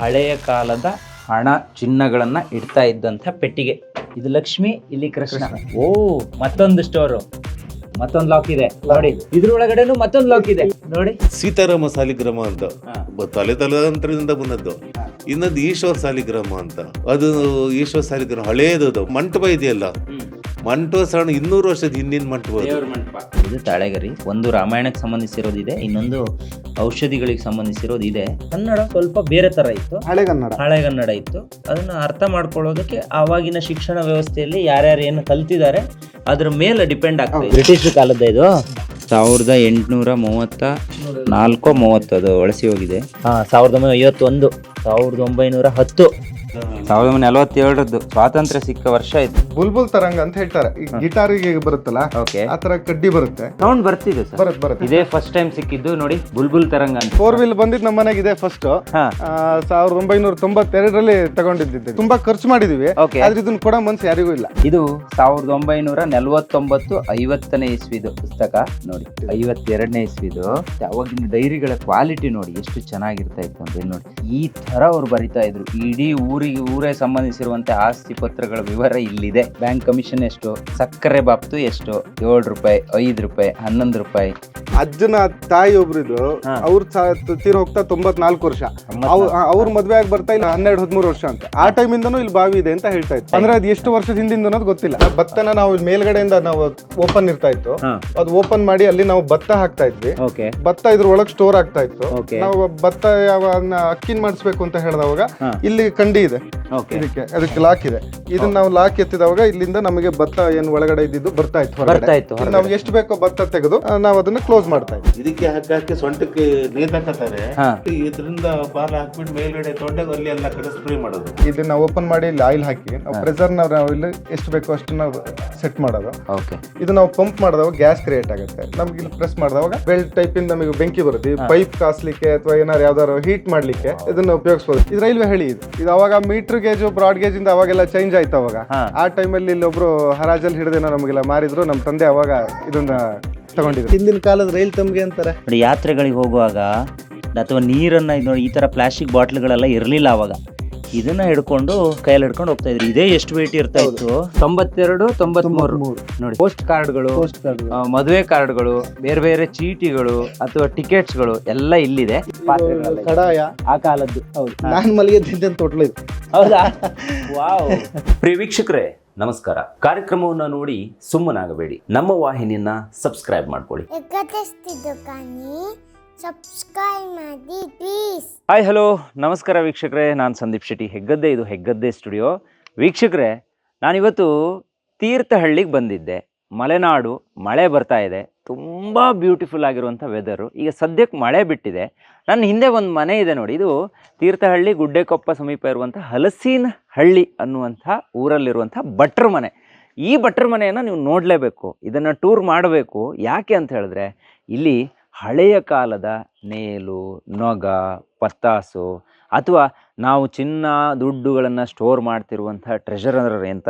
ಹಳೆಯ ಕಾಲದ ಹಣ ಚಿನ್ನಗಳನ್ನ ಇಡ್ತಾ ಇದ್ದಂಥ ಪೆಟ್ಟಿಗೆ. ಇದು ಲಕ್ಷ್ಮಿ, ಇಲ್ಲಿ ಕೃಷ್ಣ. ಓ, ಮತ್ತೊಂದು ಸ್ಟೋರು, ಮತ್ತೊಂದು ಲಾಕ್ ಇದೆ ನೋಡಿ. ಇದ್ರೊಳಗಡೆನು ಮತ್ತೊಂದು ಲಾಕ್ ಇದೆ ನೋಡಿ. ಸೀತಾರಾಮ ಸಾಲಿಗ್ರಾಮ ಅಂತ ತಲೆತಲಾಂತರದಿಂದ ಬಂದದ್ದು. ಇನ್ನೊಂದು ಈಶ್ವರ ಸಾಲಿಗ್ರಾಮ ಅಂತ, ಅದು ಈಶ್ವರ ಸಾಲಿಗ್ರಾಮ ಹಳೇದು ಮಂಟಪ ಇದೆಯಲ್ಲ, ಮಂಟಪ ಸಣ್ಣ 200 ವರ್ಷದ ಹಿಂದಿನ ಮಂಟಪ. ಇದು ತಾಳೆಗರಿ. ಒಂದು ರಾಮಾಯಣಕ್ಕೆ ಸಂಬಂಧಿಸಿರೋದಿದೆ, ಇನ್ನೊಂದು ಔಷಧಿಗಳಿಗೆ ಸಂಬಂಧಿಸಿರೋದು ಇದೆ. ಕನ್ನಡ ಸ್ವಲ್ಪ ಬೇರೆ ತರ ಇತ್ತು, ಹಳೆಗನ್ನಡ ಇತ್ತು. ಅದನ್ನ ಅರ್ಥ ಮಾಡ್ಕೊಳ್ಳೋದಕ್ಕೆ ಆವಾಗಿನ ಶಿಕ್ಷಣ ವ್ಯವಸ್ಥೆಯಲ್ಲಿ ಯಾರ್ಯಾರು ಏನು ಕಲ್ತಿದ್ದಾರೆ ಅದ್ರ ಮೇಲೆ ಡಿಪೆಂಡ್ ಆಗ್ತದೆ. ಬ್ರಿಟಿಷ್ ಕಾಲದ ಇದು 1834-30 ಅದು ವಲಸೆ ಹೋಗಿದೆ. 1951, 1910, 1947 ಸ್ವಾತಂತ್ರ್ಯ ಸಿಕ್ಕ ವರ್ಷ ಇದು. ಬುಲ್ಬುಲ್ ತರಂಗ ಅಂತ ಹೇಳ್ತಾರೆ. ಈ ಗಿಟಾರಿಗೆ ಬರುತ್ತಲ್ಲ, ಆ ತರ ಕಡ್ಡಿ ಬರುತ್ತೆ, ಸೌಂಡ್ ಬರ್ತಿದೆ ಸರ್. ಬರುತ್ತೆ. ಇದೇ ಫಸ್ಟ್ ಟೈಮ್ ಸಿಕ್ಕಿದ್ದು ನೋಡಿ, ಬುಲ್ಬುಲ್ ತರಂಗ ಅಂತ. 4 ವೀಲ್ ಬಂದಿದ್ದು ನಮ್ಮ ಮನೆಗೆ ಇದೆ ಫಸ್ಟ್. 1992ರಲ್ಲಿ ತಗೊಂಡಿದ್ದೆ. ತುಂಬಾ ಖರ್ಚು ಮಾಡಿದೀವಿ, ಆದ್ರೆ ಇದನ್ನ ಕೊಡೋ ಮನ್ಸು ಯಾರಿಗೂ ಇಲ್ಲ. ಇದು 1949 50ನೇ ಇಸ್ವಿದು ಪುಸ್ತಕ ನೋಡಿ, 52ನೇ ಇಸ್ವಿದು. ಅವಾಗಿನ ಡೈರಿಗಳ ಕ್ವಾಲಿಟಿ ನೋಡಿ ಎಷ್ಟು ಚೆನ್ನಾಗಿರ್ತಾ ಇತ್ತು ಅಂತ ನೋಡಿ. ಈ ತರ ಅವ್ರು ಬರಿತಾ ಇದ್ರು. ಇಡೀ ಊರೇ ಸಂಬಂಧಿಸಿರುವಂತೆ ಆಸ್ತಿ ಪತ್ರಗಳ ವಿವರ ಇಲ್ಲಿದೆ. ಬ್ಯಾಂಕ್ ಕಮಿಷನ್ ಎಷ್ಟು, ಸಕ್ಕರೆ ಬಾಪ್ತು ಎಷ್ಟು, 7 ರೂಪಾಯಿ, 5 ರೂಪಾಯಿ, 11 ರೂಪಾಯಿ. ಅಜ್ಜನ ತಾಯಿ ಒಬ್ರಿದ್ರು, ಅವ್ರ ತೀರ್ ಹೋಗ್ತಾ 94 ವರ್ಷ. ಅವ್ರ ಮದ್ವೆ ಆಗಿ ಬರ್ತಾ ಇಲ್ಲ 12-13 ವರ್ಷ ಅಂತ. ಆ ಟೈಮ್ ಇಂದನೂ ಇಲ್ಲಿ ಬಾವಿ ಇದೆ ಅಂತ ಹೇಳ್ತಾ ಇತ್ತು. ಅಂದ್ರೆ ಅದು ಎಷ್ಟು ವರ್ಷದ ಹಿಂದಿಂದ ಅನ್ನೋದು ಗೊತ್ತಿಲ್ಲ. ಭತ್ತನ ನಾವು ಮೇಲ್ಗಡೆಯಿಂದ ನಾವು ಓಪನ್ ಇರ್ತಾ ಇತ್ತು, ಅದು ಓಪನ್ ಮಾಡಿ ಅಲ್ಲಿ ನಾವು ಭತ್ತ ಹಾಕ್ತಾ ಇದ್ವಿ. ಭತ್ತ ಇದ್ರ ಒಳಗ್ ಸ್ಟೋರ್ ಆಗ್ತಾ ಇತ್ತು. ನಾವು ಭತ್ತ ಅಕ್ಕಿನ ಮಾಡಿಸ್ಬೇಕು ಅಂತ ಹೇಳಿದವಾಗ ಇಲ್ಲಿ ಕಂಡಿ ಇದೆ, ಅದಕ್ಕೆ ಲಾಕ್ ಇದೆ. ಇದನ್ನ ನಾವು ಲಾಕ್ ಎತ್ತಿದವಾಗ ಇಲ್ಲಿಂದ ನಮಗೆ ಭತ್ತ ಏನು ಒಳಗಡೆ ಇದ್ದಿದ್ದು ಬರ್ತಾ ಇತ್ತು. ನಾವು ಎಷ್ಟು ಬೇಕೋ ಭತ್ತ ತೆಗೆದು ನಾವು ಅದನ್ನ ಕ್ಲೋಸ್ ಮಾಡ್ತಾ ಇದ್ವಿ. ಇದಕ್ಕೆ ಹಾಕಿ ಸೊಂಟಕ್ಕೆ ನೇತಾಕತ್ತಾರೆ, ಇದರಿಂದ ಬಾಲ ಹಾಕ್ಬಿಟ್ಟು ಮೇಲ್ಗಡೆ ತೊಂಡೆಗೆ ಅಲ್ಲಿ ಎಲ್ಲ ಕಡೆ ಸ್ಪ್ರೇ ಮಾಡೋದು. ಇದನ್ನ ಓಪನ್ ಮಾಡಿ ಇಲ್ಲಿ ಆಯಿಲ್ ಹಾಕಿ ನಾವು ಪ್ರೆಸರ್ ನಾವು ಇಲ್ಲಿ ಎಷ್ಟು ಬೇಕೋ ಅಷ್ಟು ನಾವು ಸೆಟ್ ಮಾಡೋದು. ಇದು ನಾವು ಪಂಪ್ ಮಾಡಿದವಾಗ ಗ್ಯಾಸ್ ಕ್ರಿಯೇಟ್ ಆಗುತ್ತೆ. ನಮ್ಗೆ ಇಲ್ಲಿ ಪ್ರೆಸ್ ಮಾಡಿದವಾಗ ಬೆಲ್ಟ್ ಟೈಪ್ ಇಂದ ನಮಗೆ ಬೆಂಕಿ ಬರುತ್ತೆ. ಪೈಪ್ ಕಾಸ್ಲಿಕ್ಕೆ ಅಥವಾ ಏನಾರು ಯಾವ್ದಾರು ಹೀಟ್ ಮಾಡ್ಲಿಕ್ಕೆ ಇದನ್ನ ಉಪಯೋಗಿಸಬಹುದು. ಇದು ರೈಲ್ವೆ ಹಳಿ ಇದು ಅವಾಗ ಮೀಟರ್ ಗೇಜ್ ಬ್ರಾಡ್ ಗೇಜ್ ಇಂದ ಅವಾಗೆಲ್ಲ ಚೇಂಜ್ ಆಯ್ತು. ಅವಾಗ ಆ ಟೈಮಲ್ಲಿ ಇಲ್ಲೊಬ್ರು ಹರಾಜಲ್ಲಿ ಹಿಡಿದೇನೋ ನಮಗೆಲ್ಲ ಮಾರಿದ್ರು. ನಮ್ಮ ತಂದೆ ಅವಾಗ ಇದನ್ನ ತಗೊಂಡಿದ್ರು. ಹಿಂದಿನ ಕಾಲದ ರೈಲ್ ತಮ್ಗೆ ಅಂತಾರೆ. ಯಾತ್ರೆಗಳಿಗೆ ಹೋಗುವಾಗ ಅಥವಾ ನೀರನ್ನ ಈ ತರ ಪ್ಲಾಸ್ಟಿಕ್ ಬಾಟ್ಲ್ಗಳೆಲ್ಲ ಇರ್ಲಿಲ್ಲ ಅವಾಗ. ಇದನ್ನ ಹಿಡ್ಕೊಂಡು ಕೈಯಲ್ಲಿ ಹಿಡ್ಕೊಂಡು ಹೋಗ್ತಾ ಇದ್ರಿ. ಇದೇ ಎಷ್ಟು ವೇಟ್ ಇರ್ತಾ ಇತ್ತು? 92, 93 ನೋಡಿ. ಪೋಸ್ಟ್ ಕಾರ್ಡ್ಗಳು, ಮದುವೆ ಕಾರ್ಡ್ಗಳು, ಬೇರೆ ಬೇರೆ ಚೀಟಿಗಳು ಅಥವಾ ಟಿಕೆಟ್ಸ್ಗಳು ಎಲ್ಲ ಇಲ್ಲಿದೆ. ಕಡಾಯ ಆ ಕಾಲದ್ದು. ಹೌದು, ನಾನು ಮಲ್ಲಿಗೆ ತಿಂತ ತೊಟ್ಲು ಇದು. ಹೌದಾ? ವಾವ್. ಪ್ರಿಯ ವೀಕ್ಷಕರೇ ನಮಸ್ಕಾರ. ಕಾರ್ಯಕ್ರಮವನ್ನು ನೋಡಿ ಸುಮ್ಮನಾಗಬೇಡಿ, ನಮ್ಮ ವಾಹಿನಿಯನ್ನ ಸಬ್ಸ್ಕ್ರೈಬ್ ಮಾಡ್ಕೊಳ್ಳಿ. ಸಬ್ಸ್ಕ್ರೈಬ್ ಮಾಡಿ ಪ್ಲೀಸ್. ಹಾಯ್, ಹಲೋ, ನಮಸ್ಕಾರ ವೀಕ್ಷಕರೇ. ನಾನು ಸಂದೀಪ್ ಶೆಟ್ಟಿ, ಹೆಗ್ಗದ್ದೆ. ಇದು ಹೆಗ್ಗದ್ದೆ ಸ್ಟುಡಿಯೋ. ವೀಕ್ಷಕರೇ, ನಾನಿವತ್ತು ತೀರ್ಥಹಳ್ಳಿಗೆ ಬಂದಿದ್ದೆ. ಮಲೆನಾಡು, ಮಳೆ ಬರ್ತಾ ಇದೆ, ತುಂಬ ಬ್ಯೂಟಿಫುಲ್ ಆಗಿರುವಂಥ ವೆದರು. ಈಗ ಸದ್ಯಕ್ಕೆ ಮಳೆ ಬಿಟ್ಟಿದೆ. ನನ್ನ ಹಿಂದೆ ಒಂದು ಮನೆ ಇದೆ ನೋಡಿ. ಇದು ತೀರ್ಥಹಳ್ಳಿ ಗುಡ್ಡೆಕೊಪ್ಪ ಸಮೀಪ ಇರುವಂಥ ಹಲಸಿನಹಳ್ಳಿ ಅನ್ನುವಂಥ ಊರಲ್ಲಿರುವಂಥ ಭಟ್ರ ಮನೆ. ಈ ಭಟ್ರ ಮನೆಯನ್ನು ನೀವು ನೋಡಲೇಬೇಕು, ಇದನ್ನು ಟೂರ್ ಮಾಡಬೇಕು. ಯಾಕೆ ಅಂತ ಹೇಳಿದ್ರೆ ಇಲ್ಲಿ ಹಳೆಯ ಕಾಲದ ನೇಲು, ನೊಗ, ಪತ್ತಾಸು ಅಥವಾ ನಾವು ಚಿನ್ನ ದುಡ್ಡುಗಳನ್ನು ಸ್ಟೋರ್ ಮಾಡ್ತಿರುವಂಥ ಟ್ರೆಷರರ್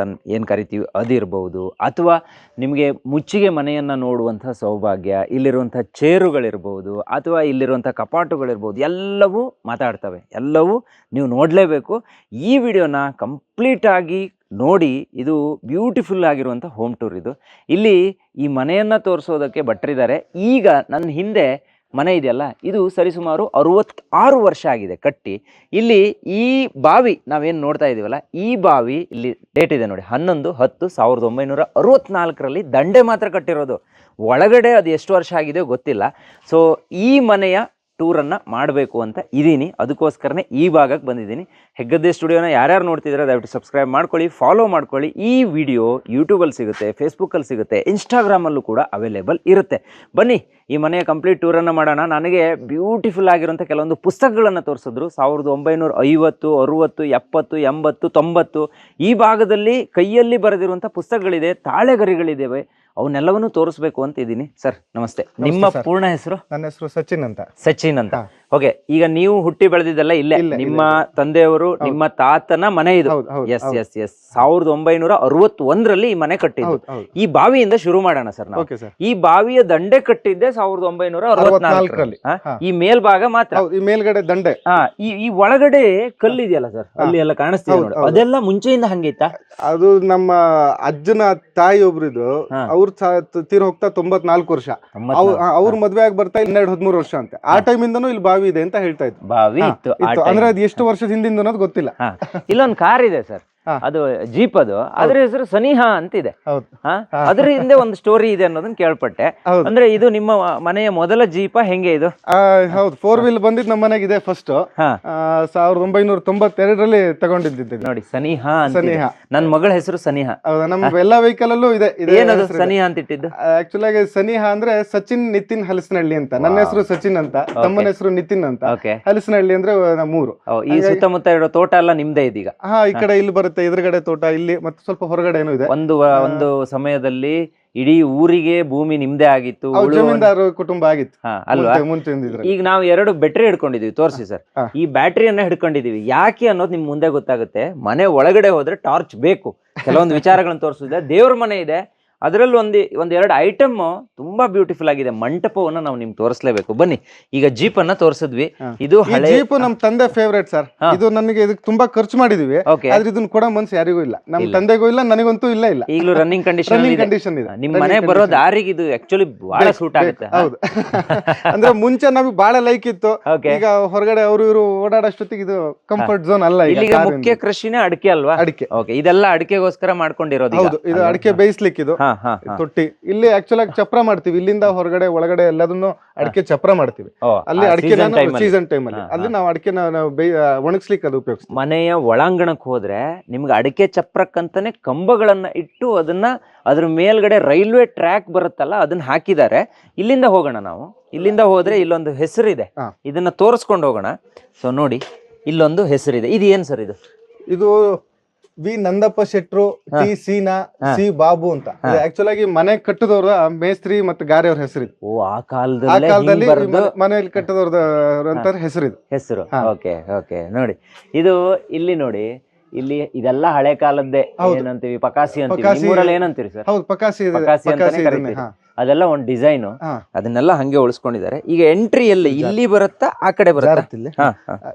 ಏನು ಕರಿತೀವಿ ಅದಿರ್ಬೋದು, ಅಥವಾ ನಿಮಗೆ ಮುಚ್ಚಿಗೆ ಮನೆಯನ್ನು ನೋಡುವಂಥ ಸೌಭಾಗ್ಯ, ಇಲ್ಲಿರುವಂಥ ಚೇರುಗಳಿರ್ಬೋದು ಅಥವಾ ಇಲ್ಲಿರುವಂಥ ಕಪಾಟುಗಳಿರ್ಬೋದು, ಎಲ್ಲವೂ ಮಾತಾಡ್ತವೆ. ಎಲ್ಲವೂ ನೀವು ನೋಡಲೇಬೇಕು. ಈ ವಿಡಿಯೋನ ಕಂಪ್ಲೀಟಾಗಿ ನೋಡಿ. ಇದು ಬ್ಯೂಟಿಫುಲ್ ಆಗಿರುವಂಥ ಹೋಮ್ ಟೂರ್ ಇದು. ಇಲ್ಲಿ ಈ ಮನೆಯನ್ನು ತೋರಿಸೋದಕ್ಕೆ ಭಟ್ರಿದ್ದಾರೆ. ಈಗ ನನ್ನ ಹಿಂದೆ ಮನೆ ಇದೆಯಲ್ಲ, ಇದು ಸರಿಸುಮಾರು 66 ವರ್ಷ ಆಗಿದೆ ಕಟ್ಟಿ. ಇಲ್ಲಿ ಈ ಬಾವಿ ನಾವೇನು ನೋಡ್ತಾ ಇದ್ದೀವಲ್ಲ, ಈ ಬಾವಿ ಇಲ್ಲಿ ಡೇಟ್ ಇದೆ ನೋಡಿ, 11-10-1964 ದಂಡೆ ಮಾತ್ರ ಕಟ್ಟಿರೋದು. ಒಳಗಡೆ ಅದು ಎಷ್ಟು ವರ್ಷ ಆಗಿದೆಯೋ ಗೊತ್ತಿಲ್ಲ. ಸೊ ಈ ಮನೆಯ ಟೂರನ್ನು ಮಾಡಬೇಕು ಅಂತ ಇದ್ದೀನಿ. ಅದಕ್ಕೋಸ್ಕರನೇ ಈ ಭಾಗಕ್ಕೆ ಬಂದಿದ್ದೀನಿ. ಹೆಗ್ಗದ್ದೆ ಸ್ಟುಡಿಯೋನ ಯಾರ್ಯಾರು ನೋಡ್ತಿದ್ರೆ ದಯವಿಟ್ಟು ಸಬ್ಸ್ಕ್ರೈಬ್ ಮಾಡ್ಕೊಳ್ಳಿ, ಫಾಲೋ ಮಾಡ್ಕೊಳ್ಳಿ. ಈ ವಿಡಿಯೋ ಯೂಟ್ಯೂಬಲ್ಲಿ ಸಿಗುತ್ತೆ, ಫೇಸ್ಬುಕ್ಕಲ್ಲಿ ಸಿಗುತ್ತೆ, ಇನ್ಸ್ಟಾಗ್ರಾಮಲ್ಲೂ ಕೂಡ ಅವೈಲೇಬಲ್ ಇರುತ್ತೆ. ಬನ್ನಿ ಈ ಮನೆಯ ಕಂಪ್ಲೀಟ್ ಟೂರನ್ನು ಮಾಡೋಣ. ನನಗೆ ಬ್ಯೂಟಿಫುಲ್ ಆಗಿರುವಂಥ ಕೆಲವೊಂದು ಪುಸ್ತಕಗಳನ್ನು ತೋರಿಸಿದ್ರು. 1950, 60, 70, 80, 90 ಈ ಭಾಗದಲ್ಲಿ ಕೈಯಲ್ಲಿ ಬರೆದಿರುವಂಥ ಪುಸ್ತಕಗಳಿದೆ, ತಾಳೆಗರಿಗಳಿದ್ದಾವೆ. ಅವನ್ನೆಲ್ಲವನ್ನೂ ತೋರಿಸ್ಬೇಕು ಅಂತ ಇದ್ದೀನಿ. ಸರ್ ನಮಸ್ತೆ. ನಿಮ್ಮ ಸರ್. ಪೂರ್ಣ ಹೆಸರು? ನನ್ನ ಹೆಸರು ಸಚಿನ್ ಅಂತ. ಸಚಿನ್ ಅಂತ. ಹಾ. ಓಕೆ, ಈಗ ನೀವು ಹುಟ್ಟಿ ಬೆಳೆದಿದ್ದೆಲ್ಲ ಇಲ್ಲೇ? ಇಲ್ಲೇ, ನಿಮ್ಮ ತಂದೆಯವರು, ನಿಮ್ಮ ತಾತನ ಮನೆ ಇದು? ಹೌದು, ಹೌದು, ಎಸ್ ಎಸ್ ಎಸ್ 1961ರಲ್ಲಿ ಈ ಮನೆ ಕಟ್ಟಿದ್ದು. ಹೌದು, ಹೌದು. ಈ ಬಾವಿಯಿಂದ ಶುರು ಮಾಡೋಣ ಸರ್ ನಾವು. Okay sir. ಈ ಬಾವಿಯ ದಂಡೆ ಕಟ್ಟಿದ್ದೆ 1964ರಲ್ಲಿ. ಹಾ. ಈ ಮೇಲ್ಭಾಗ ಮಾತ್ರ. ಹೌದು, ಈ ಮೇಲ್ಗಡೆ ದಂಡೆ. ಹಾ, ಈ ಒಳಗಡೆ ಕಲ್ಲಿದೆಯಲ್ಲ ಸರ್, ಅಲ್ಲಿ ಎಲ್ಲ ಕಾಣಿಸ್ತಿದೆ ನೋಡಿ, ಅದೆಲ್ಲ ಮುಂಚೆಯಿಂದ ಹಂಗಿತ್ತಾ? ಅದು ನಮ್ಮ ಅಜ್ಜನ ತಾಯಿ ಒಬ್ರಿದು, ಅವ್ರು ತೀರ್ ಹೋಗ್ತಾ 94 ವರ್ಷ. ಅವ್ರ ಮದ್ವೆ ಆಗಿ ಬರ್ತಾ 12-13 ವರ್ಷ ಅಂತೆ. ಆ ಟೈಮ್ ಇಂದನೂ ಇಲ್ಲಿ ಬಾವಿ ಇದೆ ಅಂತ ಹೇಳ್ತಾ ಇದ್ರು. ಬಾವಿ ಇತ್ತು ಆ ಇತ್ತು. ಅಂದ್ರೆ ಅದು ಎಷ್ಟು ವರ್ಷದ ಹಿಂದಿಂದ ಅನ್ನೋದು ಗೊತ್ತಿಲ್ಲ. ಹಾ. ಇಲ್ಲೊಂದು ಕಾರ್ ಇದೆ ಸರ್, ಅದು ಜೀಪ್, ಅದು ಅದ್ರ ಹೆಸರು ಸನಿಹ ಅಂತಿದೆ. ಹೌದು. ಅದ್ರ ಹಿಂದೆ ಒಂದು ಸ್ಟೋರಿ ಇದೆ ಅನ್ನೋದನ್ನ ಕೇಳ್ಪಟ್ಟೆ. ಹೌದು. ಅಂದ್ರೆ ಇದು ನಿಮ್ಮ ಮನೆಯ ಮೊದಲ ಜೀಪ ಹೆಂಗೆ ಇದು? ಹೌದು, 4 ವೀಲ್ ಬಂದಿದ್ ನಮ್ಮ ಮನೆಗಿದೆ ಫಸ್ಟ್. ಹಾ. 1992ರಲ್ಲಿ ತಗೊಂಡಿದ್ದಿದ್ದು. ನೋಡಿ, ಸನಿಹ ಸನಿಹ. ನನ್ನ ಮಗಳ ಹೆಸರು ಸನಿಹ. ಹೌದಾ, ನಮ್ಮ ಎಲ್ಲಾ ವೆಹಿಕಲ್ ಅಲ್ಲೂ ಇದೆ. ಏನದು ಸನಿಹ ಅಂತ ಇಟ್ಟಿದ್ದು? ಆಕ್ಚುಲಿ ಆಗಿ ಸನಿಹ ಅಂದ್ರೆ ಸಚಿನ್ ನಿತಿನ್ ಹಲಸನಹಳ್ಳಿ ಅಂತ. ನನ್ನ ಹೆಸರು ಸಚಿನ್ ಅಂತ, ತಮ್ಮನ ಹೆಸರು ನಿತಿನ್ ಅಂತ. ಓಕೆ. ಹಲಸನಹಳ್ಳಿ ಅಂದ್ರೆ 3. ಈ ಸುತ್ತಮುತ್ತ ಇರೋ ತೋಟ ಎಲ್ಲ ನಿಮ್ದೇ ಇದೀಗ? ಹಾ, ಈ ಕಡೆ ಇಲ್ಲಿ ಬರುತ್ತೆ, ಎದುರುಗಡೆ ತೋಟ, ಇಲ್ಲಿ ಮತ್ತೆ ಸ್ವಲ್ಪ ಹೊರಗಡೆ ಏನೋ ಇದೆ. ಒಂದು ಸಮಯದಲ್ಲಿ ಇಡೀ ಊರಿಗೆ ಭೂಮಿ ನಿಮ್ದೇ ಆಗಿತ್ತು, ಜಮೀನ್ದಾರ ಕುಟುಂಬ ಆಗಿತ್ತು ಅಲ್ವಾ? ಮುಂಚೆ ಈಗ ನಾವು 2 ಬ್ಯಾಟ್ರಿ ಹಿಡ್ಕೊಂಡಿದೀವಿ, ತೋರಿಸಿ ಸರ್. ಈ ಬ್ಯಾಟ್ರಿಯನ್ನ ಹಿಡ್ಕೊಂಡಿದೀವಿ ಯಾಕೆ ಅನ್ನೋದು ನಿಮ್ ಮುಂದೆ ಗೊತ್ತಾಗುತ್ತೆ. ಮನೆ ಒಳಗಡೆ ಹೋದ್ರೆ ಟಾರ್ಚ್ ಬೇಕು, ಕೆಲವೊಂದು ವಿಚಾರಗಳನ್ನ ತೋರಿಸಿದೆ. ದೇವ್ರ ಮನೆ ಇದೆ, ಅದರಲ್ಲಿ ಒಂದೆರಡು ಐಟಮ್ ತುಂಬಾ ಬ್ಯೂಟಿಫುಲ್ ಆಗಿದೆ. ಮಂಟಪವನ್ನ ನಾವು ನಿಮ್ಗೆ ತೋರಿಸ್ಲೇಬೇಕು. ಬನ್ನಿ, ಈಗ ಜೀಪ್ ಅನ್ನ ತೋರಿಸಿದ್ವಿ. ಇದು ಹಳೆ ಜೀಪ್ ನಮ್ ತಂದೆ ಫೇವ್ರೇಟ್ ಸರ್. ಇದು ನನಗೆ ಇದಕ್ಕೆ ತುಂಬಾ ಖರ್ಚು ಮಾಡಿದೀವಿ, Okay. ಆದ್ರೆ ಇದನ್ನ ಕೊಡೋ ಮನ್ಸು ಯಾರಿಗೂ ಇಲ್ಲ. ನಮ್ ತಂದೆಗೂ ಇಲ್ಲ, ನನಗಂತೂ ಇಲ್ಲ. ಈಗಲೂ ರನ್ನಿಂಗ್ ಕಂಡೀಷನ್ ಕಂಡೀಷನ್ ಇದೆ. ನಿಮ್ ಮನೆ ಬರೋ ದಾರಿಗೆ ಇದು ಆಕ್ಚುಲಿ ಬಹಳ ಸೂಟ್ ಆಗುತ್ತೆ. ಹೌದು. ಅಂದ್ರೆ ಮುಂಚೆ ನಮಗೆ ಬಹಳ ಲೈಕ್ ಇತ್ತು. Okay. ಈಗ ಹೊರಗಡೆ ಅವರು ಇವರು ಓಡಾಡೋಷ್ಟೊತ್ತಿಗೆ ಇದು ಕಂಫರ್ಟ್ ಝೋನ್ ಅಲ್ಲ. ಇಲ್ಲಿಗೆ ಮುಖ್ಯ ಕೃಷಿನೇ ಅಡಿಕೆ ಅಲ್ವಾ? ಅಡಿಕೆ. ಓಕೆ, ಇದೆಲ್ಲ ಅಡಿಕೆಗೋಸ್ಕರ ಮಾಡ್ಕೊಂಡಿರೋದು. ಹೌದು, ಇದು ಅಡಿಕೆ ಬೇಯಿಸ್ಲಿಕ್ಕೆ ಇದು ತೊಟ್ಟಿ. ಇಲ್ಲಿ ಆಕ್ಚುಲ್ ಆಗಿ ಚಪ್ರ ಮಾಡ್ತೀವಿ. ಇಲ್ಲಿಂದ ಹೊರಗಡೆ ಒಳಗಡೆ ಎಲ್ಲದನ್ನು ಅಡಿಕೆ ಚಪ್ರ ಮಾಡ್ತೀವಿ. ಅಲ್ಲಿ ಅಡಿಕೆ ಸೀಸನ್ ಟೈಮ್ ಅಲ್ಲಿ ಅಲ್ಲಿ ನಾವು ಅಡಿಕೆ ಒಣಗಿಸ್ಲಿಕ್ಕೆ ಅದು ಉಪಯೋಗಿಸ್ತೀವಿ. ಮನೆಯ ಒಳಾಂಗಣಕ್ಕೆ ಹೋದ್ರೆ ನಿಮ್ಗೆ ಅಡಿಕೆ ಚಪ್ರಕ್ಕಂತಾನೆ ಕಂಬಗಳನ್ನ ಇಟ್ಟು ಅದ್ರ ಮೇಲ್ಗಡೆ ರೈಲ್ವೆ ಟ್ರ್ಯಾಕ್ ಬರುತ್ತಲ್ಲ, ಅದನ್ನ ಹಾಕಿದ್ದಾರೆ. ಇಲ್ಲಿಂದ ಹೋಗೋಣ ನಾವು. ಇಲ್ಲಿಂದ ಹೋದ್ರೆ ಇಲ್ಲೊಂದು ಹೆಸರಿದೆ, ಇದನ್ನ ತೋರಿಸ್ಕೊಂಡು ಹೋಗೋಣ. ಸೊ ನೋಡಿ, ಇಲ್ಲೊಂದು ಹೆಸರಿದೆ. ಇದು ಏನ್ ಸರ್ ಇದು? ಇದು ವಿ ನಂದಪ್ಪ ಶೆಟ್ರು, ಟಿ ಸೀನಾ, ಸಿ ಬಾಬು ಅಂತ. ಆಕ್ಚುಲ್ ಆಗಿ ಮನೆ ಕಟ್ಟದವ್ರ ಮೇಸ್ತ್ರಿ ಮತ್ತೆ ಗಾರೆ ಅವ್ರ ಹೆಸರಿದು. ಓ, ಆ ಆ ಕಾಲದಲ್ಲಿ ಕಾಲದಲ್ಲಿ ಮನೆಯಲ್ಲಿ ಕಟ್ಟದವ್ರದ ಅಂತ ಹೆಸರಿದು. ಹೆಸರು. Okay okay. ನೋಡಿ, ಇದು ಇಲ್ಲಿ ನೋಡಿ, ಇಲ್ಲಿ ಇದೆಲ್ಲ ಹಳೆ ಕಾಲದ್ದೇ. ಏನಂತೀವಿ? ಪಕಾಸಿ ಅಂತೀವಿ. ನಿಮ್ಮೂರಲ್ಲಿ ಏನಂತೀರಿ ಸರ್? ಹೌದು, ಪಕಾಸಿ ಅಂತಾನೆ ಕರೀತೀವಿ. ಅದೆಲ್ಲ ಒಂದು ಡಿಸೈನು, ಅದನ್ನೆಲ್ಲ ಹಂಗೆ ಉಳಿಸ್ಕೊಂಡಿದ್ದಾರೆ. ಈಗ ಎಂಟ್ರಿ ಎಲ್ಲಿ? ಇಲ್ಲಿ ಬರುತ್ತಾ ಆ ಕಡೆ ಬರುತ್ತಾ?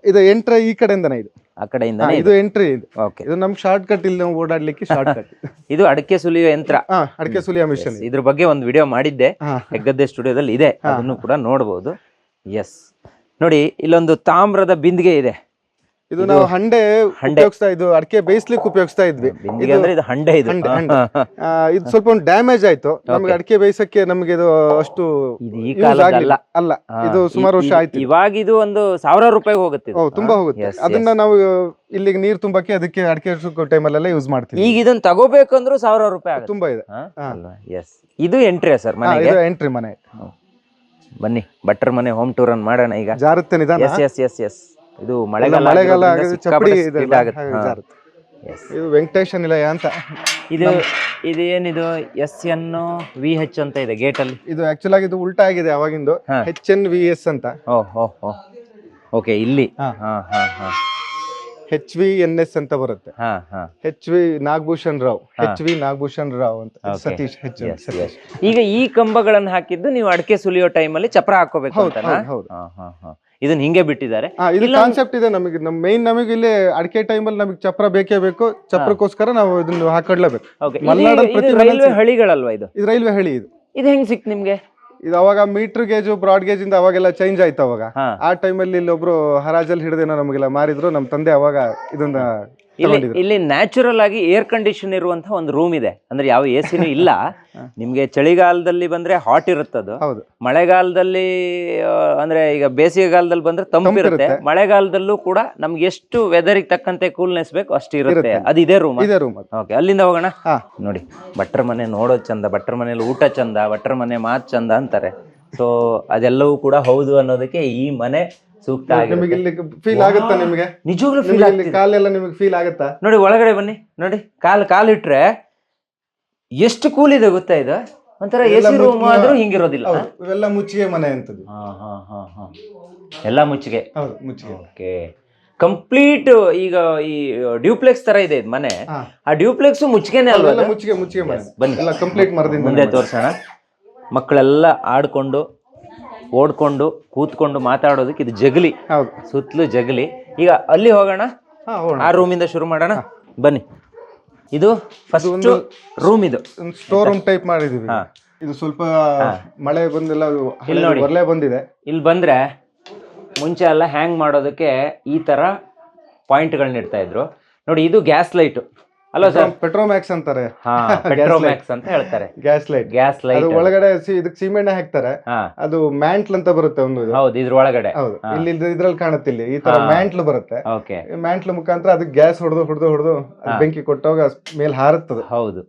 ಇದು ಎಂಟ್ರಿ ಈ ಕಡೆಯಿಂದನೇ. ಇದು ಆ ಕಡೆಯಿಂದಾನೆ ಇದು ಎಂಟ್ರಿ. ಇದು ಓಕೆ. ಇದು ನಮ್ ಶಾರ್ಟ್ ಕಟ್, ಇಲ್ಲಿ ನಾವು ಓಡಾಡ್ಲಿಕ್ಕೆ ಶಾರ್ಟ್ ಕಟ್. ಇದು ಅಡಿಕೆ ಸುಲಿಯೋ ಯಂತ್ರ, ಅಡಿಕೆ ಸುಲಿಯೋ ಮಿಷನ್. ಇದ್ರ ಬಗ್ಗೆ ಒಂದು ವಿಡಿಯೋ ಮಾಡಿದ್ದೆ, ಹೆಗ್ಗದ್ದೆ ಸ್ಟುಡಿಯೋದಲ್ಲಿ ಇದೆ, ಅದನ್ನು ಕೂಡ ನೋಡಬಹುದು. ಎಸ್, ನೋಡಿ, ಇಲ್ಲೊಂದು ತಾಮ್ರದ ಬಿಂದಿಗೆ ಇದೆ. ಇದು ನಾವು ಹಂಡೆ ಉಪಯೋಗಿಸ್ತಾ, ಇದು ಅಡಿಕೆ ಬೇಯಿಸ್ಲಿಕ್ಕೆ ಉಪಯೋಗಿಸ್ತಾ ಇದ್ವಿ. ಇದು ಹಂಡೆ. ಇದು ಇದು ಸ್ವಲ್ಪ ಒಂದು ಡ್ಯಾಮೇಜ್ ಆಯ್ತು ನಮ್ಗೆ. ಅಡಿಕೆ ಬೇಯಿಸಕ್ಕೆ ನಮ್ಗೆ ಇದು ಅಷ್ಟು ಈ ಕಾಲದಲ್ಲ ಅಲ್ಲ. ಇದು ಸುಮಾರು ವರ್ಷ ಆಯ್ತು. ಇವಾಗ ಇದು ಒಂದು 1000 ರೂಪಾಯಿ ಹೋಗುತ್ತೆ. ತುಂಬಾ ಹೋಗುತ್ತೆ. ಅದನ್ನ ನಾವು ಇಲ್ಲಿಗೆ ನೀರ್ ತುಂಬಕ್ಕೆ, ಅದಕ್ಕೆ ಅಡಿಕೆ ಟೈಮಲ್ಲೆಲ್ಲ ಯೂಸ್ ಮಾಡ್ತೀವಿ. ಈಗ ಇದನ್ನ ತಗೋಬೇಕಂದ್ರೂ 1000 ರೂಪಾಯಿ ಆಗುತ್ತೆ. ತುಂಬಾ ಇದೆ. ಎಸ್, ಇದು ಎಂಟ್ರಿ ಸರ್ ಮನೆಗೆ? ಎಂಟ್ರಿ ಮನೆ. ಬನ್ನಿ, ಭಟ್ರ ಮನೆ ಹೋಮ್ ಟೂರ್ ಅನ್ನು ಮಾಡೋಣ ಈಗ. ಜಾರುತ್ತೆ ನಿಧಾನ. Yes yes yes. ಇದು ಮಳೆಗಾಲ ಚಪ್ಪಡಿ ಇದು ವೆಂಕಟೇಶ ನಿಲಯ ಅಂತ. ಇದು ಏನಿದು? SNVH ಅಂತ ಇದೆ ಗೇಟ್ ಅಲ್ಲಿ. ಇದು ಆಕ್ಚುಲ್ ಆಗಿ ಇದು ಉಲ್ಟಾ ಆಗಿದೆ ಅವಾಗಿಂದು. HNVS ಅಂತ. ಓಕೆ, ಇಲ್ಲಿ HVNS ಅಂತ ಬರುತ್ತೆ. HV ನಾಗಭೂಷಣ್ ರಾವ್, HV ನಾಗಭೂಷಣ್ ರಾವ್ ಅಂತ. ಸತೀಶ್ ಸತೀಶ್. ಈಗ ಈ ಕಂಬಗಳನ್ನು ಹಾಕಿದ್ದು ನೀವು ಅಡಿಕೆ ಸುಲಿಯೋ ಟೈಮ್ ಅಲ್ಲಿ ಚಪ್ರ ಹಾಕೋಬೇಕು ಅಂತ? ಇದನ್ನ ಹಿಂಗೆ ಬಿಟ್ಟಿದ್ದಾರೆ. ಇದು ಕಾನ್ಸೆಪ್ಟ್ ಇದೆ ನಮಗೆ. ನಮಗೆ ಇಲ್ಲಿ ಅಡಿಕೆ ಟೈಮಲ್ಲಿ ನಮಗೆ ಚಪ್ರ ಬೇಕೇ ಬೇಕು. ಚಪ್ರಕ್ಕೋಸ್ಕರ ನಾವು ಇದನ್ನ ಹಾಕೊಡ್ಲೇಬೇಕು. ರೈಲ್ವೆ ಹಳಿಗಳಲ್ವಾ ಇದು? ಇದು ರೈಲ್ವೆ ಹಳಿ. ಇದು ಹೆಂಗ್ ಸಿಕ್ತು ನಿಮ್ಗೆ? ಇದು ಅವಾಗ ಮೀಟರ್ ಗೇಜ್, ಬ್ರಾಡ್ ಗೇಜ್ ಇಂದ ಅವಾಗೆಲ್ಲ ಚೇಂಜ್ ಆಯ್ತು. ಅವಾಗ ಆ ಟೈಮಲ್ಲಿ ಇಲ್ಲಿ ಒಬ್ರು ಹರಾಜಲ್ಲಿ ಹಿಡಿದೇನೋ ನಮಗೆಲ್ಲ ಮಾರಿದ್ರು. ನಮ್ ತಂದೆ ಅವಾಗ ಇದನ್ನ ಇಲ್ಲಿ ನ್ಯಾಚುರಲ್ ಆಗಿ ಏರ್ ಕಂಡೀಷನ್ ಇರುವಂತಹ ಒಂದು ರೂಮ್ ಇದೆ. ಅಂದ್ರೆ ಯಾವ ಎಸಿನೂ ಇಲ್ಲ. ನಿಮ್ಗೆ ಚಳಿಗಾಲದಲ್ಲಿ ಬಂದ್ರೆ ಹಾಟ್ ಇರುತ್ತದು. ಮಳೆಗಾಲದಲ್ಲಿ ಅಂದ್ರೆ ಈಗ ಬೇಸಿಗೆಗಾಲದಲ್ಲಿ ಬಂದ್ರೆ ತಂಪಿರುತ್ತೆ. ಮಳೆಗಾಲದಲ್ಲೂ ಕೂಡ ನಮ್ಗೆ ಎಷ್ಟು ವೆದರಿಗೆ ತಕ್ಕಂತೆ ಕೂಲ್ನೆಸ್ ಬೇಕು ಅಷ್ಟು ಇರುತ್ತೆ. ಅದು ಇದೇ ರೂಮ್. ಓಕೆ, ಅಲ್ಲಿಂದ ಹೋಗೋಣ. ನೋಡಿ, ಭಟ್ರ ಮನೆ ನೋಡೋದ್ ಚಂದ, ಭಟ್ರ ಮನೇಲಿ ಊಟ ಚಂದ, ಭಟ್ರ ಮನೆ ಮಾತ್ ಚಂದ ಅಂತಾರೆ. ಸೊ ಅದೆಲ್ಲವೂ ಕೂಡ ಹೌದು ಅನ್ನೋದಕ್ಕೆ ಈ ಮನೆ ಸೂಕ್ತ. ನಿಮಗೆ ಇಲ್ಲಿ ಫೀಲ್ ಆಗುತ್ತಾ? ನಿಮಗೆ ನಿಜವಾಗ್ಲೂ ಫೀಲ್ ಆಗುತ್ತೆ. ಕಾಲೆಲ್ಲ ನಿಮಗೆ ಫೀಲ್ ಆಗುತ್ತಾ? ನೋಡಿ, ಒಳಗಡೆ ಬನ್ನಿ. ನೋಡಿ, ಕಾಲಿಟ್ರೆ ಎಷ್ಟು ಕೂಲ್ ಇದೆ ಗೊತ್ತಾ ಇದು? ಒಂಥರ ಎ ಸಿ ರೂಮ್ ಆದ್ರೂ ಹಿಂಗಿರೋದಿಲ್ಲ. ಹೌದು, ಇವೆಲ್ಲ ಮುಚ್ಚಿಗೆ ಮನೆ ಅಂತದ್ದು. ಎಲ್ಲ ಮುಚ್ಚಿಗೆ. ಹೌದು, ಮುಚ್ಚಿಗೆ. ಓಕೆ, ಕಂಪ್ಲೀಟ್ ಈಗ ಈ ಡ್ಯೂಪ್ಲೆಕ್ಸ್ ತರ ಇದೆ ಇದ್ ಮನೆ. ಆ ಡ್ಯೂಪ್ಲೆಕ್ಸ್ ಮುಚ್ಚಿಗೆನೆ ಅಲ್ವಾ? ಎಲ್ಲ ಮುಚ್ಚಿಗೆ ಮನೆ. ಬನ್ನಿ, ಎಲ್ಲ ಕಂಪ್ಲೀಟ್ ಮರದಿಂದ ಮುಂದೆ ತೋರ್ಸೋಣ. ಮಕ್ಕಳೆಲ್ಲ ಆಡ್ಕೊಂಡು ಓಡ್ಕೊಂಡು ಕೂತ್ಕೊಂಡು ಮಾತಾಡೋದಕ್ಕೆ ಇದು ಜಗಲಿ. ಹೌದು, ಸುತ್ತಲೂ ಜಗಲಿ. ಈಗ ಅಲ್ಲಿ ಹೋಗೋಣ, ಆ ರೂಮಿಂದ ಶುರು ಮಾಡೋಣ ಬನ್ನಿ. ಇದು ಫಸ್ಟ್ ರೂಮ್. ಇದು ಒಂದು ಸ್ಟೋರ್ ರೂಮ್ ಟೈಪ್ ಮಾಡಿದೀವಿ. ಇದು ಸ್ವಲ್ಪ ಮಳೆ ಬಂದೆಲ್ಲ ಹೊರಲೆ ಬಂದಿದೆ. ಇಲ್ಲಿ ಬಂದ್ರೆ ಮುಂಚೆ ಎಲ್ಲ ಹ್ಯಾಂಗ್ ಮಾಡೋದಕ್ಕೆ ಈ ತರ ಪಾಯಿಂಟ್ಗಳನ್ನ ಇಡ್ತಾ ಇದ್ರು ನೋಡಿ. ಇದು ಗ್ಯಾಸ್ ಲೈಟ್ ಅಲ್ಲ ಸರ್? ಪೆಟ್ರೋಮ್ಯಾಕ್ಸ್ ಅಂತಾರೆ. ಪೆಟ್ರೋಮ್ಯಾಕ್ಸ್ ಅಂತ ಹೇಳ್ತಾರೆ. Gas light. ಗ್ಯಾಸ್ ಲೈಟ್ ಒಳಗಡೆ ಇದಕ್ಕೆ ಸೀಮೆಣ್ಣೆ ಹಾಕ್ತಾರೆ. ಅದು ಮ್ಯಾಂಟ್ಲ್ ಅಂತ ಬರುತ್ತೆ ಒಂದು. ಹೌದು, ಇದ್ರ ಒಳಗಡೆ. ಹೌದು, ಇಲ್ಲಿ ಇದ್ರಲ್ಲಿ ಕಾಣುತ್ತೆ. ಇಲ್ಲಿ ಈ ತರ ಮ್ಯಾಂಟ್ಲ್ ಬರುತ್ತೆ. ಓಕೆ, ಮ್ಯಾಂಟ್ಲ್ ಮುಖಾಂತರ ಅದಕ್ಕೆ ಗ್ಯಾಸ್ ಹೊಡೆದು ಬೆಂಕಿ ಕೊಟ್ಟೋಗ ಮೇಲ್ ಹಾರುತ್ತದೆ. ಹೌದು,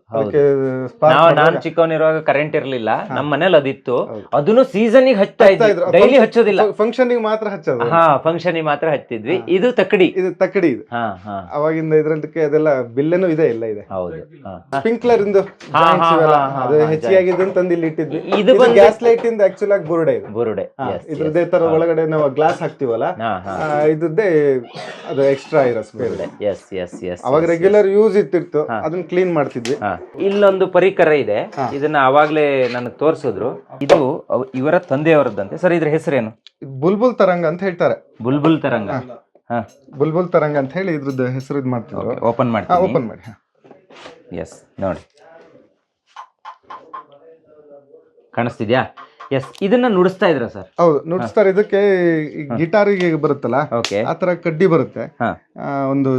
ನಾನು ಚಿಕ್ಕವನಿರುವಾಗ ಕರೆಂಟ್ ಇರ್ಲಿಲ್ಲ, ನಮ್ಮ ಮನೇಲಿ ಅದಿತ್ತು. ಅದನ್ನು ಸೀಸನ್ ಹಚ್ತಾ ಇದ್ರು, ಡೈಲಿ ಹಚ್ಚೋದಿಲ್ಲ. ಫಂಕ್ಷನ್ ಮಾತ್ರ ಹಚ್ಚೋದು. ಫಂಕ್ಷನ್ ಮಾತ್ರ ಹಚ್ತಿದ್ವಿ. ಇದು ತಕ್ಕಡಿ. ಇದು ತಕ್ಕಡಿ. ಇದು ಅವಾಗಿಂದ ಇದ್ರದಕ್ಕೆ ಅದೆಲ್ಲ ಬಿಲ್ಲೆನೂ ಇದೆ, ಎಲ್ಲ ಇದೆ. ಹೌದು, ಸ್ಪ್ರಿಂಕ್ಲರ್ ಇಂದು ಅದು ಹೆಚ್ಚಿಗೆ ತಂದು ಇಲ್ಲಿ ಇಟ್ಟಿದ್ವಿ. ಇದು ಗ್ಯಾಸ್ ಲೈಟ್ ಇಂದ ಆಕ್ಚುಲ್ ಆಗಿ ಬುರುಡೆ. ಇದು ಬುರುಡೆ. ಇದ್ರದ್ದೇ ತರ ಒಳಗಡೆ ನಾವು ಗ್ಲಾಸ್ ಹಾಕ್ತಿವಲ್ಲ, ಇದ್ರದ್ದೇ ಅದು ಎಕ್ಸ್ಟ್ರಾ ಇರೋ ಸ್ಪೇರ್. ಅವಾಗ ರೆಗ್ಯುಲರ್ ಯೂಸ್ ಇತ್ತಿತ್ತು, ಅದನ್ನ ಕ್ಲೀನ್ ಮಾಡ್ತಿದ್ವಿ. ಇಲ್ಲೊಂದು ಪರಿಕರ ಇದೆ, ಇದನ್ನ ಅವಾಗ್ಲೇ ನನಗೆ ತೋರಿಸಿದ್ರು. ಇದು ಇವರ ತಂದೆಯವರದ್ದಂತೆ. ಸರ್, ಇದ್ರ ಹೆಸರೇನು? ಬುಲ್ಬುಲ್ ತರಂಗ ಅಂತ ಹೇಳ್ತಾರೆ. ಬುಲ್ಬುಲ್ ತರಂಗ. ಬುಲ್ಬುಲ್ ತರಂಗ ಅಂತ ಹೇಳಿ ಇದ್ರದ್ದು ಹೆಸರು ಇದು ಮಾಡ್ತಿದ್ರು. ಓಪನ್ ಮಾಡಿ. ಓಪನ್ ಮಾಡಿ. ಎಸ್, ನೋಡಿ ಕಾಣಿಸ್ತಿದ್ಯಾ? ಎಸ್, ಇದನ್ನ ನುಡಿಸ್ತಾ ಇದ್ರ ಸರ್? ಹೌದು, ನುಡಿಸ್ತಾರೆ. ಇದಕ್ಕೆ ಗಿಟಾರಿಗೆ ಬರುತ್ತಲ್ಲ, ಆ ತರ ಕಡ್ಡಿ ಬರುತ್ತೆ ಒಂದು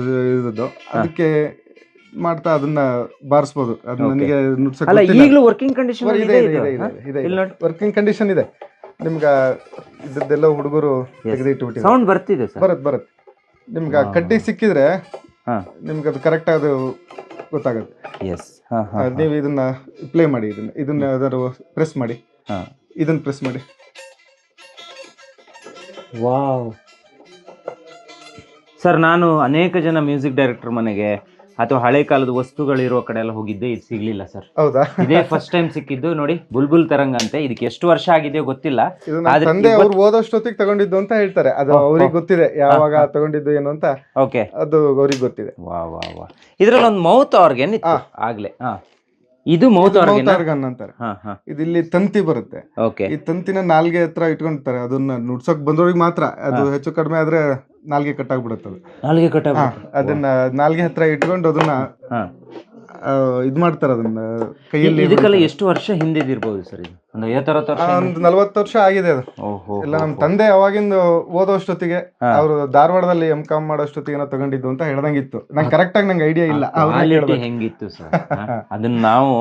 ಇದ್ದು, ಅದಕ್ಕೆ ಮಾಡ್ತಾ ಅದನ್ನ ಬಾರಿಸಬಹುದು. ಅದು ನನಗೆ ಈಗಲೂ ವರ್ಕಿಂಗ್ ಕಂಡೀಷನ್ ವರ್ಕಿಂಗ್ ಕಂಡೀಷನ್ ಇದೆ. ನಿಮ್ಗೆ ಇದ್ದೆಲ್ಲ ಹುಡುಗರು ತೆಗೆದಿಟ್ಟು ಸೌಂಡ್ ಬರ್ತಿದೆ ಸರ್? ಬರುತ್ತೆ. ನಿಮ್ಗೆ ಆ ಕಡ್ಡಿ ಸಿಕ್ಕಿದ್ರೆ ನಿಮ್ಗೆ ಅದು ಕರೆಕ್ಟ್ ಅದು ಗೊತ್ತಾಗುತ್ತೆ. ನೀವು ಇದನ್ನ ಪ್ಲೇ ಮಾಡಿ. ಇದನ್ನ ಯಾವ್ದಾದ್ರು ಪ್ರೆಸ್ ಮಾಡಿ. ಇದನ್ನ ಪ್ರೆಸ್ ಮಾಡಿ. ವಾವ್ ಸರ್, ನಾನು ಅನೇಕ ಜನ ಮ್ಯೂಸಿಕ್ ಡೈರೆಕ್ಟರ್ ಮನೆಗೆ ಅಥವಾ ಹಳೆ ಕಾಲದ ವಸ್ತುಗಳಿರೋ ಕಡೆ ಎಲ್ಲ ಹೋಗಿದ್ದೆ, ಇದು ಸಿಗ್ಲಿಲ್ಲ ಸರ್. ಹೌದಾ? ಇದೇ ಫಸ್ಟ್ ಟೈಮ್ ಸಿಕ್ಕಿದ್ದು. ನೋಡಿ, ಬುಲ್ಬುಲ್ ತರಂಗ ಅಂತೆ. ಇದಕ್ಕೆ ಎಷ್ಟು ವರ್ಷ ಆಗಿದೆಯೋ ಗೊತ್ತಿಲ್ಲ. ತಂದೆ ಅವ್ರು ಓದೋಷ್ಟೊತ್ತಿಗೆ ತಗೊಂಡಿದ್ದು ಅಂತ ಹೇಳ್ತಾರೆ. ಅದು ಅವ್ರಿಗೆ ಗೊತ್ತಿದೆ ಯಾವಾಗ ತಗೊಂಡಿದ್ದು ಏನು ಅಂತ. ಓಕೆ, ಅದು ಅವ್ರಿಗೆ ಗೊತ್ತಿದೆ. ವಾ ವಾ ವಾ. ಇದ್ರಲ್ಲಿ ಒಂದು ಮೌತ್ ಆರ್ಗನ್ ಇತ್ತು ಆಗ್ಲೇ. ಇದು ಮೌತ್ ಆರ್ಗನ್ ಅಂತಾರೆ. ಇದು ಇಲ್ಲಿ ತಂತಿ ಬರುತ್ತೆ. ಈ ತಂತಿನ ನಾಲ್ಗೆ ಹತ್ರ ಇಟ್ಕೊಂಡಿರ್ತಾರೆ. ಅದನ್ನ ನುಡ್ಸೋಕ್ ಬಂದವ್ರಿಗೆ ಮಾತ್ರ. ಅದು ಹೆಚ್ಚು ಕಡಿಮೆ ಆದ್ರೆ ನಾಲ್ಗೆ ಕಟ್ಟಾಗ್ಬಿಡುತ್ತೆ. ನಾಲ್ಗೆ ಕಟ್ಟಾಗ ಅದನ್ನ ನಾಲ್ಗೆ ಹತ್ರ ಇಟ್ಕೊಂಡು ಅದನ್ನ ಇದ್ ಮಾಡ್ತಾರೆ. ಅದನ್ನ ಕೈಯಲ್ಲಿ. ಇದಕ್ಕೆಲ್ಲ ಎಷ್ಟು ವರ್ಷ ಹಿಂದಿರ್ಬೋದು ಸರ್? ಇದು ಒಂದು 50 ವರ್ಷ, ಒಂದು 40 ವರ್ಷ ಆಗಿದೆ ಅದು. ಎಲ್ಲ ನಮ್ಮ ತಂದೆ ಅವಾಗಿಂದ ಓದೋಷ್ಟೊತ್ತಿಗೆ, ಅವರು ಧಾರವಾಡದಲ್ಲಿ M.Com ಮಾಡೋಷ್ಟೊತ್ತಿಗೆ ಏನೋ ತಗೊಂಡಿದ್ದು ಅಂತ ಹೇಳ್ದಂಗಿತ್ತು. ನಂಗೆ ಕರೆಕ್ಟ್ ಆಗಿ ನಂಗೆ ಐಡಿಯಾ ಇಲ್ಲ. ಹೆಂಗಿತ್ತು ಸರ್? ಅದನ್ನ ನಾವು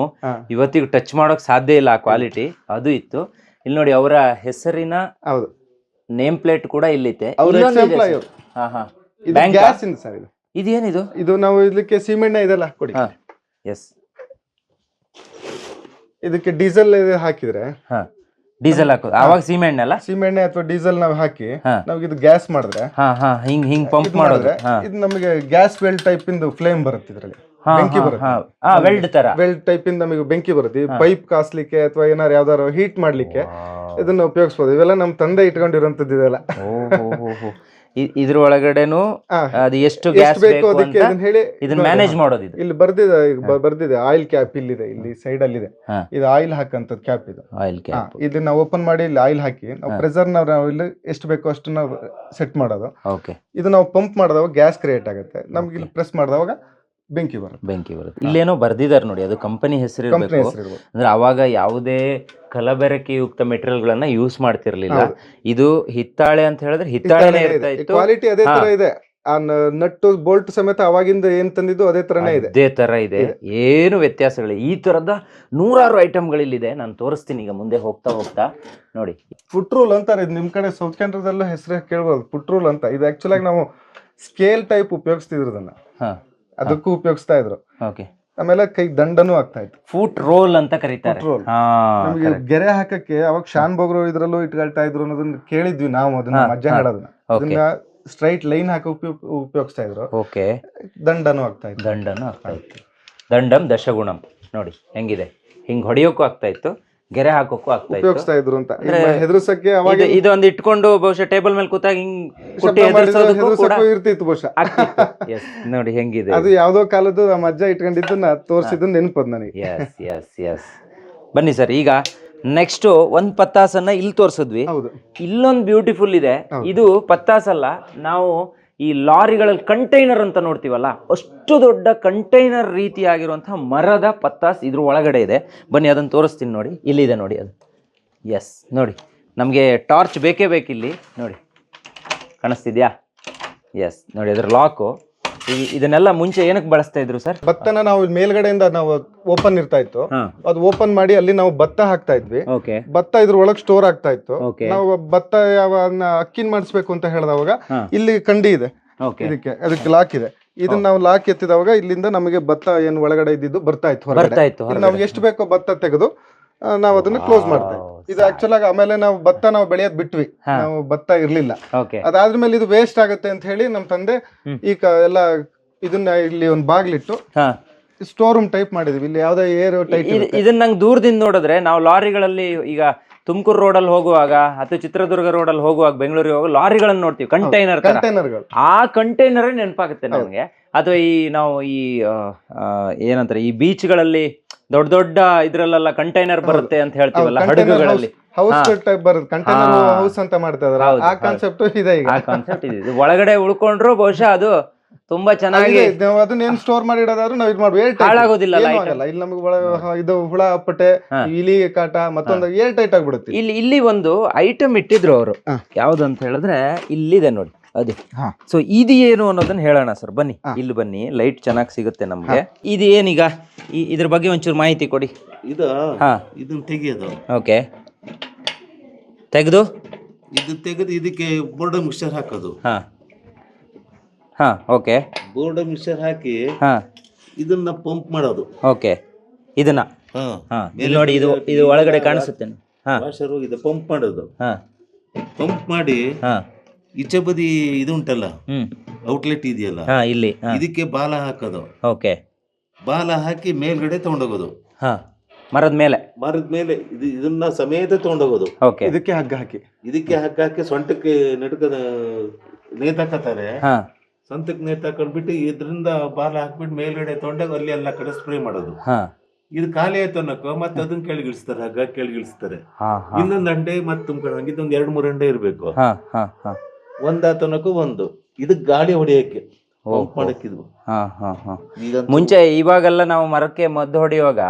ಇವತ್ತಿಗೆ ಟಚ್ ಮಾಡೋಕ್ ಸಾಧ್ಯ ಇಲ್ಲ, ಆ ಕ್ವಾಲಿಟಿ ಅದು ಇತ್ತು. ಇಲ್ಲಿ ನೋಡಿ, ಅವರ ಹೆಸರಿನ ನೇಮ್ ಪ್ಲೇಟ್ ಕೂಡ ಇಲ್ಲಿತ್ತೆ. ಗ್ಯಾಸ್ ಇಂದ ಸರ್. ಇದೇನಿದು? ಇದು ನಾವು ಇದಕ್ಕೆ ಸಿಮೆಂಟ್ ಇದೆಲ್ಲ ಕೊಡಿ. ಎಸ್, ಇದಕ್ಕೆ ಡೀಸೆಲ್ ಹಾಕಿದ್ರೆ, ಡೀಸೆಲ್ ಹಾಕೋದು ಆವಾಗ ಸಿಮೆಂಟ್ ಅಲ್ಲ? ಸಿಮೆಂಟ್ ಅಥವಾ ಡೀಸೆಲ್ ನಾವು ಹಾಕಿ ನಮ್ಗೆ ಇದು ಗ್ಯಾಸ್ ಮಾಡಿದ್ರೆ, ಹಿಂಗ್ ಪಂಪ್ ಮಾಡಿದ್ರೆ ಇದು ನಮಗೆ ಗ್ಯಾಸ್ ವೆಲ್ಡ್ ಟೈಪ್ ಇಂದ ಫ್ಲೇಮ್ ಬರುತ್ತೆ. ಇದರಲ್ಲಿ ಬೆಂಕಿ ಬರುತ್ತೆ. ವೆಲ್ಡ್ ಟೈಪ್ ಇಂದ ನಮಗೆ ಬೆಂಕಿ ಬರುತ್ತೆ. ಪೈಪ್ ಕಾಸ್ಲಿಕ್ಕೆ ಅಥವಾ ಏನಾರು ಯಾವ್ದಾರು ಹೀಟ್ ಮಾಡ್ಲಿಕ್ಕೆ ಇದನ್ನ ಉಪಯೋಗಿಸಬಹುದು. ಇವೆಲ್ಲ ನಮ್ ತಂದೆ ಇಟ್ಕೊಂಡಿರೋಂಥದ್ದು ಇದೆಲ್ಲ. ಇದ್ರ ಒಳಗಡೆನು ಅದು ಎಷ್ಟು ಗ್ಯಾಸ್ ಬೇಕು ಅದಕ್ಕೆ ಹೇಳಿ ಇದನ್ನ ಮ್ಯಾನೇಜ್ ಮಾಡೋದು. ಇಲ್ಲಿ ಬರ್ದಿದೆ ಆಯಿಲ್ ಕ್ಯಾಪ್ ಇಲ್ಲಿದೆ, ಇಲ್ಲಿ ಸೈಡ್ ಅಲ್ಲಿ ಇದೆ. ಇದು ಆಯಿಲ್ ಹಾಕಂತದ್ ಕ್ಯಾಪ್. ಇದು ಆಯಿಲ್ ಕ್ಯಾಪ್. ಇದನ್ನ ಓಪನ್ ಮಾಡಿ ಇಲ್ಲಿ ಆಯಿಲ್ ಹಾಕಿ ನಾವು ಪ್ರೆಸರ್ ನಾವು ಇಲ್ಲಿ ಎಷ್ಟು ಬೇಕೋ ಅಷ್ಟು ನಾವು ಸೆಟ್ ಮಾಡೋದು. ಇದು ನಾವು ಪಂಪ್ ಮಾಡಿದಾಗ ಗ್ಯಾಸ್ ಕ್ರಿಯೇಟ್ ಆಗುತ್ತೆ. ನಮ್ಗೆ ಇಲ್ಲಿ ಪ್ರೆಸ್ ಮಾಡಿದವಾಗ ಬೆಂಕಿ ಬರುತ್ತೆ. ಇಲ್ಲೇನೋ ಬರ್ದಿದ್ದಾರೆ ನೋಡಿ, ಅದು ಕಂಪನಿ ಹೆಸರು ಇರಬೇಕು. ಅಂದ್ರೆ ಅವಾಗ ಯಾವುದೇ ಕಲಬೆರಕೆ ಯುಕ್ತ ಮೆಟೀರಿಯಲ್ ಗಳನ್ನ ಯೂಸ್ ಮಾಡ್ತಿರ್ಲಿಲ್ಲ. ಇದು ಹಿತ್ತಾಳೆ ಅಂತ ಹೇಳಿದ್ರೆ ಹಿತ್ತಾಳೆನೇ ಇರ್ತಾ ಇತ್ತು. ಕ್ವಾಲಿಟಿ ಅದೇ ತರ ಇದೆ. ಆ ನಟ್ಟು ಬೋಲ್ಟ್ ಸಮೇತ ಅವಾಗಿಂದ ಏನ್ ತಂದಿದ್ದು ಅದೇ ತರನೇ ಇದೆ. ಅದೇ ತರ ಇದೆ, ಏನು ವ್ಯತ್ಯಾಸಗಳು. ಈ ತರದ 100 ಐಟಮ್ಗಳಿಲ್ಲಿದೆ. ನಾನು ತೋರಿಸ್ತೀನಿ ಈಗ ಮುಂದೆ ಹೋಗ್ತಾ ನೋಡಿ. ಫುಟ್ ರೂಲ್ ಅಂತಾರೆ. ಇದು ನಿಮ್ ಕಡೆ ಸೌತ್ ಕೇಂದ್ರದಲ್ಲೂ ಹೆಸರು ಕೇಳ್ಬೋದು, ಫುಟ್ ರೂಲ್ ಅಂತ. ಇದು ಆಕ್ಚುಲ್ ಆಗಿ ನಾವು ಸ್ಕೇಲ್ ಟೈಪ್ ಉಪಯೋಗಿಸ್ತಿದ್ರು ಅದನ್ನ, ಅದಕ್ಕೂ ಉಪಯೋಗಿಸ್ತಾ ಇದ್ರು. ಆಮೇಲೆ ಕೈ ದಂಡನೂ ಆಗ್ತಾ ಇತ್ತು. ಫುಟ್ ರೋಲ್ ಅಂತ ಕರೀತಾರೆ. ನಮಗೆ ಗೆರೆ ಹಾಕಕ್ಕೆ ಅವಾಗ ಶಾನ್ ಬೋಗ್ರು ಇದ್ರಲ್ಲೂ ಇಟ್ಕೊಳ್ತಾ ಇದ್ರು ಅನ್ನೋದನ್ನ ಕೇಳಿದ್ವಿ ನಾವು. ಅದನ್ನ ಮಜ್ಜ ಹೇಳೋದನ್ನ ಅದನ್ನ ಸ್ಟ್ರೈಟ್ ಲೈನ್ ಹಾಕಿ ಉಪಯೋಗಿಸ್ತಾ ಇದ್ರು. ದಂಡನೂ ಆಗ್ತಾ ಇತ್ತು. ದಂಡಂ ದಶಗುಣಂ ನೋಡಿ ಹೆಂಗಿದೆ. ಹಿಂಗ್ ಹೊಡಿಯೋಕ್ಕೂ ಆಗ್ತಾ ಇತ್ತು, ಗೆರೆ ಹಾಕೋಕ್ಕೂ ಆಗ್ತಾ ಇತ್ತು. ಉಪಯೋಗಿಸ್ತಾ ಇದ್ರು ಅಂತ ಹೆದರ್ಸಕ್ಕೆ ಅವಾಗ ಇದೊಂದು ಇಟ್ಕೊಂಡು ಬಹುಶಃ ಟೇಬಲ್ ಮೇಲೆ ಕೂತಾಗ ಹಿಂಗ್ ಕುಟ್ಟಿ ಶಬ್ದ ಮಾಡಿದ್ರೆ ಹೆದರ್ಸೋದಕ್ಕೂ ಕೂಡ ಹೆದರ್ಸಕ್ಕೂ ಇರ್ತಿತ್ತು ಬಹುಶಃ. ಆಗ್ತಿತ್ತು. Yes, ನೋಡಿ ಹೆಂಗಿದೆ. ಅದು ಯಾವ್ದೋ ಕಾಲದ್ದು ನಮ್ಮ ಅಜ್ಜ ಇಟ್ಕೊಂಡಿದ್ದನ್ನ ತೋರಿಸಿದ್ದು ನೆನಪದ್ ನನಗೆ. Yes yes yes. ಬನ್ನಿ ಸರ್, ಈಗ ನೆಕ್ಸ್ಟ್ ಒಂದ್ ಪತ್ತಾಸನ್ನ ಇಲ್ಲಿ ತೋರ್ಸಿದ್ವಿ. ಹೌದು, ಇಲ್ಲೊಂದು ಬ್ಯೂಟಿಫುಲ್ ಇದೆ. ಇದು ಪತ್ತಾಸ್ ಅಲ್ಲ, ನಾವು ಈ ಲಾರಿಗಳಲ್ಲಿ ಕಂಟೈನರ್ ಅಂತ ನೋಡ್ತೀವಲ್ಲ, ಅಷ್ಟು ದೊಡ್ಡ ಕಂಟೈನರ್ ರೀತಿಯಾಗಿರುವಂತಹ ಮರದ ಪತ್ತಾಸ್ ಇದ್ರ ಒಳಗಡೆ ಇದೆ. ಬನ್ನಿ ಅದನ್ನು ತೋರಿಸ್ತೀನಿ ನೋಡಿ. ಇಲ್ಲಿದೆ ನೋಡಿ ಅದು. ಎಸ್, ನೋಡಿ ನಮಗೆ ಟಾರ್ಚ್ ಬೇಕೇ ಬೇಕಿಲ್ಲಿ. ನೋಡಿ ಕಾಣಿಸ್ತಿದ್ಯಾ? ಎಸ್, ನೋಡಿ ಅದ್ರ ಲಾಕು. ಇದನ್ನೆಲ್ಲ ಮುಂಚೆ ಏನಕ್ಕೆ ಬಳಸ್ತಾ ಇದ್ರು ಸರ್? ಭತ್ತನ ನಾವು ಮೇಲ್ಗಡೆಯಿಂದ ನಾವು ಓಪನ್ ಇರ್ತಾ ಇತ್ತು, ಅದು ಓಪನ್ ಮಾಡಿ ಅಲ್ಲಿ ನಾವು ಭತ್ತ ಹಾಕ್ತಾ ಇದ್ವಿ. ಓಕೆ. ಭತ್ತ ಇದ್ರ ಒಳಗ್ ಸ್ಟೋರ್ ಆಗ್ತಾ ಇತ್ತು. Okay. ನಾವು ಭತ್ತ ಅಕ್ಕಿನ್ ಮಾಡಿಸ್ಬೇಕು ಅಂತ ಹೇಳಿದವಾಗ ಇಲ್ಲಿ ಕಂಡಿ ಇದೆ, ಓಕೆ, ಅದಕ್ಕೆ ಲಾಕ್ ಇದೆ. ಇದನ್ನ ನಾವು ಲಾಕ್ ಎತ್ತಿದವಾಗ ಇಲ್ಲಿಂದ ನಮಗೆ ಭತ್ತ ಏನು ಒಳಗಡೆ ಇದ್ದಿದ್ದು ಬರ್ತಾ ಇತ್ತು ಬರ್ತಾ ಇತ್ತು. ಹೊರಗಡೆ. ನಾವು ಎಷ್ಟು ಬೇಕೋ ಭತ್ತ ತೆಗೆದು ನಾವು ಅದನ್ನ ಕ್ಲೋಸ್ ಮಾಡ್ತೇವೆ. ಇದು ಆಕ್ಚುಲ್ ಆಗಿ ಆಮೇಲೆ ನಾವು ಭತ್ತ ನಾವು ಬೆಳೆಯೋದ್ ಬಿಟ್ವಿ, ನಾವು ಭತ್ತ ಇರ್ಲಿಲ್ಲ. ಓಕೆ. ಅದಾದ್ಮೇಲೆ ಇದು ವೇಸ್ಟ್ ಆಗುತ್ತೆ ಅಂತ ಹೇಳಿ ನಮ್ ತಂದೆ ಈಗ ಎಲ್ಲ ತುಮಕೂರು ಇಲ್ಲಿ ಒಂದು ಬಾಗ್ಲಿಟ್ಟು ಸ್ಟೋರ್ ರೂಮ್ ಟೈಪ್ ಮಾಡಿದ್ವಿ. ಇಲ್ಲಿ ಯಾವ್ದೋ ಏರ್ ಟೈಪ್. ಇದನ್ನ ನಂಗೆ ದೂರದಿಂದ ನೋಡಿದ್ರೆ ನಾವು ಲಾರಿಗಳಲ್ಲಿ ಈಗ ತುಮಕೂರು ರೋಡಲ್ಲಿ ಹೋಗುವಾಗ ಅಥವಾ ಚಿತ್ರದುರ್ಗ ರೋಡಲ್ಲಿ ಹೋಗುವಾಗ ಬೆಂಗಳೂರಿಗೆ ಹೋಗುವ ಲಾರಿಗಳನ್ನ ನೋಡ್ತೀವಿ, ಕಂಟೈನರ್ಗಳು. ಆ ಕಂಟೈನರ್ ನೆನಪಾಗುತ್ತೆ ನಮಗೆ. ಅಥವಾ ಈ ನಾವು ಈ ಏನಂತಾರೆ ಈ ಬೀಚ್ಗಳಲ್ಲಿ ದೊಡ್ಡ ದೊಡ್ಡ ಇದ್ರಲ್ಲೆಲ್ಲ ಕಂಟೈನರ್ ಬರುತ್ತೆ ಅಂತ ಹೇಳ್ತೀವಲ್ಲ, ಹಡಗುಗಳಲ್ಲಿ ಹೌಸ್ ಟೈಪ್ ಬರುತ್ತೆ, ಕಂಟೈನರ್ ಹೌಸ್ ಅಂತ ಮಾಡ್ತಾ ಇದಾರೆ. ಆ ಕಾನ್ಸೆಪ್ಟ್ ಇದೆ ಈಗ. ಆ ಕಾನ್ಸೆಪ್ಟ್ ಇದೆ. ಒಳಗಡೆ ಉಳ್ಕೊಂಡ್ರು ಬಹುಶಃ ಅದು ತುಂಬಾ ಚೆನ್ನಾಗಿ ಅದನ್ನ ಏನ್ ಸ್ಟೋರ್ ಮಾಡಿ ಇಡೋದಾದ್ರು ನಾವು ಇದು ಮಾಡ್ಬೋದು, ಹಾಳಾಗೋದಿಲ್ಲ. ಇಲ್ಲಿ ನಮಗೆ ಇದು ಹುಳ ಅಪ್ಪಟೆ ಇಲಿ ಕಾಟ ಮತ್ತೊಂದು ಏರ್ ಟೈಟ್ ಆಗ್ಬಿಡುತ್ತೆ. ಇಲ್ಲಿ ಒಂದು ಐಟಮ್ ಇಟ್ಟಿದ್ರು ಅವರು, ಯಾವ್ದು ಅಂತ ಹೇಳಿದ್ರೆ ಇಲ್ಲಿದೆ ನೋಡಿ ಅದು. ಸೊ ಇದು ಏನು ಅನ್ನೋದನ್ನ ಹೇಳೋಣ ಸರ್. ಬನ್ನಿ ಇಲ್ಲಿ ಬನ್ನಿ, ಲೈಟ್ ಚೆನ್ನಾಗಿ ಸಿಗುತ್ತೆ ನಮ್ಗೆ. ಇದು ಏನೀಗ ಇದ್ರ ಬಗ್ಗೆ ಒಂಚೂರು ಮಾಹಿತಿ ಕೊಡಿ. ಇದನ್ನ ತೆಗಿಯೋದು. ಓಕೆ, ತೆಗೆದು ಇದಕ್ಕೆ ಬೋರ್ಡ್ ಮಿಕ್ಸರ್ ಹಾಕೋದು. ಓಕೆ, ಬೋರ್ಡ್ ಮಿಕ್ಸರ್ ಹಾಕಿ ಇದನ್ನ ಪಂಪ್ ಮಾಡೋದು. ಓಕೆ, ಇದನ್ನ ನೋಡಿ, ಇದು ಒಳಗಡೆ ಕಾಣಿಸುತ್ತೆ. ವಾಷರ್ ಹೋಗಿದೆ, ಪಂಪ್ ಮಾಡೋದು. ಪಂಪ್ ಮಾಡಿ ಈಚೆ ಬದಿ ಇದು ಉಂಟಲ್ಲ, ಔಟ್ಲೆಟ್ ಇದೆಯಲ್ಲ, ಇಲ್ಲಿ ಇದಕ್ಕೆ ಬಾಲ ಹಾಕೋದು. ಓಕೆ, ಬಾಲ ಹಾಕಿ ಮೇಲ್ಗಡೆ ತಗೊಂಡೋಗೋದು. ಮರದ ಮೇಲೆ ಇದನ್ನ ಸಮೇತ ತಗೊಂಡೋಗೋದು. ಓಕೆ, ಇದಕ್ಕೆ ಹಗ್ಗ ಹಾಕಿ ಸೊಂಟಕ್ಕೆ ನಡ್ಕದ ನೇತಾಕತ್ತಾರೆ. ಸ್ವಂತಕ್ಕೆ ನೇತಾಕೊಂಡ್ಬಿಟ್ಟು ಇದರಿಂದ ಬಾಲ ಹಾಕ್ಬಿಟ್ಟು ಮೇಲ್ಗಡೆ ತಗೊಂಡಾಗ ಅಲ್ಲಿ ಎಲ್ಲ ಕಡೆ ಸ್ಪ್ರೇ ಮಾಡೋದು. ಇದು ಖಾಲಿ ಆಯ್ತು ಅನ್ನೋಕ ಮತ್ತೆ ಅದನ್ನ ಕೆಳಗಿಳಿಸ್ತಾರೆ, ಹಗ್ಗ ಕೆಳಗಿಳಿಸ್ತಾರೆ. ಇನ್ನೊಂದು ಅಂಡೆ ಮತ್ತೆ ತುಂಬ್ಕೊಂಡು ಇದೊಂದು 2-3 ಅಂಡೆ ಇರ್ಬೇಕು. ಒಂದಾತನಕ್ಕೂ ಒಂದು ಇದಕ್ ಗಾಳಿ ಹೊಡಿಯಕ್ಕೆ ಮಾಡಕ್ಕಿದ್ವು. ಮುಂಚೆ ಇವಾಗೆಲ್ಲ ನಾವು ಮರಕ್ಕೆ ಮದ್ದು ಹೊಡೆಯುವಾಗ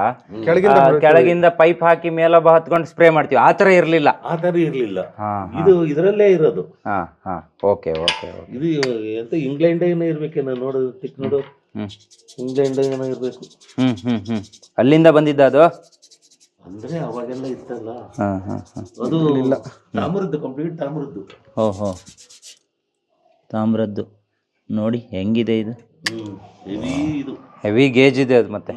ಕೆಳಗಿಂದ ಪೈಪ್ ಹಾಕಿ ಮೇಲೊಬ್ಬ ಹತ್ಕೊಂಡು ಸ್ಪ್ರೇ ಮಾಡ್ತೀವಿ. ಆತರ ಇರ್ಲಿಲ್ಲ. ಇದು ಇದರಲ್ಲೇ ಇರೋದು. Okay okay. ಇದು ಎಂತ ಇಂಗ್ಲೆಂಡ್ ಏನೋ ಇರ್ಬೇಕೇನೋ ನೋಡೋದು, ತಿಕ್ ನೋಡು, ಇಂಗ್ಲೆಂಡ್ ಏನೋ ಇರ್ಬೇಕು. ಅಲ್ಲಿಂದ ಬಂದಿದ್ದ ಅದು. ಅಂದ್ರೆ ಅವಾಗೆಲ್ಲ ಇತ್ತಲ್ಲ ಅದು. ತಾಮ್ರದ್ದು, ಕಂಪ್ಲೀಟ್ ತಾಮ್ರದ್ದು. ಓಹೋ, ತಾಮ್ರದ್ದು. ನೋಡಿ ಹೆಂಗಿದೆ ಇದು, ಹೆವಿ ಗೇಜ್ ಇದೆ ಅದು. ಮತ್ತೆ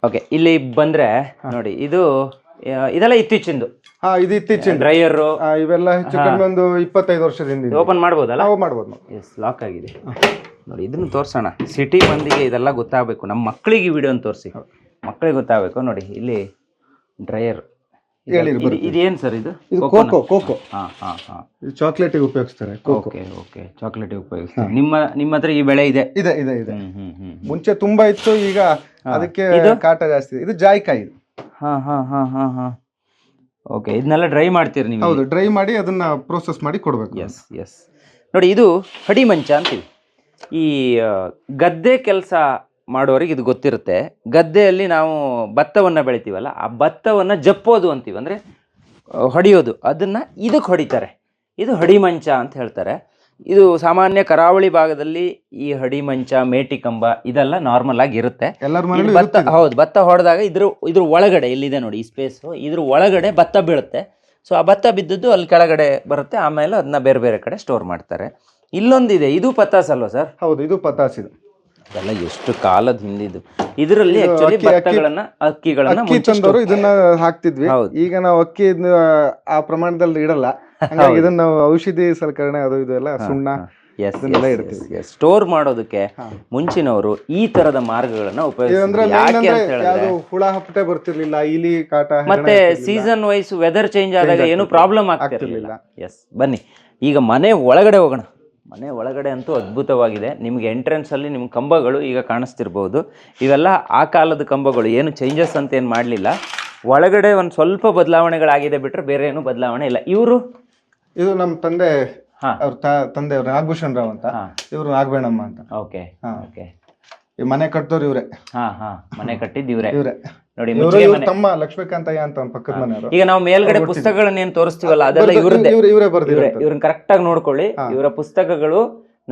ಓಕೆ, ಇಲ್ಲಿ ಬಂದ್ರೆ ನೋಡಿ ಇದೆಲ್ಲ ಇತ್ತೀಚಿಂದು. ಇದು ಇತ್ತೀಚಿನ ಡ್ರೈಯರ್ ಇವೆಲ್ಲ ಹೆಚ್ಚು ಕಡಿಮೆ ಒಂದು 25 ವರ್ಷದಿಂದ ಓಪನ್ ಮಾಡ್ಬೋದಲ್ಲ? ಮಾಡ್ಬೋದು. ಎಸ್, ಲಾಕ್ ಆಗಿದೆ ನೋಡಿ. ಇದನ್ನು ತೋರ್ಸೋಣ, ಸಿಟಿ ಮಂದಿಗೆ ಇದೆಲ್ಲ ಗೊತ್ತಾಗಬೇಕು. ನಮ್ಮ ಮಕ್ಕಳಿಗೆ ವಿಡಿಯೋನ ತೋರಿಸಿ, ಮಕ್ಕಳಿಗೆ ಗೊತ್ತಾಗಬೇಕು. ನೋಡಿ ಇಲ್ಲಿ ಡ್ರೈಯರ್. ಇದೇನು ಸರ್ ಇದು? ಕೋಕೋ. ಚಾಕ್ಲೇಟ್ ಉಪಯೋಗಿಸ್ತಾರೆ. ಓಕೆ ಓಕೆ, ಚಾಕ್ಲೇಟ್ ಉಪಯೋಗಿಸ್ತಾರೆ. ನಿಮ್ಮ ಹತ್ರ ಈ ಬೆಳೆ ಇದೆ? ಇದೆ. ಮುಂಚೆ ತುಂಬಾ ಇತ್ತು, ಈಗ ಅದಕ್ಕೆ ಕಾಟ ಜಾಸ್ತಿ. ಇದು ಜಾಯಿಕಾಯಿ. ಓಕೆ, ಇದನ್ನೆಲ್ಲ ಡ್ರೈ ಮಾಡ್ತೀರಿ ನೀವು? ಹೌದು, ಡ್ರೈ ಮಾಡಿ ಅದನ್ನ ಪ್ರೋಸೆಸ್ ಮಾಡಿ ಕೊಡ್ಬೇಕು. Yes yes. ನೋಡಿ, ಇದು ಹಡಿಮಂಚ ಅಂತೀವಿ. ಈ ಗದ್ದೆ ಕೆಲಸ ಮಾಡೋರಿಗೆ ಇದು ಗೊತ್ತಿರುತ್ತೆ. ಗದ್ದೆಯಲ್ಲಿ ನಾವು ಭತ್ತವನ್ನು ಬೆಳಿತೀವಲ್ಲ, ಆ ಭತ್ತವನ್ನು ಜಪ್ಪೋದು ಅಂತೀವಿ, ಅಂದರೆ ಹೊಡೆಯೋದು. ಅದನ್ನು ಇದಕ್ಕೆ ಹೊಡಿತಾರೆ. ಇದು ಹಡಿಮಂಚ ಅಂತ ಹೇಳ್ತಾರೆ. ಇದು ಸಾಮಾನ್ಯ ಕರಾವಳಿ ಭಾಗದಲ್ಲಿ ಈ ಹಡಿಮಂಚ, ಮೇಟಿ ಕಂಬ ಇದೆಲ್ಲ ನಾರ್ಮಲ್ ಆಗಿ ಇರುತ್ತೆ. ಹೌದು, ಭತ್ತ ಹೊಡೆದಾಗ ಇದ್ರ ಒಳಗಡೆ ಇಲ್ಲಿದೆ ನೋಡಿ ಈ ಸ್ಪೇಸು, ಇದ್ರ ಒಳಗಡೆ ಭತ್ತ ಬೀಳುತ್ತೆ. ಸೊ ಆ ಭತ್ತ ಬಿದ್ದದ್ದು ಅಲ್ಲಿ ಕೆಳಗಡೆ ಬರುತ್ತೆ. ಆಮೇಲೆ ಅದನ್ನ ಬೇರೆ ಬೇರೆ ಕಡೆ ಸ್ಟೋರ್ ಮಾಡ್ತಾರೆ. ಇಲ್ಲೊಂದಿದೆ, ಇದು ಪತ್ತಾಸ್ ಅಲ್ವಾ ಸರ್? ಹೌದು, ಇದು ಪತ್ತಾಸ್. ಇದು ಎಲ್ಲ ಎಷ್ಟು ಕಾಲದ ಹಿಂದಿದ್ದು. ಇದರಲ್ಲಿ ಅಕ್ಕಿಗಳನ್ನ ತಂದವರು ಇದನ್ನ ಹಾಕ್ತಿದ್ವಿ. ಈಗ ನಾವು ಅಕ್ಕಿ ಆ ಪ್ರಮಾಣದಲ್ಲಿ ಇಡಲ್ಲ. ಹಾಗಾಗಿ ಇದನ್ನ ನಾವು ಔಷಧಿ ಸಲಕರಣೆ ಅದು ಇದೆಲ್ಲ ಸುಣ್ಣ ಇದನ್ನೆಲ್ಲ ಇಡ್ತೀವಿ. ಸ್ಟೋರ್ ಮಾಡೋದಕ್ಕೆ ಮುಂಚಿನವರು ಈ ತರದ ಮಾರ್ಗಗಳನ್ನ ಅಂದ್ರೆ ಉಪಯೋಗಿಸ್ತಾರೆ. ಯಾಕೆ ಅಂತ ಹೇಳಿದ್ರೆ ಯಾವ್ದು ಹುಳ ಹಪ್ಪಟೆ ಬರ್ತಿರ್ಲಿಲ್ಲ, ಇಲಿ ಕಾಟ, ಹೆಣ ಮತ್ತೆ ಇರ್ತಿರ್ಲಿಲ್ಲ. ಸೀಸನ್ ವೈಸ್ ವೆದರ್ ಚೇಂಜ್ ಆದಾಗ ಏನು ಪ್ರಾಬ್ಲಮ್ ಆಗ್ತಿರ್ಲಿಲ್ಲ. ಎಸ್, ಬನ್ನಿ ಈಗ ಮನೆ ಒಳಗಡೆ ಹೋಗೋಣ. ಮನೆ ಒಳಗಡೆ ಅಂತೂ ಅದ್ಭುತವಾಗಿದೆ. ನಿಮ್ಗೆ ಎಂಟ್ರೆನ್ಸ್ ಅಲ್ಲಿ ನಿಮ್ಗೆ ಕಂಬಗಳು ಈಗ ಕಾಣಿಸ್ತಿರ್ಬೋದು. ಇವೆಲ್ಲ ಆ ಕಾಲದ ಕಂಬಗಳು, ಏನು ಚೇಂಜಸ್ ಅಂತ ಏನು ಮಾಡಲಿಲ್ಲ. ಒಳಗಡೆ ಒಂದು ಸ್ವಲ್ಪ ಬದಲಾವಣೆಗಳಾಗಿದೆ ಬಿಟ್ರೆ ಬೇರೆ ಏನು ಬದಲಾವಣೆ ಇಲ್ಲ. ಇವರು ಇದು ನಮ್ಮ ತಂದೆ, ಅವ್ರ ತಂದೆಯವ್ರು ನಾಗಭೂಷಣ್ ರಾವ್ ಅಂತ, ಇವರು ನಾಗವೇಣಮ್ಮ ಅಂತ. Okay okay. ಈ ಮನೆ ಕಟ್ಟದವ್ರು ಇವ್ರೆ. ಮನೆ ಕಟ್ಟಿದ್ದು ಇವ್ರೆ ನೋಡಿ. ಇವ್ರ ತಮ್ಮ ಲಕ್ಷ್ಮೀಕಾಂತಯ್ಯ ಅಂತ ಪಕ್ಕದ ಮನೆಯವರು. ಈಗ ನಾವು ಮೇಲ್ಗಡೆ ಪುಸ್ತಕಗಳನ್ನ ಏನ್ ತೋರಿಸ್ತೀವಲ್ಲ ಅದೆಲ್ಲ ಇವ್ರದ್ದೇ. ಇವರೇ ಬರ್ದಿವ್ರೆ. ಇವ್ರನ್ನ ಕರೆಕ್ಟ್ ಆಗಿ ನೋಡ್ಕೊಳ್ಳಿ. ಇವರ ಪುಸ್ತಕಗಳು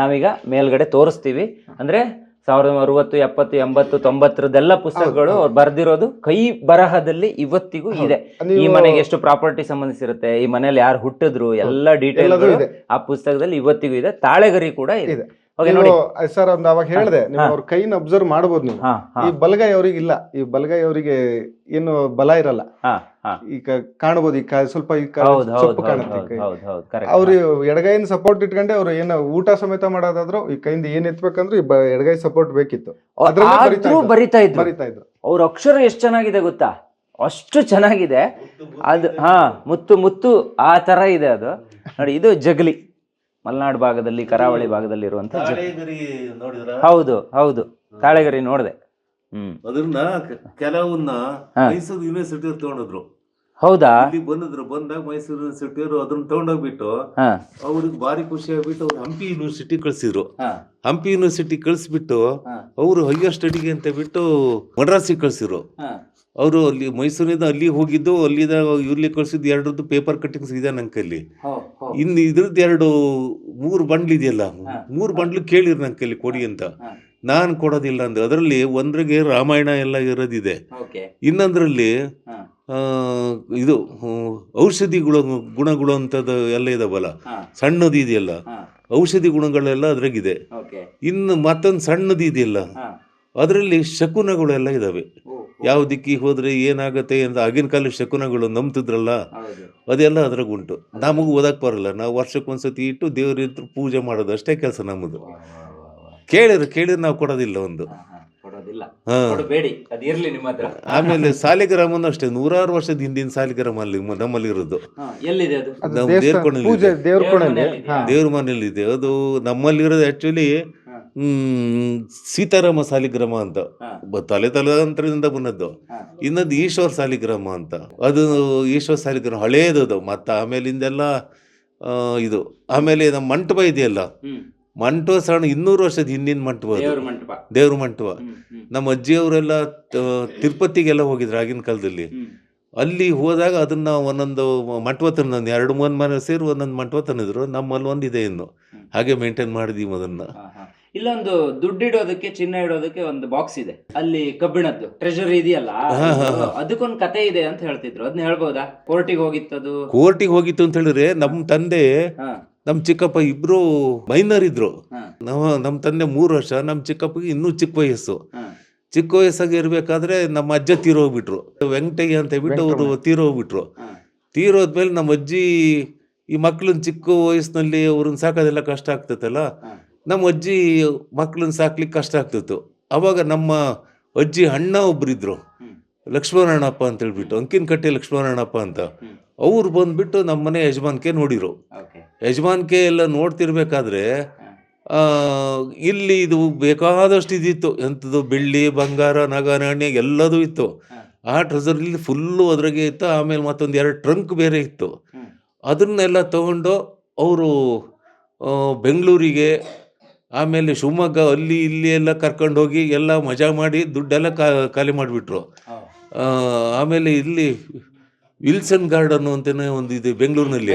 ನಾವೀಗ ಮೇಲ್ಗಡೆ ತೋರಿಸ್ತೀವಿ. ಅಂದ್ರೆ 1960, 70, 80, 90 ಪುಸ್ತಕಗಳು ಅವ್ರು ಬರ್ದಿರೋದು ಕೈ ಬರಹದಲ್ಲಿ ಇವತ್ತಿಗೂ ಇದೆ. ಈ ಮನೆಗೆ ಎಷ್ಟು ಪ್ರಾಪರ್ಟಿ ಸಂಬಂಧಿಸಿರುತ್ತೆ, ಈ ಮನೇಲಿ ಯಾರು ಹುಟ್ಟಿದ್ರು, ಎಲ್ಲ ಡೀಟೇಲ್ ಆ ಪುಸ್ತಕದಲ್ಲಿ ಇವತ್ತಿಗೂ ಇದೆ. ತಾಳೆಗರಿ ಕೂಡ ಇದೆ. ಸರ್ ಒಂದು ಅವಾಗ ಹೇಳಿದೆ, ನೀವು ಅವ್ರ ಕೈನ ಅಬ್ಸರ್ವ್ ಮಾಡಬಹುದು ನೀವು. ಈ ಬಲಗೈ ಅವ್ರಿಗೆ ಇಲ್ಲ, ಈ ಬಲಗೈ ಅವರಿಗೆ ಏನು ಬಲ ಇರಲ್ಲ. ಈಗ ಕಾಣಬಹುದು, ಈ ಸ್ವಲ್ಪ ಸೊಪ್ಪು ಕಾಣುತ್ತೆ. ಅವ್ರು ಎಡಗೈನ ಸಪೋರ್ಟ್ ಇಟ್ಕೊಂಡೆ ಅವ್ರು ಏನು ಊಟ ಸಮೇತ ಮಾಡೋದಾದ್ರು ಈ ಕೈಯಿಂದ ಏನ್ ಎತ್ಬೇಕಂದ್ರೆ ಈ ಎಡಗೈ ಸಪೋರ್ಟ್ ಬೇಕಿತ್ತು. ಬರಿತಾ ಇದ್ರು. ಅವ್ರ ಅಕ್ಷರ ಎಷ್ಟು ಚೆನ್ನಾಗಿದೆ ಗೊತ್ತಾ, ಅಷ್ಟು ಚೆನ್ನಾಗಿದೆ ಅದು. ಮುತ್ತು ಆ ತರ ಇದೆ ಅದು ನೋಡಿ. ಇದು ಜಗಲಿ, ಮಲೆನಾಡು ಭಾಗದಲ್ಲಿ, ಕರಾವಳಿ ಭಾಗದಲ್ಲಿ ಇರುವಂತ. ಹೌದು ತಾಳೆಗರಿ ನೋಡಿದೆ. ಅದನ್ನ ಕೆಲವನ್ನ ಮೈಸೂರು ಯೂನಿವರ್ಸಿಟಿ ತಗೊಂಡಿದ್ರು. ಹೌದಾ? ಬಂದಾಗ ಮೈಸೂರು ಯೂನಿವರ್ಸಿಟಿಯವರು ಅದನ್ನ ತಗೊಂಡೋಗ್ಬಿಟ್ಟು ಅವ್ರಿಗೆ ಭಾರಿ ಖುಷಿ ಆಗ್ಬಿಟ್ಟು ಅವ್ರು ಹಂಪಿ ಯೂನಿವರ್ಸಿಟಿ ಕಳ್ಸಿದ್ರು. ಹಂಪಿ ಯೂನಿವರ್ಸಿಟಿ ಕಳ್ಸಿಬಿಟ್ಟು ಅವರು ಹೈಯರ್ ಸ್ಟಡಿಗೆ ಅಂತ ಬಿಟ್ಟು ಮಡ್ರಾಸಿಗೆ ಕಳ್ಸಿದ್ರು. ಅವರು ಅಲ್ಲಿ ಮೈಸೂರಿಂದ ಅಲ್ಲಿ ಹೋಗಿದ್ದು, ಅಲ್ಲಿದ ಇವ್ರಲ್ಲಿ ಕಳ್ಸಿದ್ದು 2 ಪೇಪರ್ ಕಟ್ಟಿಂಗ್ಸ್ ಇದೆ ನಂಕಲ್ಲಿ. ಇನ್ನು ಇದ್ರದ್ದು 3 ಬಂಡ್ಲ್ ಇದೆಯಲ್ಲ, 3 ಬಂಡ್ಲು ಕೇಳಿರ್ ನಂಕಲ್ಲಿ ಕೊಡಿ ಅಂತ. ನಾನು ಕೊಡೋದಿಲ್ಲ ಅಂದ್ರೆ ಅದರಲ್ಲಿ ಒಂದ್ರಿಗೆ ರಾಮಾಯಣ ಎಲ್ಲ ಇರೋದಿದೆ, ಇನ್ನೊಂದ್ರಲ್ಲಿ ಇದು ಔಷಧಿ ಗುಣಗಳು ಅಂತದ್ದು ಎಲ್ಲ ಇದಾವಲ್ಲ, ಸಣ್ಣದು ಇದೆಯಲ್ಲ ಔಷಧಿ ಗುಣಗಳೆಲ್ಲ ಅದ್ರಾಗಿದೆ. ಇನ್ನು ಮತ್ತೊಂದು ಸಣ್ಣದು ಇದೆಯಲ್ಲ ಅದರಲ್ಲಿ ಶಕುನಗಳೆಲ್ಲ ಇದಾವೆ. ಯಾವ ದಿಕ್ಕಿಗೆ ಹೋದ್ರೆ ಏನಾಗತ್ತೆ ಅಂತ ಆಗಿನ ಕಾಲ ಶಕುನಗಳು ನಂಬ್ತಿದ್ರಲ್ಲ, ಅದೆಲ್ಲ ಅದ್ರಾಗ ಉಂಟು. ನಮಗೂ ಓದಕ್ ಬರಲ್ಲ, ನಾವು ವರ್ಷಕ್ಕೊಂದ್ಸತಿ ಇಟ್ಟು ದೇವ್ರ ಪೂಜೆ ಮಾಡೋದು ಅಷ್ಟೇ ಕೆಲಸ ನಮ್ಮದು. ಕೇಳಿದ್ರೆ ನಾವು ಕೊಡೋದಿಲ್ಲ ಒಂದು. ಆಮೇಲೆ ಸಾಲಿಗ್ರಾಮನು ಅಷ್ಟೇ, 100 ವರ್ಷದ ಹಿಂದಿನ ಸಾಲಿಗ್ರಾಮ ಅಲ್ಲಿ ನಮ್ಮಲ್ಲಿ ಇರೋದು. ದೇವ್ರ ಮನೇಲಿ ಇದೆ ಅದು. ನಮ್ಮಲ್ಲಿ ಇರೋದು ಆಕ್ಚುಲಿ ಸೀತಾರಾಮ ಸಾಲಿಗ್ರಾಮ ಅಂತ, ತಲೆತಲಾಂತರದಿಂದ ಬಂದದ್ದು. ಇನ್ನೊಂದು ಈಶ್ವರ ಸಾಲಿಗ್ರಾಮ ಅಂತ, ಅದು ಈಶ್ವರ ಸಾಲಿಗ್ರಾಮ ಹಳೇದದು. ಮತ್ತೆ ಆಮೇಲಿಂದೆಲ್ಲ ಇದು. ಆಮೇಲೆ ನಮ್ಮ ಮಂಟಪ ಇದೆಯಲ್ಲ, ಮಂಟಪ ಸಣ್ಣ 200 ವರ್ಷದ ಹಿಂದಿನ ಮಂಟಪ, ದೇವ್ರ ಮಂಟಪ. ನಮ್ಮ ಅಜ್ಜಿಯವರೆಲ್ಲ ತಿರುಪತಿಗೆಲ್ಲ ಹೋಗಿದ್ರು ಆಗಿನ ಕಾಲದಲ್ಲಿ. ಅಲ್ಲಿ ಹೋದಾಗ ಅದನ್ನ ಒಂದೊಂದು ಮಂಟಪ ತಂದು 2-3 ಮನೆ ಸೇರಿ ಒಂದೊಂದು ಮಂಟಪ ತಂದಿದ್ರು. ನಮ್ಮಲ್ಲಿ ಒಂದಿದೆ ಇನ್ನು, ಹಾಗೆ ಮೇಂಟೈನ್ ಮಾಡಿದೀವಿ ಅದನ್ನ. ಇಲ್ಲೊಂದು ದುಡ್ಡಿಡೋದಕ್ಕೆ, ಚಿನ್ನ ಇಡೋದಕ್ಕೆ ಒಂದು ಬಾಕ್ಸ್ ಇದೆ ಅಲ್ಲಿ, ಕಬ್ಬಿಣದ್ದು ಟ್ರೆಜರಿ ಇದೆಯಲ್ಲ, ಅದಕ್ಕೊಂದು ಕತೆ ಇದೆ ಅಂತ ಹೇಳ್ತಿದ್ರು. ಅದನ್ನ ಹೇಳ್ಬೋದಾ? ಕೋರ್ಟಿಗೆ ಹೋಗಿತ್ತು ಅಂತ ಹೇಳಿದ್ರೆ, ನಮ್ ತಂದೆ ನಮ್ ಚಿಕ್ಕಪ್ಪ ಇಬ್ರು ಮೈನರ್ ಇದ್ರು. ನಮ್ ತಂದೆ 3 ವರ್ಷ, ನಮ್ ಚಿಕ್ಕಪ್ಪಗೆ ಇನ್ನೂ ಚಿಕ್ಕ ವಯಸ್ಸು. ಚಿಕ್ಕ ವಯಸ್ಸಾಗಿ ಇರ್ಬೇಕಾದ್ರೆ ನಮ್ಮ ಅಜ್ಜ ತೀರೋಗ್ಬಿಟ್ರು. ವೆಂಕಟಯ್ಯ ಅಂತ ಹೇಳ್ಬಿಟ್ಟು ಅವರು ತೀರೋಗ್ಬಿಟ್ರು. ತೀರೋದ್ಮೇಲೆ ನಮ್ಮ ಅಜ್ಜಿ ಈ ಮಕ್ಳನ್ನ ಚಿಕ್ಕ ವಯಸ್ಸಿನಲ್ಲಿ ಅವ್ರನ್ನ ಸಾಕೋದೆಲ್ಲ ಕಷ್ಟ ಆಗ್ತೈತಲ್ಲ, ನಮ್ಮ ಅಜ್ಜಿ ಮಕ್ಳನ್ನ ಸಾಕ್ಲಿಕ್ಕೆ ಕಷ್ಟ ಆಗ್ತಿತ್ತು. ಅವಾಗ ನಮ್ಮ ಅಜ್ಜಿ ಅಣ್ಣ ಒಬ್ರಿದ್ರು, ಲಕ್ಷ್ಮಣಪ್ಪ ಅಂತ ಹೇಳ್ಬಿಟ್ಟು, ಅಂಕಿನಕಟ್ಟೆ ಲಕ್ಷ್ಮಣಪ್ಪ ಅಂತ. ಅವ್ರು ಬಂದ್ಬಿಟ್ಟು ನಮ್ಮ ಮನೆ ಯಜಮಾನ್ಕೆ ನೋಡಿರು. ಯಜಮಾನ್ಕೆ ಎಲ್ಲ ನೋಡ್ತಿರ್ಬೇಕಾದ್ರೆ ಇಲ್ಲಿ ಇದು ಬೇಕಾದಷ್ಟು ಇದಿತ್ತು, ಎಂಥದ್ದು ಬೆಳ್ಳಿ ಬಂಗಾರ ನಗ ನಾಣ್ಯ ಎಲ್ಲದೂ ಇತ್ತು. ಆ ಟ್ರೆಸರಲ್ಲಿ ಫುಲ್ಲು ಅದ್ರಾಗೆ ಇತ್ತು. ಆಮೇಲೆ ಮತ್ತೊಂದು 2 ಟ್ರಂಕ್ ಬೇರೆ ಇತ್ತು. ಅದನ್ನೆಲ್ಲ ತಗೊಂಡು ಅವರು ಬೆಂಗಳೂರಿಗೆ, ಆಮೇಲೆ ಶಿವಮೊಗ್ಗ, ಅಲ್ಲಿ ಇಲ್ಲಿ ಎಲ್ಲ ಕರ್ಕೊಂಡು ಹೋಗಿ ಎಲ್ಲ ಮಜಾ ಮಾಡಿ ದುಡ್ಡೆಲ್ಲ ಖಾಲಿ ಮಾಡಿಬಿಟ್ರು. ಆಮೇಲೆ ಇಲ್ಲಿ ವಿಲ್ಸನ್ ಗಾರ್ಡನ್ ಅಂತಲೇ ಒಂದು ಇದೆ ಬೆಂಗಳೂರಿನಲ್ಲಿ.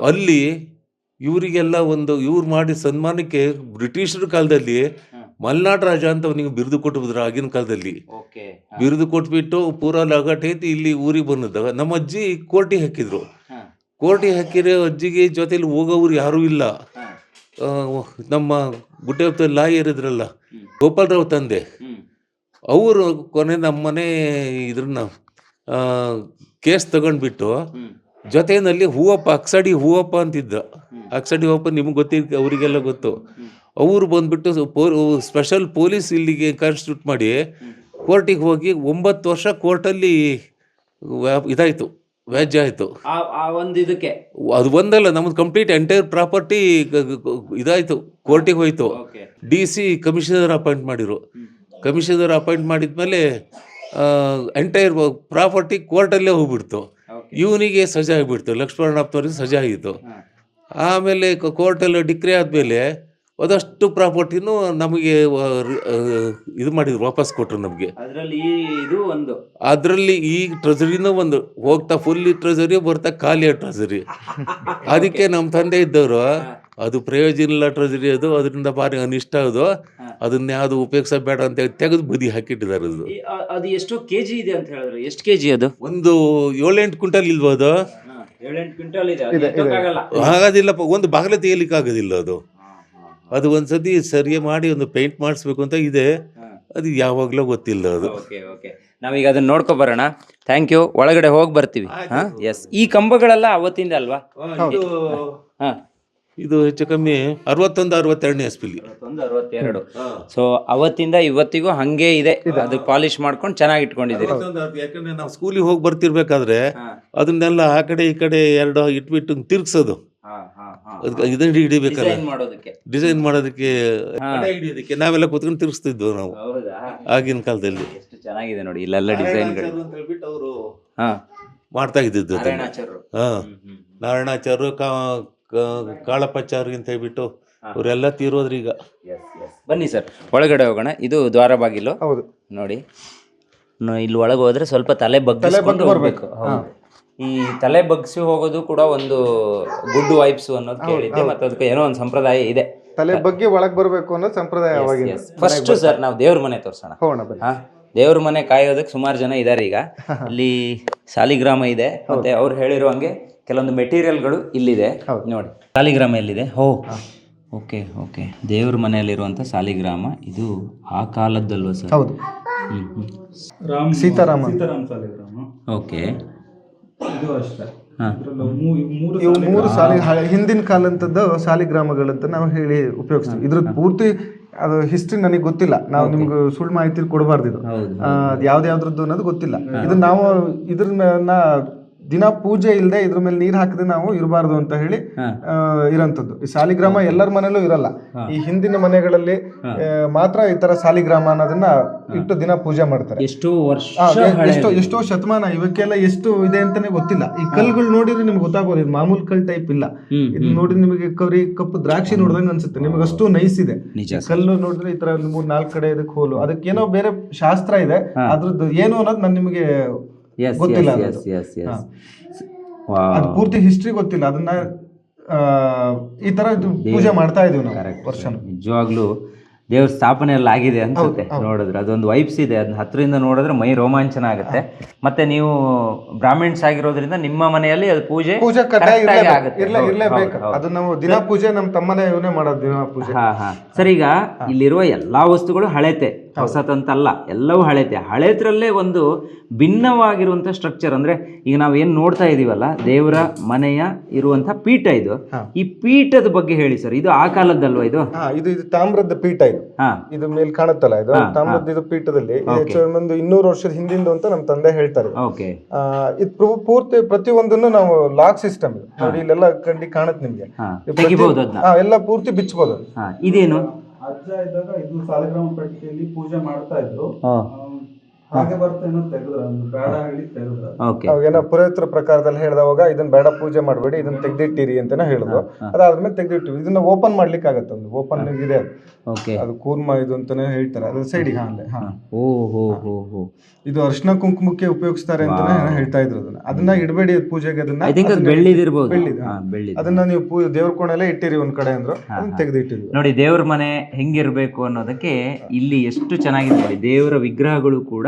ಅಲ್ಲಿ ಇವರಿಗೆಲ್ಲ ಇವ್ರು ಮಾಡಿ ಸನ್ಮಾನಕ್ಕೆ ಬ್ರಿಟಿಷರ ಕಾಲದಲ್ಲಿ ಮಲ್ನಾಡ್ ರಾಜ ಅಂತ ಅವನಿಗೆ ಬಿರುದು ಕೊಟ್ಬಿದ್ರು. ಆಗಿನ ಕಾಲದಲ್ಲಿ ಬಿರುದು ಕೊಟ್ಬಿಟ್ಟು ಪೂರಾ ಲಗಾಟ ಐತಿ ಇಲ್ಲಿ ಊರಿಗೆ ಬಂದದ. ನಮ್ಮ ಅಜ್ಜಿ ಕೋರ್ಟಿಗೆ ಹಾಕಿದ್ರು. ಕೋರ್ಟಿಗೆ ಹಾಕಿದ್ರೆ ಅಜ್ಜಿಗೆ ಜೊತೆಲಿ ಹೋಗೋರು ಯಾರೂ ಇಲ್ಲ. ನಮ್ಮ ಗುಡ್ಡೆ ಲಾಯರ್ ಇದ್ರಲ್ಲ, ಗೋಪಾಲರಾವ್ ತಂದೆ, ಅವರು ಕೊನೆ ನಮ್ಮನೆ ಇದ್ರನ್ನ ಕೇಸ್ ತಗೊಂಡ್ಬಿಟ್ಟು ಜೊತೆಯಲ್ಲಿ ಹೂವಪ್ಪ ಅಕ್ಸಡಿ ಹೂವಪ್ಪ ಅಂತಿದ್ದ. ಅಕ್ಸಡಿ ಹೂವಪ್ಪ ನಿಮ್ಗೆ ಅವರಿಗೆಲ್ಲ ಗೊತ್ತು. ಅವರು ಬಂದ್ಬಿಟ್ಟು ಸ್ಪೆಷಲ್ ಪೊಲೀಸ್ ಇಲ್ಲಿಗೆ ಕಾನ್ಸ್ಟಿಟ್ಯೂಟ್ ಮಾಡಿ ಕೋರ್ಟಿಗೆ ಹೋಗಿ 9 ವರ್ಷ ಕೋರ್ಟಲ್ಲಿ ಇದಾಯಿತು, ವ್ಯಾಜ್ಯ ಆಯಿತು. ಒಂದು ಇದಕ್ಕೆ ಅದು ಒಂದಲ್ಲ, ನಮ್ಮದು ಕಂಪ್ಲೀಟ್ ಎಂಟೈರ್ ಪ್ರಾಪರ್ಟಿ ಇದಾಯಿತು, ಕೋರ್ಟಿಗೆ ಹೋಯಿತು. DC ಕಮಿಷನರ್ ಅಪಾಯಿಂಟ್ ಮಾಡಿರು. ಕಮಿಷನರ್ ಅಪಾಯಿಂಟ್ ಮಾಡಿದ್ಮೇಲೆ ಎಂಟೈರ್ ಪ್ರಾಪರ್ಟಿ ಕೋರ್ಟಲ್ಲೇ ಹೋಗ್ಬಿಡ್ತು. ಇವನಿಗೆ ಸಜಾ ಆಗಿಬಿಡ್ತು, ಲಕ್ಷ್ಮಣಪ್ಪನವ್ರಿಗೆ ಸಜಾ ಆಗಿತ್ತು. ಆಮೇಲೆ ಕೋರ್ಟಲ್ಲಿ ಡಿಕ್ರಿ ಆದಮೇಲೆ ಅದಷ್ಟು ಪ್ರಾಪರ್ಟಿನೂ ನಮಗೆ ಇದು ಮಾಡಿದ್ರು, ವಾಪಸ್ ಕೊಟ್ಟರು ನಮಗೆ. ಅದರಲ್ಲಿ ಈ ಟ್ರೆಜರಿನೂ ಒಂದು ಹೋಗ್ತಾ ಫುಲ್ಲಿ ಟ್ರೆಜರಿ, ಬರ್ತಾ ಖಾಲಿ ಟ್ರೆಜರಿ. ಅದಕ್ಕೆ ನಮ್ಮ ತಂದೆ ಇದ್ದವರು ಅದು ಪ್ರಯೋಜನ ಇಲ್ಲ ಟ್ರೆಜರಿ, ಅದು ಅದರಿಂದ ಭಾರಿ ಅನಿಷ್ಟ, ಅದನ್ನ ಯಾವುದು ಉಪಯೋಗಿಸಬೇಡ ಅಂತ ತೆಗೆದು ಬದಿ ಹಾಕಿಟ್ಟಿದ್ದಾರೆ. ಅದು ಎಷ್ಟು ಕೆಜಿ ಇದೆ ಅಂತ ಹೇಳಿದ್ರೆ, ಎಷ್ಟು ಕೆಜಿ ಅದು? ಒಂದು 7-8 ಕ್ವಿಂಟಲ್ ಇಲ್ಬೋದು. 7-8 ಕ್ವಿಂಟಲ್ ಇದೆ. ಆಗೋದಿಲ್ಲಪ್ಪ, ಒಂದು ಬಾಗಿಲು ತೆಗಿಲಿಕ್ಕೆ ಆಗೋದಿಲ್ಲ ಅದು ಒಂದ್ಸತಿ ಸರಿಯಾಗಿ ಮಾಡಿ ಒಂದು ಪೇಂಟ್ ಮಾಡಿಸ್ಬೇಕು ಅಂತ ಇದೆ. ಅದು ಯಾವಾಗಲೂ ಗೊತ್ತಿಲ್ಲ ಅದು. ನಾವೀಗ ಅದನ್ನ ನೋಡ್ಕೊ ಬರೋಣ. Thank you. ಒಳಗಡೆ ಹೋಗಿ ಬರ್ತೀವಿ. ಎಸ್, ಈ ಕಂಬಗಳೆಲ್ಲ ಅವತ್ತಿಂದ ಅಲ್ವಾ? ಇದು ಹೆಚ್ಚು ಕಮ್ಮಿ 61-62 ಎಸ್ಪಿಲಿ. 62. ಸೊ ಅವತ್ತಿಂದ ಇವತ್ತಿಗೂ ಹಂಗೆ ಇದೆ, ಅದು ಪಾಲಿಶ್ ಮಾಡ್ಕೊಂಡು ಚೆನ್ನಾಗಿ ಇಟ್ಕೊಂಡಿದ್ದೀರಿ. ಯಾಕಂದ್ರೆ ನಾವು ಸ್ಕೂಲಿಗೆ ಹೋಗಿ ಬರ್ತಿರ್ಬೇಕಾದ್ರೆ ಅದನ್ನೆಲ್ಲ ಆ ಕಡೆ ಈ ಕಡೆ ಎರಡು ಇಟ್ಬಿಟ್ಟು ತಿರ್ಗ್ಸೋದು, ಇದನ್ನ ಹಿಡಿಬೇಕಲ್ಲ, ಡಿಸೈನ್ ಮಾಡೋದಕ್ಕೆ ಹಿಡಿಯೋದಕ್ಕೆ ನಾವೆಲ್ಲ ಕೂತ್ಕೊಂಡು ತಿರ್ಗಿಸ್ತಿದ್ವು ನಾವು ಆಗಿನ ಕಾಲದಲ್ಲಿ. ಎಷ್ಟು ಚೆನ್ನಾಗಿದೆ ನೋಡಿ, ಇಲ್ಲೆಲ್ಲ ಡಿಸೈನ್ಗಳು ಅವರು ಮಾಡ್ತಾ ಇದ್ದಿದ್ದು. ನಾರಾಯಣಾಚಾರ್ಯ, ಕಾಳಪ್ಪಾಚಾರ್ಯ ಅಂತ ಹೇಳ್ಬಿಟ್ಟು ಅವರೆಲ್ಲ ತೀರೋದ್ರಿ ಈಗ. ಬನ್ನಿ ಸರ್, ಒಳಗಡೆ ಹೋಗೋಣ. ಇದು ದ್ವಾರ ಬಾಗಿಲು. ಹೌದು ನೋಡಿ, ಇಲ್ಲಿ ಒಳಗೆ ಹೋದ್ರೆ ಸ್ವಲ್ಪ ತಲೆ ಬಗ್ಗಿಸ್ಕೊಂಡು ಹೋಗ್ಬೇಕು. ಈ ತಲೆ ಬಗ್ಸಿ ಹೋಗೋದು ಕೂಡ ಒಂದು ಗುಡ್ ವೈಬ್ಸ್ ಅನ್ನೋದು ಕೇಳಿದ್ದೆ, ಮತ್ತೆ ಅದಕ್ಕೆ ಏನೋ ಒಂದು ಸಂಪ್ರದಾಯ ಇದೆ. ತಲೆ ಬಗ್ಗೆ ಒಳಗೆ ಬರಬೇಕು ಅನ್ನೋ ಸಂಪ್ರದಾಯ. ಫಸ್ಟ್ ಸರ್ ನಾವು ದೇವ್ರ ಮನೆ ತೋರ್ಸೋಣ. ದೇವ್ರ ಮನೆ ಕಾಯೋದಕ್ಕೆ ಸುಮಾರು ಜನ ಇದ್ದಾರೆ. ಈಗ ಇಲ್ಲಿ ಸಾಲಿಗ್ರಾಮ ಇದೆ, ಮತ್ತೆ ಅವ್ರು ಹೇಳಿರೋ ಹಂಗೆ ಕೆಲವೊಂದು ಮೆಟೀರಿಯಲ್ಗಳು ಇಲ್ಲಿದೆ ನೋಡಿ. ಸಾಲಿಗ್ರಾಮ ಎಲ್ಲಿದೆ? ಓಕೆ. ದೇವ್ರ ಮನೆಯಲ್ಲಿರುವಂಥ ಸಾಲಿಗ್ರಾಮ ಇದು ಆ ಕಾಲದ್ದಲ್ವ ಸರ್? ಹೌದು, ಸೀತಾರಾಮ ಸಾಲಿಗ್ರಾಮ. ಓಕೆ, ಇದು ಅಷ್ಟೇ. ಇವು 3 ಹಿಂದಿನ ಕಾಲಂತದ್ದು ಸಾಲಿಗ್ರಾಮಗಳಂತ ನಾವು ಹೇಳಿ ಉಪಯೋಗಿಸ್ತೀವಿ. ಇದ್ರ ಪೂರ್ತಿ ಅದು ಹಿಸ್ಟ್ರಿ ನನಗೆ ಗೊತ್ತಿಲ್ಲ, ನಾವು ನಿಮ್ಗೆ ಸುಳ್ಳು ಮಾಹಿತಿ ಕೊಡಬಾರ್ದು. ಇದು ಯಾವ್ದ್ಯಾವ್ದ್ರದ್ದು ಅನ್ನೋದು ಗೊತ್ತಿಲ್ಲ. ಇದು ನಾವು ಇದ್ರನ್ನ ದಿನ ಪೂಜೆ ಇಲ್ಲದೆ ಇದ್ರ ಮೇಲೆ ನೀರ್ ಹಾಕದೆ ನಾವು ಇರಬಾರ್ದು ಅಂತ ಹೇಳಿ ಇರೋಂಥದ್ದು. ಈ ಸಾಲಿಗ್ರಾಮ ಎಲ್ಲರ ಮನೇಲೂ ಇರಲ್ಲ, ಈ ಹಿಂದಿನ ಮನೆಗಳಲ್ಲಿ ಮಾತ್ರ ಈ ತರ ಸಾಲಿಗ್ರಾಮ ಅನ್ನೋದನ್ನ ಇಟ್ಟು ದಿನ ಪೂಜೆ ಮಾಡ್ತಾರೆ. ಎಷ್ಟೋ ಶತಮಾನ, ಇವಕ್ಕೆಲ್ಲ ಎಷ್ಟು ಇದೆ ಅಂತಾನೆ ಗೊತ್ತಿಲ್ಲ. ಈ ಕಲ್ಗಳು ನೋಡಿದ್ರೆ ನಿಮ್ಗೆ ಗೊತ್ತಾಗೋದು, ಇದು ಮಾಮೂಲಿ ಕಲ್ ಟೈಪ್ ಇಲ್ಲ. ಇದು ನೋಡಿ ನಿಮಗೆ ಕಪ್ಪು ದ್ರಾಕ್ಷಿ ನೋಡ್ದಂಗೆ ಅನ್ಸುತ್ತೆ, ನಿಮ್ಗೆ ಅಷ್ಟು ನೈಸ್ ಇದೆ. ಕಲ್ಲು ನೋಡಿದ್ರೆ ಈ ತರ 3-4 ಕಡೆ ಇದಕ್ಕೆ ಹೋಲು, ಅದಕ್ಕೇನೋ ಬೇರೆ ಶಾಸ್ತ್ರ ಇದೆ, ಅದ್ರದ್ದು ಏನು ಅನ್ನೋದು ನಾನು ನಿಮಗೆ ಗೊತ್ತಿಲ್ಲ. ಅದು ಪೂರ್ತಿ ಹಿಸ್ಟ್ರಿ ಗೊತ್ತಿಲ್ಲ. ಅದನ್ನ ಈ ತರ ಪೂಜೆ ಮಾಡ್ತಾ ಇದೀವಿ ನಾವು ವರ್ಷ. ನಿಜವಾಗ್ಲೂ ದೇವ್ರ ಸ್ಥಾಪನೆ ಎಲ್ಲ ಆಗಿದೆ ಅನ್ಸುತ್ತೆ ನೋಡಿದ್ರೆ. ಅದೊಂದು ವೈಬ್ಸ್ ಇದೆ, ಅದನ್ನ ಹತ್ರದಿಂದ ನೋಡಿದ್ರೆ ಮೈ ರೋಮಾಂಚನ ಆಗುತ್ತೆ. ಮತ್ತೆ ನೀವು ಬ್ರಾಹ್ಮಿಣ್ಸ್ ಆಗಿರೋದ್ರಿಂದ ನಿಮ್ಮ ಮನೆಯಲ್ಲಿ ಅದು ಪೂಜೆ ಇರ್ಲೇಬೇಕು. ಅದು ನಾವು ದಿನ ಪೂಜೆ ನಮ್ಮ ತಮ್ಮನೇ ಇವನೇ ಮಾಡೋದು, ದಿನ ಪೂಜೆ. ಸರ್, ಈಗ ಇಲ್ಲಿರುವ ಎಲ್ಲಾ ವಸ್ತುಗಳು ಹಳೆತೆ, ಹೊಸತಂತಲ್ಲ, ಎಲ್ಲವೂ ಹಳೆತೆ. ಹಳೆತ್ರಲ್ಲೇ ಒಂದು ಭಿನ್ನವಾಗಿರುವಂತ ಸ್ಟ್ರಕ್ಚರ್. ಅಂದ್ರೆ ಈಗ ನಾವ್ ಏನ್ ನೋಡ್ತಾ ಇದೀವಲ್ಲ, ದೇವರ ಮನೆಯ ಇರುವಂತ ಪೀಠ ಇದು. ಈ ಪೀಠದ ಬಗ್ಗೆ ಹೇಳಿ ಸರ್. ಇದು ಆ ಕಾಲದ್ದಲ್ವಾ? ಇದು ತಾಮ್ರದ ಪೀಠ. ಇದು ಮೇಲೆ ಕಾಣುತ್ತಲ್ಲ, ಇದು ತಾಮ್ರದ ಇದು ಪೀಠದಲ್ಲಿ ಒಂದು 200 ವರ್ಷದ ಹಿಂದಿಂದು ಅಂತ ನಮ್ಮ ತಂದೆ ಹೇಳ್ತಾರೆ. ಇದು ಪೂರ್ತಿ ಪ್ರತಿಯೊಂದನ್ನು ನಾವು ಲಾಕ್ ಸಿಸ್ಟಮ್ ನೋಡಿ, ಇಲ್ಲೆಲ್ಲ ಕಂಡಿ ಕಾಣುತ್ತೆ ನಿಮ್ಗೆ. ಎಲ್ಲ ಪೂರ್ತಿ ಬಿಚ್ಚಬಹುದು. ಇದೇನು? ಅಜ್ಜ ಇದ್ದಾಗ ಇದು ಸಾಲಿಗ್ರಾಮ ಪೆಟ್ಟಿಗೆಯಲ್ಲಿ ಪೂಜೆ ಮಾಡ್ತಾ ಇದ್ರು. ಹಾಗೆ ಬರ್ತೇನೋ ತೆಗೆದ್ರ, ಬೇಡ ಹೇಳಿ ತೆಗೆದ್ರ. ಏನೋ ಪುರೋಹಿತರ ಪ್ರಕಾರದಲ್ಲಿ ಹೇಳಿದವಾಗ ಇದನ್ನ ಬೇಡ ಪೂಜೆ ಮಾಡಬೇಡಿ, ಇದನ್ನ ತೆಗ್ದಿಟ್ಟಿರಿ ಅಂತಾನೆ ಹೇಳಿದ್ರು. ಅದಾದ್ಮೇಲೆ ತೆಗ್ದಿಟ್ಟಿವಿ. ಇದನ್ನ ಓಪನ್ ಮಾಡ್ಲಿಕ್ಕೆ ಆಗತ್ತೆ, ಒಂದು ಓಪನ್ ಇದೆ ಅದು ಕೂರ್ಮ ಇದು ಅಂತಾನೆ ಹೇಳ್ತಾರೆ. ಅದು ಸೈಡಿಗೆ ಇದು ಅರ್ಶಿನ ಕುಂಕುಮಕ್ಕೆ ಉಪಯೋಗಿಸ್ತಾರೆ ಅಂತಾನೆ ಹೇಳ್ತಾ ಇದ್ರು. ಅದನ್ನ ಇಡಬೇಡಿ ಪೂಜೆಗೆ, ಅದನ್ನ ನೀವು ದೇವ್ರ ಕೋಣೆಲ್ಲ ಇಟ್ಟಿರಿ ಒಂದ್ ಕಡೆ ಅಂದ್ರು, ಅದನ್ನ ತೆಗೆದಿಟ್ಟಿದ್ವಿ. ನೋಡಿ ದೇವ್ರ ಮನೆ ಹೆಂಗಿರ್ಬೇಕು ಅನ್ನೋದಕ್ಕೆ ಇಲ್ಲಿ ಎಷ್ಟು ಚೆನ್ನಾಗಿದೆ ನೋಡಿ. ದೇವರ ವಿಗ್ರಹಗಳು ಕೂಡ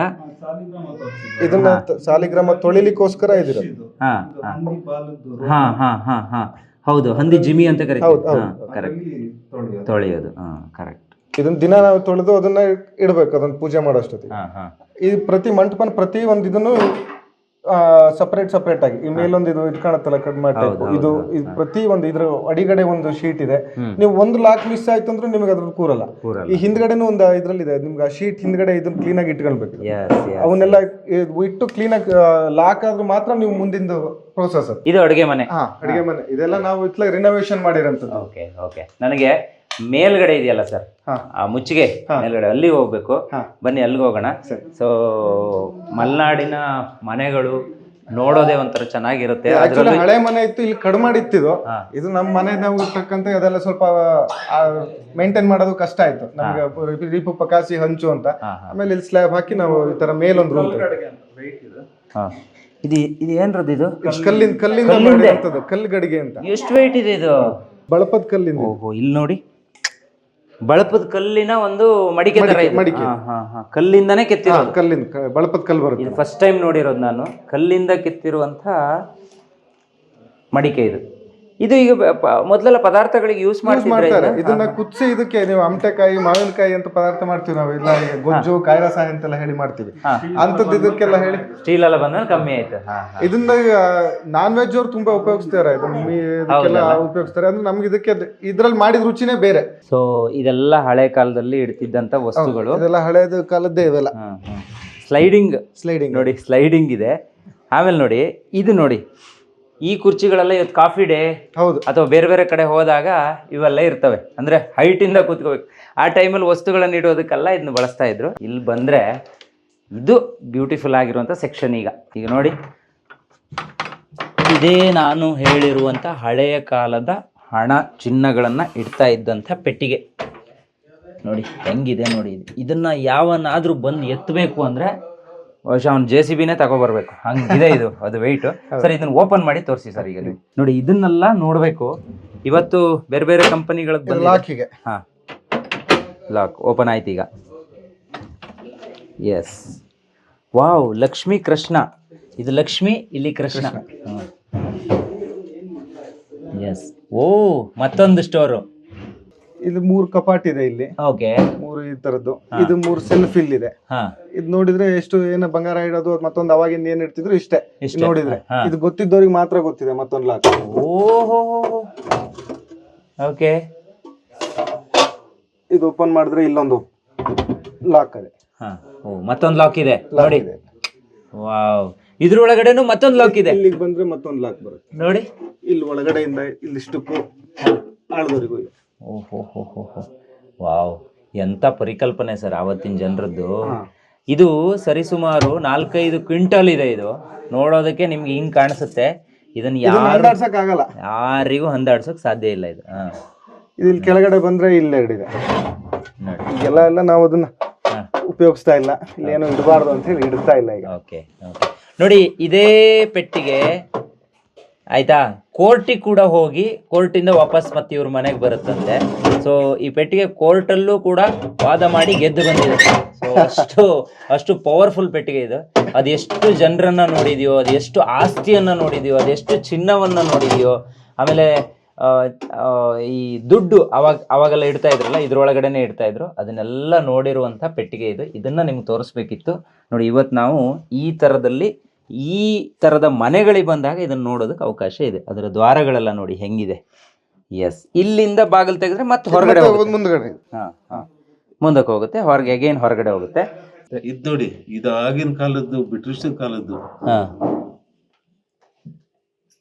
ಇದನ್ನ ಸಾಲಿಗ್ರಾಮ ತೊಳಿಲಿಕ್ಕೋಸ್ಕರ ಇದಿರೋದು. ಹೌದು, ಹಂದಿ ಜಿಮಿ ಅಂತ ಕರೀತಾರೆ. ತೊಳೆಯೋದು ಕರೆಕ್ಟ್. ಇದನ್ನ ದಿನ ನಾವು ತೊಳೆದು ಅದನ್ನ ಇಡ್ಬೇಕು, ಅದನ್ನ ಪೂಜೆ ಮಾಡೋಷ್ಟೊತ್ತಿಗೆ. ಈ ಪ್ರತಿ ಮಂಟಪನ ಪ್ರತಿ ಒಂದು ಇದನ್ನು ಸಪರೇಟ್ ಆಗಿ ಈ ಮೇಲೊಂದು ಇದು ಕಾಣತ್ತಲ್ಲ ಕಡ್ಮಾ ಟೈಪ್ ಇದು ಪ್ರತಿ ಒಂದು ಇದ್ರ ಅಡಿಗಡೆ ಒಂದು ಶೀಟ್ ಇದೆ. ನೀವು ಒಂದು ಲಾಕ್ ಮಿಸ್ ಆಯ್ತು ಅಂದ್ರೆ ನಿಮಗೆ ಅದ್ರ ಕೂರಲ್ಲ. ಈ ಹಿಂದ್ಗಡೆನೂ ಒಂದು ಇದ್ರಲ್ಲಿ ಇದೆ ನಿಮ್ಗೆ ಆ ಶೀಟ್ ಹಿಂದ್ಗಡೆ ಇದನ್ನ ಕ್ಲೀನ್ ಆಗಿ ಇಟ್ಕೊಳ್ಬೇಕು. ಅವನ್ನೆಲ್ಲ ಇಟ್ಟು ಕ್ಲೀನ್ ಆಗಿ ಲಾಕ್ ಆದ್ರೂ ಮಾತ್ರ ನೀವು ಮುಂದಿಂದು ಪ್ರೋಸೆಸ್. ಇದು ಅಡುಗೆ ಮನೆ. ಅಡಿಗೆ ಮನೆ ಇದೆಲ್ಲ ನಾವು ಇತ್ಲಾಗ ರಿನೋವೇಷನ್ ಮಾಡಿರೋಂಥದ್ದು. Okay okay. ನನಗೆ ಮೇಲ್ಗಡೆ ಇದೆಯಲ್ಲ ಸರ್, ಆ ಮುಚ್ಚಿಗೆ ಮೇಲ್ಗಡೆ ಅಲ್ಲಿ ಹೋಗ್ಬೇಕು. ಬನ್ನಿ ಅಲ್ಲಿಗೆ ಹೋಗೋಣ. ಸೊ ಮಲೆನಾಡಿನ ಮನೆಗಳು ನೋಡೋದೇ ಒಂಥರ ಚೆನ್ನಾಗಿರುತ್ತೆ. ಹಳೆ ಮನೆ ಇತ್ತು, ಇಲ್ಲಿ ಕಡಿಮಾಡಿತ್ತಿದ್ದು. ಇದು ನಮ್ಮ ಮನೆ ನಾವು ತಕ್ಕಂತೆ ಅದೆಲ್ಲ ಸ್ವಲ್ಪ ಮೇಂಟೈನ್ ಮಾಡೋದು ಕಷ್ಟ ಆಯ್ತು ನಮ್ಗೆ. ರೀಪು ಪಕಾಸಿ ಹಂಚು ಅಂತ, ಆಮೇಲೆ ಇಲ್ಲಿ ಸ್ಲ್ಯಾಬ್ ಹಾಕಿ ನಾವು ಈ ತರ ಮೇಲೊಂದು ರೂಮ್. ಇದು ಏನ್ರದ್ದು? ಇದು ಕಲ್ಲಿಂದ ಮಾಡಿರುವಂತದ್ದು, ಕಲ್ಲು ಗಡಿಗೆ ಅಂತ. ಎಷ್ಟು ವೆಯ್ಟ್ ಇದೆ ಇದು? ಬಳಪದ ಕಲ್ಲಿಂದ. ಓಹೋ, ಇಲ್ಲಿ ನೋಡಿ, ಬಳಪದ ಕಲ್ಲಿನ ಒಂದು ಮಡಿಕೆ ತರ ಇದೆ. ಮಡಿಕೆ ಕಲ್ಲಿಂದಾನೇ ಕೆತ್ತಿರೋದು. ಬಳಪದ ಕಲ್ಲು ಬರುತ್ತೆ. ಇದು ಫಸ್ಟ್ ಟೈಮ್ ನೋಡಿರೋದು ನಾನು, ಕಲ್ಲಿಂದ ಕೆತ್ತಿರುವಂತ ಮಡಿಕೆ ಇದು. ಇದು ಈಗ ಮೊದಲೆಲ್ಲ ಪದಾರ್ಥಗಳಿಗೆ ಯೂಸ್ ಮಾಡ್ತಾರೆ. ಇದನ್ನ ಕುದಿಸಿ ಇದಕ್ಕೆ ನೀವು ಆಮಟೆಕಾಯಿ, ಮಾವಿನಕಾಯಿ ಅಂತ ಪದಾರ್ಥ ಮಾಡ್ತೀವಿ ನಾವು. ಇಲ್ಲ ಗೊಜ್ಜು, ಕಾಯಿರಸ ಅಂತೆಲ್ಲ ಹೇಳಿ ಮಾಡ್ತೀವಿ. ಅಂತದ್ದು ಇದಕ್ಕೆಲ್ಲ ಹೇಳಿ ಸ್ಟೀಲ್ ಎಲ್ಲ ಬಂದ್ರೆ ಕಮ್ಮಿ ಆಯ್ತು. ಇದನ್ನ ನಾನ್ ವೆಜ್ ಅವ್ರು ತುಂಬಾ ಉಪಯೋಗಿಸ್ತಾರೆ. ಇದಕ್ಕೆಲ್ಲ ಉಪಯೋಗಿಸ್ತಾರೆ. ಅಂದ್ರೆ ನಮ್ಗೆ ಇದಕ್ಕೆ ಇದ್ರಲ್ಲಿ ಮಾಡಿದ ರುಚಿನೇ ಬೇರೆ. ಸೊ ಇದೆಲ್ಲ ಹಳೆ ಕಾಲದಲ್ಲಿ ಇಡ್ತಿದ್ದಂತ ವಸ್ತುಗಳು. ಇದೆಲ್ಲ ಹಳೇದು ಕಾಲದ್ದೇ ಇವೆಲ್ಲ. ಸ್ಲೈಡಿಂಗ್ ನೋಡಿ, ಸ್ಲೈಡಿಂಗ್ ಇದೆ. ಆಮೇಲೆ ನೋಡಿ, ಇದು ನೋಡಿ, ಈ ಕುರ್ಚಿಗಳೆಲ್ಲ ಇವತ್ತು ಕಾಫಿ ಡೇ ಅಥವಾ ಬೇರೆ ಬೇರೆ ಕಡೆ ಹೋದಾಗ ಇವೆಲ್ಲ ಇರ್ತವೆ. ಅಂದ್ರೆ ಹೈಟ್ ಇಂದ ಕೂತ್ಕೋಬೇಕು. ಆ ಟೈಮಲ್ಲಿ ವಸ್ತುಗಳನ್ನ ಇಡೋದಕ್ಕೆಲ್ಲ ಇದನ್ನ ಬಳಸ್ತಾ ಇದ್ರು. ಇಲ್ಲಿ ಬಂದ್ರೆ ಇದು ಬ್ಯೂಟಿಫುಲ್ ಆಗಿರುವಂತ ಸೆಕ್ಷನ್. ಈಗ ನೋಡಿ, ಇದೇ ನಾನು ಹೇಳಿರುವಂತ ಹಳೆಯ ಕಾಲದ ಹಣ ಚಿನ್ನಗಳನ್ನ ಇಡ್ತಾ ಇದ್ದಂಥ ಪೆಟ್ಟಿಗೆ. ನೋಡಿ ಹೆಂಗಿದೆ ನೋಡಿ. ಇದನ್ನ ಯಾವನಾದ್ರೂ ಬಂದು ಎತ್ತಬೇಕು ಅಂದ್ರೆ ಅವ್ನು JCBನೇ ತಗೊಬರ್ಬೇಕು, ಹಂಗಿದೆ ಇದು ಅದು ವೆಯ್ಟ್. ಸರ್ ಇದನ್ನ ಓಪನ್ ಮಾಡಿ ತೋರಿಸಿ ಸರ್. ಈಗ ನೋಡಿ, ಇದನ್ನೆಲ್ಲ ನೋಡ್ಬೇಕು. ಇವತ್ತು ಬೇರೆ ಬೇರೆ ಕಂಪನಿಗಳಿಗೆ ಲಾಕ್ ಓಪನ್ ಆಯ್ತು ಈಗ. Yes, wow, Lakshmi Krishna. ಇದು ಲಕ್ಷ್ಮಿ, ಇಲ್ಲಿ ಕೃಷ್ಣ. ಎಸ್. ಓ, ಮತ್ತೊಂದು ಸ್ಟೋರು. ಇದು 3 ಕಪಾಟ್ ಇದೆ ಇಲ್ಲಿ. ಓಕೆ, 3 ಈ ತರದ್ದು. ಇದು 3 ಸೆಲ್ಫ್ ಇಲ್ಲಿದೆ. ಇದು ನೋಡಿದ್ರೆ ಎಷ್ಟು ಏನ ಬಂಗಾರ ಇಡೋದು ಮತ್ತೊಂದು ಅವಾಗಿಂದ ಏನ್ ಇಡ್ತಿದ್ರು ಇಷ್ಟೇ ನೋಡಿದ್ರೆ. ಇದು ಗೊತ್ತಿದ್ದವ್ರಿಗೆ ಮಾತ್ರ ಗೊತ್ತಿದೆ ಮತ್ತೊಂದು ಲಾಕ್. ಓಹೋ, ಓಕೆ. ಇದು ಓಪನ್ ಮಾಡಿದ್ರೆ ಇಲ್ಲೊಂದು ಲಾಕ್ ಇದೆ. ಮತ್ತೊಂದು ಲಾಕ್ ಇದೆ ನೋಡಿ. ವಾವ್, ಇದ್ರೊಳಗಡೆನು ಮತ್ತೊಂದು ಲಾಕ್ ಇದೆ. ಇಲ್ಲಿಗೆ ಬಂದ್ರೆ ಮತ್ತೊಂದು ಲಾಕ್ ಬರುತ್ತೆ ನೋಡಿ. ಇಲ್ಲಿ ಒಳಗಡೆಯಿಂದ ಇಲ್ಲಿಷ್ಟಕ್ಕೂ ಆಳದವರೆಗೂ ಇದೆ. ಓಹೋ, ವಾವ್, ಎಂತ ಪರಿಕಲ್ಪನೆ ಸರ್ ಆವತ್ತಿನ ಜನರದ್ದು. ಇದು ಸರಿಸುಮಾರು 4-5 ಕ್ವಿಂಟಲ್ ಇದೆ. ಇದು ನೋಡೋದಕ್ಕೆ ನಿಮ್ಗೆ ಹಿಂಗ್ ಕಾಣಿಸುತ್ತೆ. ಇದನ್ನ ಯಾರಿಗೂ ಹಂದಾಡ್ಸೋಕ್ ಸಾಧ್ಯ ಇಲ್ಲ. ಇದು ಇಲ್ಲಿ ಕೆಳಗಡೆ ಬಂದ್ರೆ ಇಲ್ಲೇ ಹಿಡಿದೆ. ಎಲ್ಲ ನಾವು ಅದನ್ನ ಉಪಯೋಗಿಸ್ತಾ ಇಲ್ಲ. ಇಲ್ಲಿ ಏನು ಇಡಬಾರ್ದು ಅಂತ ಹೇಳಿ ಇಡ್ತಾ ಇಲ್ಲ ಈಗ. ಓಕೆ, ನೋಡಿ, ಇದೇ ಪೆಟ್ಟಿಗೆ ಆಯ್ತಾ, ಕೋರ್ಟಿಗೆ ಕೂಡ ಹೋಗಿ ಕೋರ್ಟಿಂದ ವಾಪಸ್ ಮತ್ತೆ ಇವ್ರ ಮನೆಗೆ ಬರುತ್ತಂತೆ. ಸೊ ಈ ಪೆಟ್ಟಿಗೆ ಕೋರ್ಟಲ್ಲೂ ಕೂಡ ವಾದ ಮಾಡಿ ಗೆದ್ದು ಬಂದಿದೆ. ಸೊ ಅಷ್ಟು ಪವರ್ಫುಲ್ ಪೆಟ್ಟಿಗೆ ಇದು. ಅದೆಷ್ಟು ಜನರನ್ನ ನೋಡಿದೆಯೋ, ಅದೆಷ್ಟು ಆಸ್ತಿಯನ್ನ ನೋಡಿದೆಯೋ, ಅದೆಷ್ಟು ಚಿನ್ನವನ್ನ ನೋಡಿದೆಯೋ. ಆಮೇಲೆ ಈ ದುಡ್ಡು ಅವಾಗೆಲ್ಲ ಇಡ್ತಾ ಇದ್ರಲ್ಲ, ಇದ್ರೊಳಗಡೆನೆ ಇಡ್ತಾ ಇದ್ರು. ಅದನ್ನೆಲ್ಲ ನೋಡಿರುವಂಥ ಪೆಟ್ಟಿಗೆ ಇದು. ಇದನ್ನ ನಿಮ್ಗೆ ತೋರಿಸ್ಬೇಕಿತ್ತು. ನೋಡಿ, ಇವತ್ತು ನಾವು ಈ ಥರದ ಮನೆಗಳಿಗೆ ಬಂದಾಗ ಇದನ್ನು ನೋಡೋದಕ್ಕೆ ಅವಕಾಶ ಇದೆ. ಅದರ ದ್ವಾರಗಳೆಲ್ಲ ನೋಡಿ ಹೆಂಗಿದೆ. ಎಸ್, ಇಲ್ಲಿಂದ ಬಾಗಿಲು ತೆಗೆದ್ರೆ ಮತ್ತೆ ಹೊರಗಡೆ ಮುಂದಗಡೆ ಮುಂದಕ್ಕೆ ಹೋಗುತ್ತೆ, ಹೊರಗೆ ಅಗೇನ್ ಹೊರಗಡೆ ಹೋಗುತ್ತೆ. ಇದು ನೋಡಿ, ಇದು ಆಗಿನ ಕಾಲದ್ದು, ಬ್ರಿಟಿಷ್ ಕಾಲದ್ದು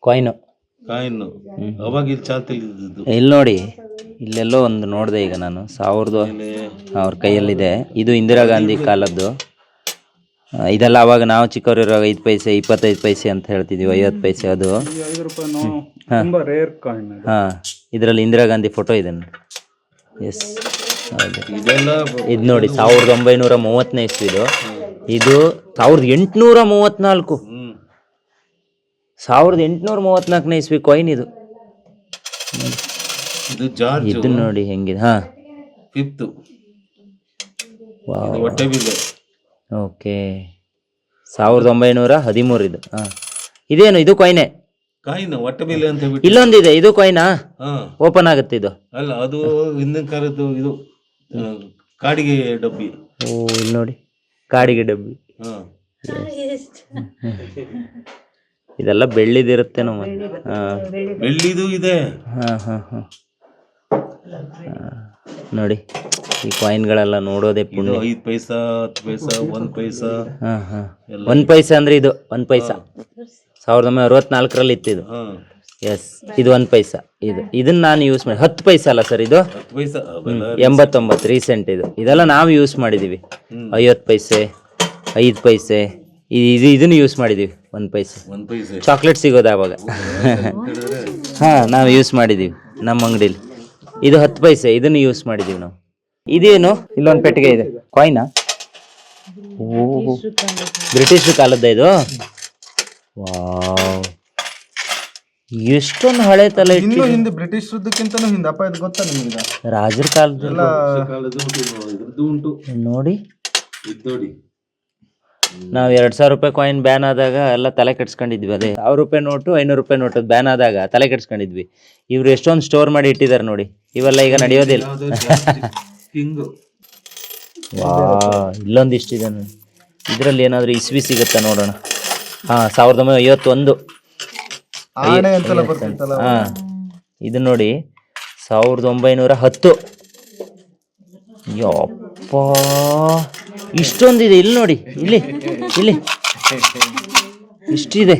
ಕಾಯಿನು. ಅವಾಗ ಇಲ್ಲಿ ಚಾಲ್ತಿಯಲ್ಲಿ ಇದ್ದದ್ದು. ಇಲ್ಲಿ ನೋಡಿ, ಇಲ್ಲೆಲ್ಲೋ ಒಂದು ನೋಡಿದೆ ಈಗ ನಾನು, 1000 ಅವ್ರ ಕೈಯಲ್ಲಿದೆ. ಇದು ಇಂದಿರಾ ಗಾಂಧಿ ಕಾಲದ್ದು. ಇದೆಲ್ಲ ಅವಾಗ ನಾವು ಚಿಕ್ಕವರಿರುವಾಗ 5 ಪೈಸೆ 25 ಪೈಸೆ ಅಂತ ಹೇಳ್ತಿದ್ವಿ. 50 ಪೈಸೆ ಅದು. ಇದರಲ್ಲಿ ಇಂದಿರಾ ಗಾಂಧಿ ಫೋಟೋ ಇದೆ. ಎಸ್, ಇದು ನೋಡಿ, 1930ನೇ ಇಸ್ವಿದು. ಇದು 1834. 1834ನೇ ಇಸ್ವಿ ಕಾಯಿನ್ ಇದು. ಇದು ನೋಡಿ ಹೆಂಗಿದೆ. ಓಕೆ, 1913 ಇದು. ಇದೇನು, ಇದು ಕಾಯಿನೆ? ಇಲ್ಲೊಂದಿದೆ, ಇದು ಕಾಯಿನಾ? ಓಪನ್ ಆಗುತ್ತೆ ಇದು? ಅಲ್ಲ, ಅದು ಹಿಂದಿನ ಕಾಲದ್ದು. ಇದು ಕಾಡಿಗೆ ಡಬ್ಬಿ. ಓ, ಇಲ್ಲಿ ನೋಡಿ, ಕಾಡಿಗೆ ಡಬ್ಬಿ. ಇದೆಲ್ಲ ಬೆಳ್ಳಿದಿರುತ್ತೇನೋ ಮತ್ತೆ. ಬೆಳ್ಳಿದು ಇದೆ. ನೋಡಿ ಈ ಕಾಯಿನ್ಗಳೆಲ್ಲ ನೋಡೋದೇ ಇದು ಪುಣ್ಯ. 5 ಪೈಸಾ 10 ಪೈಸಾ 1 ಪೈಸಾ. 1 ಪೈಸಾ ಅಂದ್ರೆ ಇದು 1 ಪೈಸಾ 1964ರಲ್ಲಿ ಇತ್ತಿದು. ಎಸ್, ಇದು 1 ಪೈಸಾ. ಇದನ್ನ ನಾನು ಯೂಸ್ ಮಾಡಿ 10 ಪೈಸಾ ಅಲ್ಲ ಸರ್, ಇದು 10 ಪೈಸಾ 89 ರೀಸೆಂಟ್. ಇದೆಲ್ಲ ನಾವು ಯೂಸ್ ಮಾಡಿದೀವಿ. 50 ಪೈಸೆ 5 ಪೈಸೆ ಇದನ್ನು ಯೂಸ್ ಮಾಡಿದೀವಿ. 1 ಪೈಸೆ 1 ಪೈಸೆ ಚಾಕ್ಲೇಟ್ ಸಿಗೋದು ಆವಾಗ. ನಾವು ಯೂಸ್ ಮಾಡಿದೀವಿ ನಮ್ಮ ಅಂಗಡಿಲಿ. ಇದು 10 ಪೈಸೆ, ಇದನ್ನು ಯೂಸ್ ಮಾಡಿದೀವಿ ನಾವು. ಇದೇನು ಇಲ್ಲೊಂದು ಪೆಟ್ಟಿಗೆ ಇದೆ, ಕಾಯಿನಾ? ಓಹೋ, ಬ್ರಿಟಿಷ್ ಕಾಲದ ಇದು. ವಾವ್, ಎಷ್ಟೊಂದು ಹಳೆ ತಲೆ ಇನ್ನು ಹಿಂದೆ ಬ್ರಿಟಿಷರದಕ್ಕಿಂತನೂ ಹಿಂದೆ ಅಪ್ಪ, ಇದು ಗೊತ್ತಾ ನಿಮ್ಗೆ? ರಾಜರ ಕಾಲದ ಕಾಲದ್ದು ಉಂಟು, ಇದ್ರದ್ದು ಉಂಟು ನೋಡಿ. ಇದು ನೋಡಿ. ನಾವು 2000 ರೂಪಾಯಿ ಕಾಯಿನ್ ಬ್ಯಾನ್ ಆದಾಗ ಎಲ್ಲ ತಲೆ ಕೆಡ್ಸ್ಕೊಂಡಿದ್ವಿ. ಅದೇ 1000 ರೂಪಾಯಿ ನೋಟು 500 ರೂಪಾಯಿ ನೋಟು ಬ್ಯಾನ್ ಆದಾಗ ತಲೆ ಕೆಡ್ಸ್ಕೊಂಡಿದ್ವಿ. ಇವ್ರು ಎಷ್ಟೊಂದು ಸ್ಟೋರ್ ಮಾಡಿ ಇಟ್ಟಿದ್ದಾರೆ ನೋಡಿ. ಇವೆಲ್ಲ ಈಗ ನಡೆಯೋದಿಲ್ಲ. ಹಿಂಗು ಇಲ್ಲೊಂದಿಷ್ಟಿದೆ ನೋಡಿ. ಇದರಲ್ಲಿ ಏನಾದರೂ ಇಸ್ವಿ ಸಿಗುತ್ತಾ ನೋಡೋಣ. 1951. ಆಣೆ ಅಂತೆಲ್ಲ ಬರ್ತಿತ್ತಲ್ಲ. ಇದು ನೋಡಿ 1910. ಯಪ್ಪ, ಇಷ್ಟೊಂದಿದೆ. ಇಲ್ಲಿ ನೋಡಿ, ಇಲ್ಲಿ ಇಷ್ಟಿದೆ.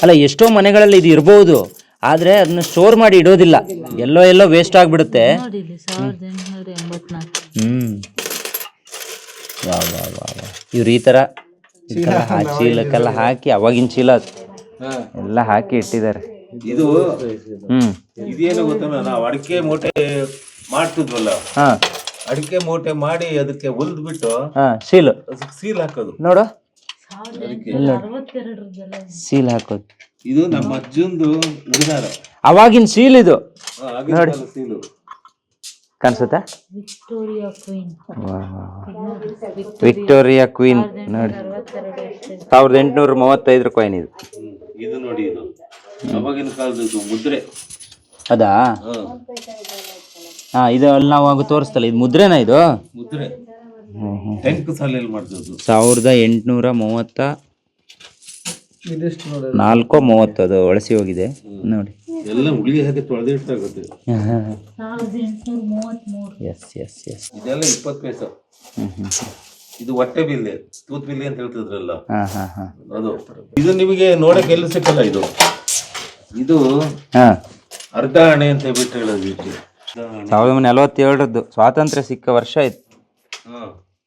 ಅಲ್ಲ, ಎಷ್ಟೋ ಮನೆಗಳಲ್ಲಿ ಇದು ಇರ್ಬೋದು, ಆದ್ರೆ ಅದನ್ನ ಸ್ಟೋರ್ ಮಾಡಿ ಇಡೋದಿಲ್ಲ. ಎಲ್ಲೋ ವೇಸ್ಟ್ ಆಗ್ಬಿಡುತ್ತೆ. ಇವ್ರು ಈ ತರ ಚೀಲಕ್ಕೆಲ್ಲ ಹಾಕಿ, ಅವಾಗಿನ ಚೀಲ ಎಲ್ಲ ಹಾಕಿ ಇಟ್ಟಿದ್ದಾರೆ. ಇದು ಇದೇನು ಗೊತ್ತ, ನಾವು ಅಡಿಕೆ ಮೂಟೆ ಮಾಡ್ತಿದ್ವಲ್ಲ, ಅಡಿಕೆ ಮೂಟೆ ಮಾಡಿ ಅದಕ್ಕೆ ಹೊಲ್ದ್ ಬಿಟ್ಟು ಸೀಲ್ ಹಾಕೋದು ನೋಡು. ಸೀಲ್ ಹಾಕೋದು ಇದು ನಮ್ಮ ಅಜ್ಜಂದು ನಿರ್ಧಾರ. ಅವಾಗಿನ ಸೀಲ್ ಇದು ನೋಡಿ. ಸೀಲು ಕಾಣಿಸುತ್ತಾ? ವಿಕ್ಟೋರಿಯಾ ಕ್ವೀನ್ ನೋಡಿ. 1835 ಕಾಯಿನ್ ಇದು. ಇದು ನೋಡಿ, ಇದು ಅವಾಗಿನ ಕಾಲದ್ದು ಮುದ್ರೆ. ಅದಾ? ಇದು ಅಲ್ಲಿ ನಾವು ಆಗ ತೋರಿಸ್ತಲ್ಲ, ಇದು ಮುದ್ರೆನಾ? ಇದು ಮುದ್ರೆ ಟೆಂಕ್ ಸಾಲಲ್ಲಿ ಮಾಡ್ತಿದ್ದು. 1834 ಅದು ಒಳಸಿ ಹೋಗಿದೆ ನೋಡಿ. ಎಲ್ಲ ಉಳಿಗೆ ಹಾಕಿ ತೊಳೆದಿಟ್ಟಾಗುತ್ತೆ. ಎಸ್. ಇದೆಲ್ಲ 20 ಪೈಸಾ. ಇದು ಹೊಟ್ಟೆ ಬಿಲ್ಲೆ, ತೂತ್ ಬಿಲ್ಲೆ ಅಂತ ಹೇಳ್ತಿದ್ರಲ್ಲ, ಅದು. ಇದು ನಿಮಗೆ ನೋಡಕ್ಕೆ ಎಲ್ಲ ಸಿಕ್ಕಲ್ಲ. ಇದು ಅರ್ಧ ಆಣೆ ಅಂತ ಹೇಳ್ಬಿಟ್ಟು ಹೇಳೋದು. 1947 ಸ್ವಾತಂತ್ರ್ಯ ಸಿಕ್ಕ ವರ್ಷ ಇತ್ತು.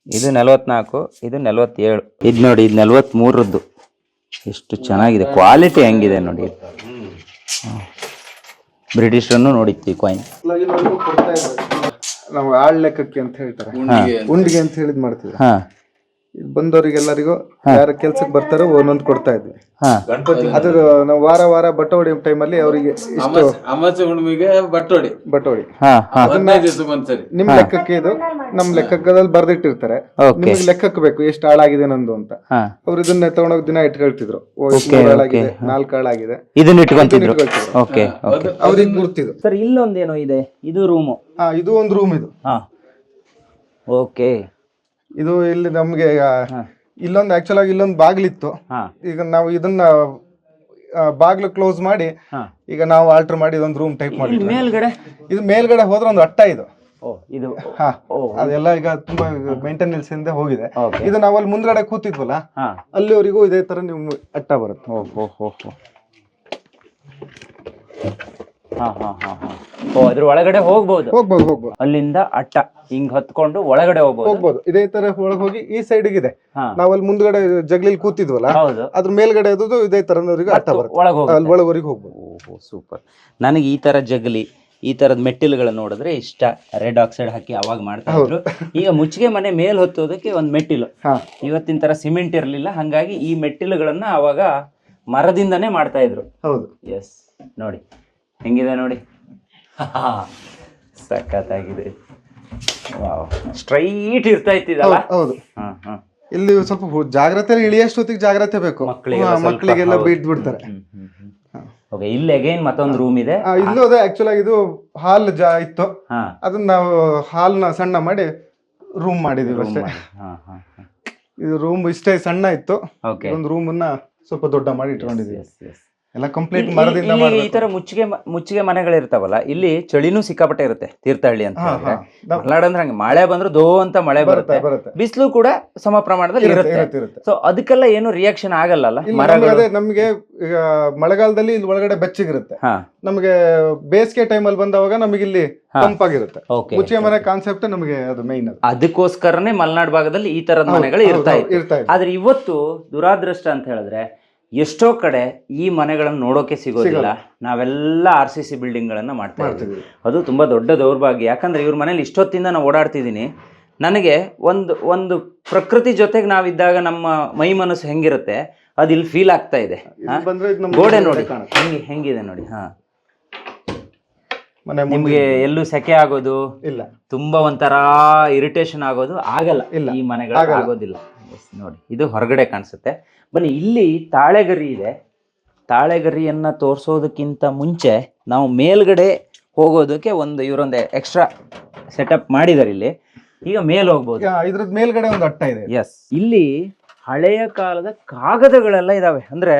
ಇದು 44, ಇದು 47. ಇದು ನೋಡಿ, ಇದು 43. ಎಷ್ಟು ಚೆನ್ನಾಗಿದೆ, ಕ್ವಾಲಿಟಿ ಹೆಂಗಿದೆ ನೋಡಿ. ಬ್ರಿಟಿಷರನ್ನು ನೋಡಿತ್ತು ಈ ಕಾಯಿನ್. ನಾವು ಆಳ್ ಲೆಕ್ಕಕ್ಕೆ ಅಂತ ಹೇಳ್ತಾರೆ, ಉಂಡಿಗೆ ಅಂತ ಹೇಳಿದ್ ಮಾಡ್ತೀವಿ. ಬಂದವರಿಗೆಲ್ಲರಿಗೂ ಯಾರ ಕೆಲ್ಸಕ್ಕೆ ಬರ್ತಾರೋ ಒಂದೊಂದು ಕೊಡ್ತಾ ಇದ್ವಿ. ಅದ್ರ ನಾವು ವಾರ ಬಟ್ಟೋಡಿ ಟೈಮಲ್ಲಿ ಅವರಿಗೆ ಅಮಾವಾಸ್ಯೆ ಹುಣ್ಣಿಮೆಗೆ ಬಟ್ಟೋಡಿ ನಿಮ್ ಲೆಕ್ಕಕ್ಕೆ, ಇದು ನಮ್ ಲೆಕ್ಕದಲ್ಲಿ ಬರ್ದಿಟ್ಟಿರ್ತಾರೆ. ನಿಮ್ಗೆ ಲೆಕ್ಕಕ್ಕೆ ಬೇಕು ಎಷ್ಟು ಹಾಳಾಗಿದೆ ನಂದು ಅಂತ. ಅವ್ರು ಇದನ್ನ ತಗೊಂಡೋಗಿ ದಿನ ಇಟ್ಕೊಳ್ತಿದ್ರು. 3 ಹಾಳಾಗಿದೆ, 4 ಹಾಳಾಗಿದೆ, ಇದನ್ನ ಇಟ್ಕೊಂತಿದ್ರು. ಅವ್ರಿಗೆ ಗುರ್ತಿದ್ರು. ಸರ್, ಇಲ್ಲೊಂದೇನೋ ಇದೆ, ಇದು ರೂಮು. ಇದು ಒಂದು ರೂಮ್. ಇದು ಓಕೆ. ಇದು ಇಲ್ಲಿ ನಮ್ಗೆ ಇಲ್ಲೊಂದು ಆಕ್ಚುಲ್ ಆಗಿ ಇಲ್ಲೊಂದು ಬಾಗಿಲಿತ್ತು. ಈಗ ನಾವು ಇದನ್ನ ಬಾಗ್ಲು ಕ್ಲೋಸ್ ಮಾಡಿ ಈಗ ನಾವು ಆಲ್ಟರ್ ಮಾಡಿ ಇದೊಂದು ರೂಮ್ ಟೈಪ್ ಮಾಡಿ. ಇದು ಮೇಲ್ಗಡೆ ಹೋದ್ರೆ ಒಂದು ಅಟ್ಟ. ಇದು ಅದೆಲ್ಲ ಈಗ ತುಂಬಾ ಮೇಂಟೆನೆನ್ಸ್ ಇಂದ ಹೋಗಿದೆ. ಇದು ನಾವು ಅಲ್ಲಿ ಮುಂದ್ಗಡೆ ಕೂತಿದ್ವಲ್ಲ, ಅಲ್ಲಿವರೆಗೂ ಇದೇ ತರ ನಿಮ್ಗೆ ಅಟ್ಟ ಬರುತ್ತೆ. ಅದ್ರ ಒಳಗಡೆ ಹೋಗ್ಬೋದು. ಅಲ್ಲಿಂದ ಅಟ್ಟ ಹಿಂಗ್ ಹತ್ಕೊಂಡು ಒಳಗಡೆ ಹೋಗ್ಬೋದು. ಇದೇ ತರ ಒಳಗೆ ಹೋಗಿ ಈ ಸೈಡ್ ಇದೆ. ನಾವ್ ಅಲ್ಲಿ ಮುಂದ್ಗಡೆ ಜಗ್ಲಿಲ್ ಕೂತಿದ್ವಲ್ಲ, ಅದ್ರ ಮೇಲ್ಗಡೆ ಇದೇ ತರದವರೆಗೂ ಅಟ್ಟ ಬರುತ್ತೆ. ಒಳಗವರೆಗೆ ಹೋಗ್ಬೋದು. ಸೂಪರ್. ನನಗೆ ಈ ತರ ಜಗ್ಲಿ, ಈ ತರದ ಮೆಟ್ಟಿಲುಗಳನ್ನ ನೋಡಿದ್ರೆ ಇಷ್ಟ. ರೆಡ್ ಆಕ್ಸೈಡ್ ಹಾಕಿ ಅವಾಗ ಮಾಡ್ತಾ ಇದ್ರು. ಈಗ ಮುಚ್ಚಿಗೆ ಮನೆ ಮೇಲ್ ಹೊತ್ತೋದಕ್ಕೆ ಒಂದ್ ಮೆಟ್ಟಿಲು. ಇವತ್ತಿನ ತರ ಸಿಮೆಂಟ್ ಇರ್ಲಿಲ್ಲ, ಹಂಗಾಗಿ ಈ ಮೆಟ್ಟಿಲುಗಳನ್ನ ಅವಾಗ ಮರದಿಂದನೇ ಮಾಡ್ತಾ ಇದ್ರು. ಹೌದು. ಎಸ್, ನೋಡಿ ಹೆಂಗಿದೆ ನೋಡಿ. ಸಖತ್ತಾಗಿದೆ. ಸ್ಟ್ರೈಟ್ ಇರ್ತಾ ಇತ್ತಿದಲ್ಲ. ಹೌದು. ಇಲ್ಲಿ ಸ್ವಲ್ಪ ಜಾಗ್ರತೆ, ಇಳಿಯಷ್ಟೊತ್ತಿಗೆ ಜಾಗ್ರತೆ ಬೇಕು. ಮಕ್ಕಳಿಗೆಲ್ಲ ಬಿಡ್ತಾರೆ. ಇಲ್ಲಿ ಅಗೈನ್ ಮತ್ತೊಂದು ರೂಮ್ ಇದೆ. ಇಲ್ಲೂ ಅದೇ ಆಕ್ಚುಲ್ ಆಗಿ ಇದು ಹಾಲ್ ಇತ್ತು. ಅದನ್ನ ನಾವು ಹಾಲ್ನ ಸಣ್ಣ ಮಾಡಿ ರೂಮ್ ಮಾಡಿದೀವಿ ಅಷ್ಟೇ. ಇದು ರೂಮ್ ಇಷ್ಟೇ ಸಣ್ಣ ಇತ್ತು, ಓಕೆ. ಒಂದು ರೂಮ್ ಅನ್ನ ಸ್ವಲ್ಪ ದೊಡ್ಡ ಮಾಡಿ ಇಟ್ಕೊಂಡಿದ್ದೀವಿ. ಎಲ್ಲ ಕಂಪ್ಲೀಟ್ ಮರದಿಂದ ಈ ಮಾಡ್ಬೇಕು. ತರ ಮುಚ್ಚಿಗೆ ಮನೆಗಳಿರ್ತಾವಲ್ಲ, ಇಲ್ಲಿ ಚಳಿನೂ ಸಿಕ್ಕಾಪಟ್ಟೆ ಇರುತ್ತೆ ತೀರ್ಥಹಳ್ಳಿ ಅಂತ ಹೇಳಿದ್ರೆ. ಮಲೆನಾಡು ಅಂದ್ರೆ ಹಂಗೆ ಮಳೆ ಬಂದ್ರೆ ದೋ ಅಂತ ಮಳೆ ಬರುತ್ತೆ, ಬಿಸಿಲು ಕೂಡ ಸಮ ಪ್ರಮಾಣದಲ್ಲಿ ಇರುತ್ತೆ. ಸೊ ಅದಕ್ಕೆಲ್ಲ ಏನು ರಿಯಾಕ್ಷನ್ ಆಗಲ್ಲ ಅದೇ ನಮ್ಗೆ ಈಗ ಮಳೆಗಾಲದಲ್ಲಿ ಇಲ್ಲಿ ಒಳಗಡೆ ಬೆಚ್ಚಗಿರುತ್ತೆ, ನಮಗೆ ಬೇಸಿಗೆ ಟೈಮಲ್ಲಿ ಬಂದವಾಗ ನಮಗೆ ಇಲ್ಲಿ ತಂಪಾಗಿರುತ್ತೆ. ಮುಚ್ಚಿಗೆ ಮನೆ ಕಾನ್ಸೆಪ್ಟ್ ನಮಗೆ ಅದು ಮೈನ್. ಅದಕ್ಕೋಸ್ಕರನೇ ಮಲೆನಾಡು ಭಾಗದಲ್ಲಿ ಈ ತರದ ಮನೆಗಳು ಇರ್ತಾ ಇತ್ತು. ಆದ್ರೆ ಇವತ್ತು ದುರಾದೃಷ್ಟ ಅಂತ ಹೇಳಿದ್ರೆ ಎಷ್ಟೋ ಕಡೆ ಈ ಮನೆಗಳನ್ನು ನೋಡೋಕೆ ಸಿಗೋದಿಲ್ಲ. ನಾವೆಲ್ಲ RCC ಬಿಲ್ಡಿಂಗ್ ಗಳನ್ನ ಮಾಡ್ತಾ ಇದ್ದೀವಿ. ಅದು ತುಂಬಾ ದೊಡ್ಡ ದೌರ್ಭಾಗ್ಯ. ಯಾಕಂದ್ರೆ ಇವ್ರ ಮನೇಲಿ ಇಷ್ಟೊತ್ತಿಂದ ನಾವು ಓಡಾಡ್ತಿದ್ದೀನಿ, ನನಗೆ ಒಂದು ಪ್ರಕೃತಿ ಜೊತೆಗೆ ನಾವಿದ್ದಾಗ ನಮ್ಮ ಮೈ ಮನಸ್ಸು ಹೆಂಗಿರುತ್ತೆ ಅದು ಇಲ್ಲಿ ಫೀಲ್ ಆಗ್ತಾ ಇದೆ. ಗೋಡೆ ನೋಡಿ ಹೆಂಗಿದೆ ನೋಡಿ. ನಿಮ್ಗೆ ಎಲ್ಲೂ ಸೆಕೆ ಆಗೋದು ಇಲ್ಲ, ತುಂಬಾ ಒಂಥರ ಇರಿಟೇಷನ್ ಆಗೋದು ಆಗಲ್ಲ ಈ ಮನೆಗಳು, ಆಗೋದಿಲ್ಲ. ನೋಡಿ ಇದು ಹೊರಗಡೆ ಕಾಣಿಸುತ್ತೆ. ಬನ್ನಿ, ಇಲ್ಲಿ ತಾಳೆಗರಿ ಇದೆ. ತಾಳೆಗರಿಯನ್ನ ತೋರಿಸೋದಕ್ಕಿಂತ ಮುಂಚೆ ನಾವು ಮೇಲ್ಗಡೆ ಹೋಗೋದಕ್ಕೆ ಇವರೊಂದು ಎಕ್ಸ್ಟ್ರಾ ಸೆಟಪ್ ಮಾಡಿದ್ದಾರೆ ಇಲ್ಲಿ. ಈಗ ಮೇಲೆ ಹೋಗ್ಬೋದು. ಇದ್ರದ್ ಮೇಲ್ಗಡೆ ಒಂದು ಅಟ್ಟ ಇದೆ. ಎಸ್, ಇಲ್ಲಿ ಹಳೆಯ ಕಾಲದ ಕಾಗದಗಳೆಲ್ಲ ಇದಾವೆ. ಅಂದ್ರೆ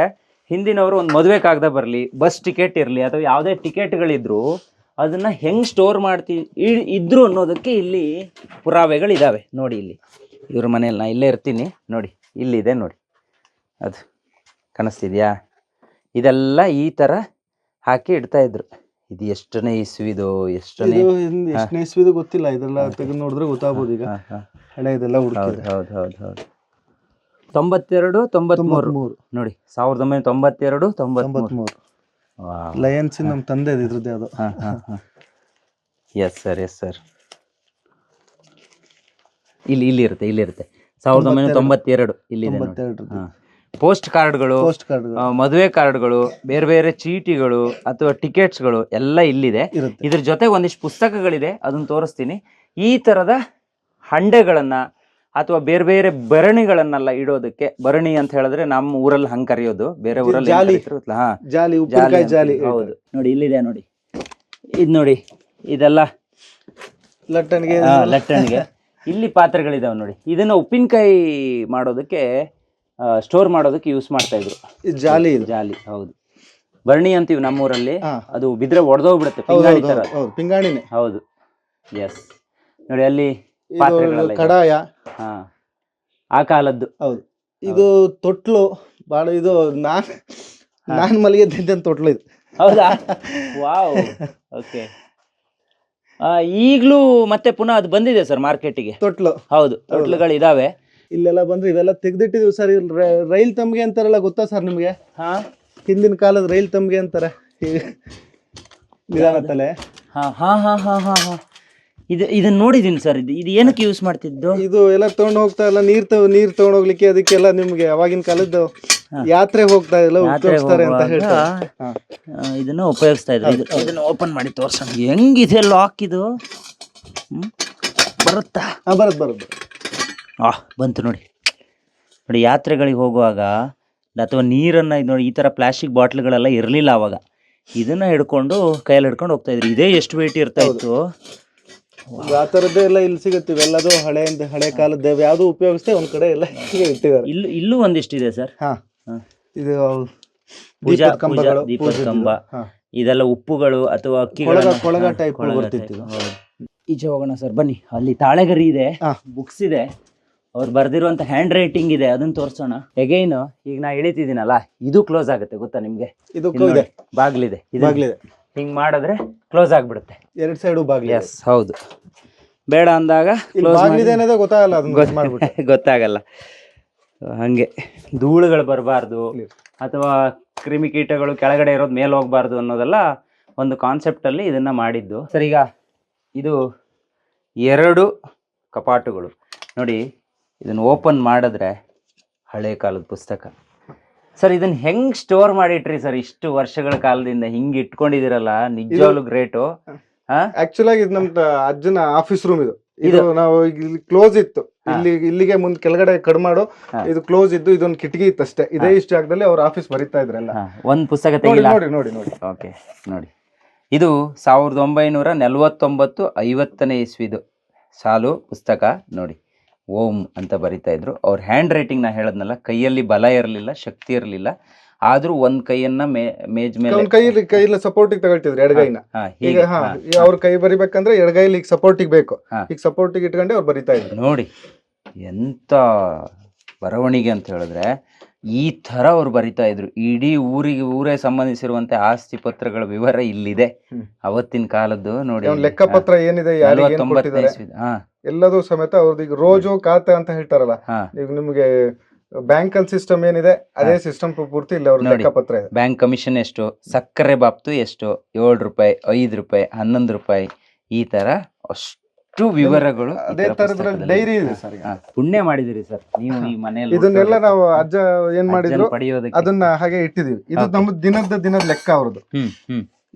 ಹಿಂದಿನವರು ಒಂದು ಮದುವೆ ಕಾಗದ ಬರಲಿ, ಬಸ್ ಟಿಕೆಟ್ ಇರಲಿ, ಅಥವಾ ಯಾವುದೇ ಟಿಕೆಟ್ಗಳಿದ್ರು ಅದನ್ನ ಹೆಂಗ್ ಸ್ಟೋರ್ ಇದ್ರು ಅನ್ನೋದಕ್ಕೆ ಇಲ್ಲಿ ಪುರಾವೆಗಳಿದಾವೆ. ನೋಡಿ ಇಲ್ಲಿ ಇವ್ರ ಮನೆಯಲ್ಲಿ ನಾ ಇಲ್ಲೇ ಇರ್ತೀನಿ ನೋಡಿ, ಇಲ್ಲಿದೆ ನೋಡಿ, ಅದು ಕಾಣಿಸ್ತಿದ್ಯಾ? ಇದೆಲ್ಲ ಈ ತರ ಹಾಕಿ ಇಡ್ತಾ ಇದ್ರು. ಇದು ಎಷ್ಟನೇ ಇಸ್ವಿದು, ಎಷ್ಟನೇ ಇಸ್ವಿದು ಗೊತ್ತಿಲ್ಲ, ಇದೆಲ್ಲ ತೆಗೆದು ನೋಡಿದ್ರೆ ಗೊತ್ತಾಗ್ಬೋದು. ಈಗ ಹಳೆ ಇದೆಲ್ಲ ಹೌದು 92, 93 ನೋಡಿ, 1992, 93. ಲಯನ್ಸ್ ನಮ್ಮ ತಂದೆ ಇದ್ರದ್ದು ಯಾವುದು. ಎಸ್ ಸರ್ ಇಲ್ಲಿರುತ್ತೆ 1992 ಇಲ್ಲಿದೆ. ಪೋಸ್ಟ್ ಕಾರ್ಡ್ಗಳು, ಮದುವೆ ಕಾರ್ಡ್ಗಳು, ಬೇರೆ ಬೇರೆ ಚೀಟಿಗಳು ಅಥವಾ ಟಿಕೆಟ್ಸ್ಗಳು ಎಲ್ಲ ಇಲ್ಲಿದೆ. ಇದ್ರ ಜೊತೆ ಒಂದಿಷ್ಟು ಪುಸ್ತಕಗಳಿದೆ, ಅದನ್ನ ತೋರಿಸ್ತೀನಿ. ಈ ತರದ ಹಂಡೆಗಳನ್ನ ಅಥವಾ ಬೇರೆ ಬೇರೆ ಭರಣಿಗಳನ್ನೆಲ್ಲ ಇಡೋದಕ್ಕೆ, ಭರಣಿ ಅಂತ ಹೇಳಿದ್ರೆ ನಮ್ಮ ಊರಲ್ಲಿ ಹಂಗ್ ಕರೆಯೋದು, ಬೇರೆ ಊರಲ್ಲಿ ಜಾಲಿ. ಹೌದು ನೋಡಿ, ಇಲ್ಲಿದೆ ನೋಡಿ, ಇದ್ ನೋಡಿ, ಇದೆಲ್ಲ ಲಟ್ಟಣಿಗೆ. ಇಲ್ಲಿ ಪಾತ್ರೆಗಳಿದಾವೆ ನೋಡಿ, ಇದನ್ನ ಉಪ್ಪಿನಕಾಯಿ ಮಾಡೋದಕ್ಕೆ, ಸ್ಟೋರ್ ಮಾಡೋದಕ್ಕೆ ಯೂಸ್ ಮಾಡ್ತಾ ಇದ್ರು. ಜಾಲಿ ಹೌದು, ಭರಣಿ ಅಂತೀವಿ ನಮ್ಮೂರಲ್ಲಿ. ಅದು ಬಿದ್ರೆ ಒಡೆದೋಗ್ಬಿಡುತ್ತೆ, ಪಿಂಗಾಣಿ ತರ. ಪಿಂಗಾಣಿನೇ ಹೌದು. ಎಸ್ ನೋಡಿ, ಅಲ್ಲಿ ಪಾತ್ರೆಗಳೆಲ್ಲ, ಕಡಾಯ ಆ ಕಾಲದ್ದು. ಹೌದು. ಇದು ತೊಟ್ಲು ಬಹಳ, ಇದು ನಾನ್ ಮಲಗಿದ್ದ ತೊಟ್ಲು ಇದು. ಹೌದಾ? ವಾವ್. ಓಕೆ. ಈಗ್ಲೂ ಮತ್ತೆ ಪುನಃ ಅದು ಬಂದಿದೆ ಸರ್ ಮಾರ್ಕೆಟಿಗೆ, ತೊಟ್ಲು. ಹೌದು, ತೊಟ್ಲುಗಳು ಇದಾವೆ. ಇಲ್ಲೆಲ್ಲ ಬಂದ್ರೆ ಇವೆಲ್ಲ ತೆಗ್ದಿಟ್ಟಿದೀವಿ ಸರ್. ರೈಲ್ ತಮ್ಗೆ ಅಂತಾರಲ್ಲ, ಗೊತ್ತಾ ಸರ್ ನಿಮ್ಗೆ? ಹಿಂದಿನ ಕಾಲದ ರೈಲ್ ತಮ್ಗೆ ಅಂತಾರೆ, ನಿಧಾನ ತಲೆ. ಇದನ್ನ ನೋಡಿದೀನಿ ಸರ್. ಇದು ಏನಕ್ಕೆ ಯೂಸ್ ಮಾಡ್ತಿದ್ದು? ಇದು ಎಲ್ಲ ತಗೊಂಡ್ ಹೋಗ್ತಾ ಇಲ್ಲ, ನೀರ್ ತಗೊಂಡ್ ಹೋಗ್ಲಿಕ್ಕೆ, ಅದಕ್ಕೆಲ್ಲ ನಿಮ್ಗೆ ಅವಾಗಿನ ಕಾಲದ್ದು ಯಾತ್ರೆ ಹೋಗ್ತಾ ಇಲ್ಲ, ಉಪಯೋಗಿಸ್ತಾರೆ ಅಂತ ಹೇಳ್ತಾರೆ. ಇದನ್ನ ಉಪಯೋಗಿಸ್ತಾ ಇದ್ರು. ಇದನ್ನ ಓಪನ್ ಮಾಡಿ ತೋರ್ಸೋಣ, ಹೆಂಗಿದೆ ಲಾಕ್ ಇದು. ಬರುತ್ತಾ? ಬರುತ್ತೆ. ಬಂತು ನೋಡಿ. ಯಾತ್ರೆಗಳಿಗೆ ಹೋಗುವಾಗ ಅಥವಾ ನೀರನ್ನ ನೋಡಿ, ಈ ತರ ಪ್ಲಾಸ್ಟಿಕ್ ಬಾಟ್ಲ್ಗಳೆಲ್ಲ ಇರ್ಲಿಲ್ಲ ಅವಾಗ. ಇದನ್ನ ಹಿಡ್ಕೊಂಡು ಕೈಯಲ್ಲಿ ಹಿಡ್ಕೊಂಡು ಹೋಗ್ತಾ ಇದ್ರಿ. ಇದೇ ಎಷ್ಟು ವೇಟ್ ಇರ್ತಾ ಇತ್ತು. ಆ ತರದ್ದೇ ಎಲ್ಲ ಇಲ್ಲಿ ಸಿಗುತ್ತೆ. ಇವೆಲ್ಲದು ಹಳೆ ಕಾಲದ ಯಾವ್ದು ಉಪಯೋಗಿಸ್ತೇ ಒಂದ್ ಕಡೆ ಎಲ್ಲ ಇಟ್ಟಿದ್ದಾರೆ. ಇಲ್ಲೂ ಒಂದಿಷ್ಟಿದೆ ಸರ್. ಇದು ದೀಪದ ಕಂಬ, ಇದೆಲ್ಲ ಉಪ್ಪುಗಳು ಅಥವಾ ಕೊಳಗ ಟೈಪ್ ಬರ್ತಿತ್ತು. ಈಚೆ ಹೋಗೋಣ ಸರ್, ಬನ್ನಿ. ಅಲ್ಲಿ ತಾಳೆಗರಿ ಇದೆ, ಬುಕ್ಸ್ ಇದೆ, ಅವ್ರು ಬರ್ದಿರುವಂತ ಹ್ಯಾಂಡ್ ರೈಟಿಂಗ್ ಇದೆ, ಅದನ್ನ ತೋರ್ಸೋಣ. ಎಗೈನ್ ಈಗ ನಾ ಇಳಿತಿದ್ದೀನಲ್ಲ, ಇದು ಕ್ಲೋಸ್ ಆಗುತ್ತೆ, ಗೊತ್ತಾ ನಿಮ್ಗೆ? ಇದು ಬಾಗ್ಲಿದೆ, ಹಿಂಗ್ ಮಾಡಿದ್ರೆ ಕ್ಲೋಸ್ ಆಗ್ಬಿಡುತ್ತೆ. ಎರಡ್ ಸೈಡು ಬಾಗ್ಲಿ. ಎಸ್ ಹೌದು. ಬೇಡ ಅಂದಾಗ ಗೊತ್ತಾಗಲ್ಲ. ಹಂಗೆ ಧೂಳುಗಳು ಬರಬಾರ್ದು ಅಥವಾ ಕ್ರಿಮಿಕೀಟಗಳು ಕೆಳಗಡೆ ಇರೋದು ಮೇಲೆ ಹೋಗ್ಬಾರ್ದು ಅನ್ನೋದೆಲ್ಲ ಒಂದು ಕಾನ್ಸೆಪ್ಟ್ ಅಲ್ಲಿ ಇದನ್ನ ಮಾಡಿದ್ದು ಸರ್. ಈಗ ಇದು 2 ಕಪಾಟುಗಳು ನೋಡಿ, ಇದನ್ನ ಓಪನ್ ಮಾಡಿದ್ರೆ ಹಳೆ ಕಾಲದ ಪುಸ್ತಕ ಸರ್. ಇದನ್ನ ಹೆಂಗ್ ಸ್ಟೋರ್ ಮಾಡಿಟ್ರಿ ಸರ್? ಇಷ್ಟು ವರ್ಷಗಳ ಕಾಲದಿಂದ ಹಿಂಗ್ ಇಟ್ಕೊಂಡಿದಿರಲ್ಲ, ನಿಜವಾಗ್ಲೂ ಗ್ರೇಟು. ಆಕ್ಚುಲ್ ಆಗಿ ಇದು ನಮ್ದು ಅಜ್ಜನ ಆಫೀಸ್ ರೂಮ್. ಇದು ನಾವು ಇಲ್ಲಿ ಕ್ಲೋಸ್ ಇತ್ತು, ಇಲ್ಲಿಗೆ ಮುಂದ್ ಕೆಳಗಡೆ ಕಡ್ಮಾಡು, ಇದು ಕ್ಲೋಸ್ ಇದ್ದು, ಇದೊಂದು ಕಿಟಕಿ ಇತ್ತು ಅಷ್ಟೇ. ಇದೇ ಇಷ್ಟು ಜಾಗದಲ್ಲಿ ಅವ್ರ ಆಫೀಸ್ ಬರೀತಾ ಇದ್ರಲ್ಲ. ಒಂದ್ ಪುಸ್ತಕ ನೋಡಿ. ಓಕೆ ನೋಡಿ, ಇದು 1949-50ನೇ ಇಸ್ವಿದು ಸಾಲು ಪುಸ್ತಕ ನೋಡಿ. ಓಂ ಅಂತ ಬರಿತಾ ಇದ್ರು. ಅವ್ರ ಹ್ಯಾಂಡ್ ರೈಟಿಂಗ್ ನಾ ಹೇಳದ್ನಲ್ಲ, ಕೈಯಲ್ಲಿ ಬಲ ಇರಲಿಲ್ಲ, ಶಕ್ತಿ ಇರಲಿಲ್ಲ, ಆದ್ರೂ ಒಂದ್ ಕೈಯನ್ನ ಮೇಜ್ ಮೇಲೆ ಅವ್ನ ಕೈಯಲ್ಲಿ ಸಪೋರ್ಟಿಗೆ ತಗೊಳ್ತಿದ್ರು ಎಡಗೈನ. ಹಾ, ಈಗ ಹೀಗೆ ಅವ್ರ ಕೈ ಬರಿಬೇಕಂದ್ರೆ ಎಡಗೈಲಿ ಈಗ ಸಪೋರ್ಟಿಗೆ ಬೇಕು. ಹಾ. ಈಗ ಸಪೋರ್ಟಿಗೆ ಇಟ್ಕೊಂಡೆ ಅವ್ರು ಬರಿತಾ ಇದ್ರು. ನೋಡಿ ಎಂತ ಬರವಣಿಗೆ ಅಂತ ಹೇಳಿದ್ರೆ ಈ ತರ ಅವ್ರು ಬರಿತಾ ಇದ್ರು. ಇಡೀ ಊರೇ ಸಂಬಂಧಿಸಿರುವಂತೆ ಆಸ್ತಿ ಪತ್ರಗಳ ವಿವರ ಇಲ್ಲಿದೆ. ಅವತ್ತಿನ ಕಾಲದ್ದು ನೋಡಿ, ಅವ್ನ ಲೆಕ್ಕಪತ್ರ ಏನಿದೆ, ಯಾರಿಗೆ ಏನ್ 49ನೇ ಕೊಟ್ಟಿದ್ದಾರೆ ಇಸ್ವಿ. ಹಾ, ಎಲ್ಲದೂ ಸಮೇತ ಅವ್ರದ್ದು. ಈಗ ರೋಜು ಖಾತೆ ಅಂತ ಹೇಳ್ತಾರಲ್ಲ, ಹಾ. ಈಗ ನಿಮ್ಗೆ ಬ್ಯಾಂಕ್ ಅಲ್ಲಿ ಸಿಸ್ಟಮ್ ಏನಿದೆ ಅದೇ ಸಿಸ್ಟಮ್ ಪೂರ್ತಿ ಇಲ್ಲ ಅವ್ರ ನೋಡಿ. ಲೆಕ್ಕಪತ್ರ ಇದೆ. ಬ್ಯಾಂಕ್ ಕಮಿಷನ್ ಎಷ್ಟು, ಸಕ್ಕರೆ ಬಾಪ್ತು ಎಷ್ಟು, 7 ರೂಪಾಯಿ, 5 ರೂಪಾಯಿ, 11 ರೂಪಾಯಿ, ಈ ತರ ಅಷ್ಟು ವಿವರಗಳು ಈ ಅದೇ ತರ ತರದ್ರಲ್ಲಿ ಪುಸ್ತಕದಲ್ಲಿ ಡೈರಿ ಇದೆ. ಇದೆ ಸರ್. ಹಾ, ಪುಣ್ಯ ಮಾಡಿದಿರಿ ಸರ್ ನೀವು ಈ ಮನೆಯಲ್ಲಿ ಇದನ್ನೆಲ್ಲ ನಾವು ಅಜ್ಜ ಏನ್ ಮಾಡಿದ್ರು ಪಡೆಯೋದಕ್ಕೆ. ಅದನ್ನ ಹಾಗೆ ಇಟ್ಟಿದೀವಿ. ಇದು Okay. ನಮ್ಮ ದಿನದ ಲೆಕ್ಕ ಅವ್ರದ್ದು.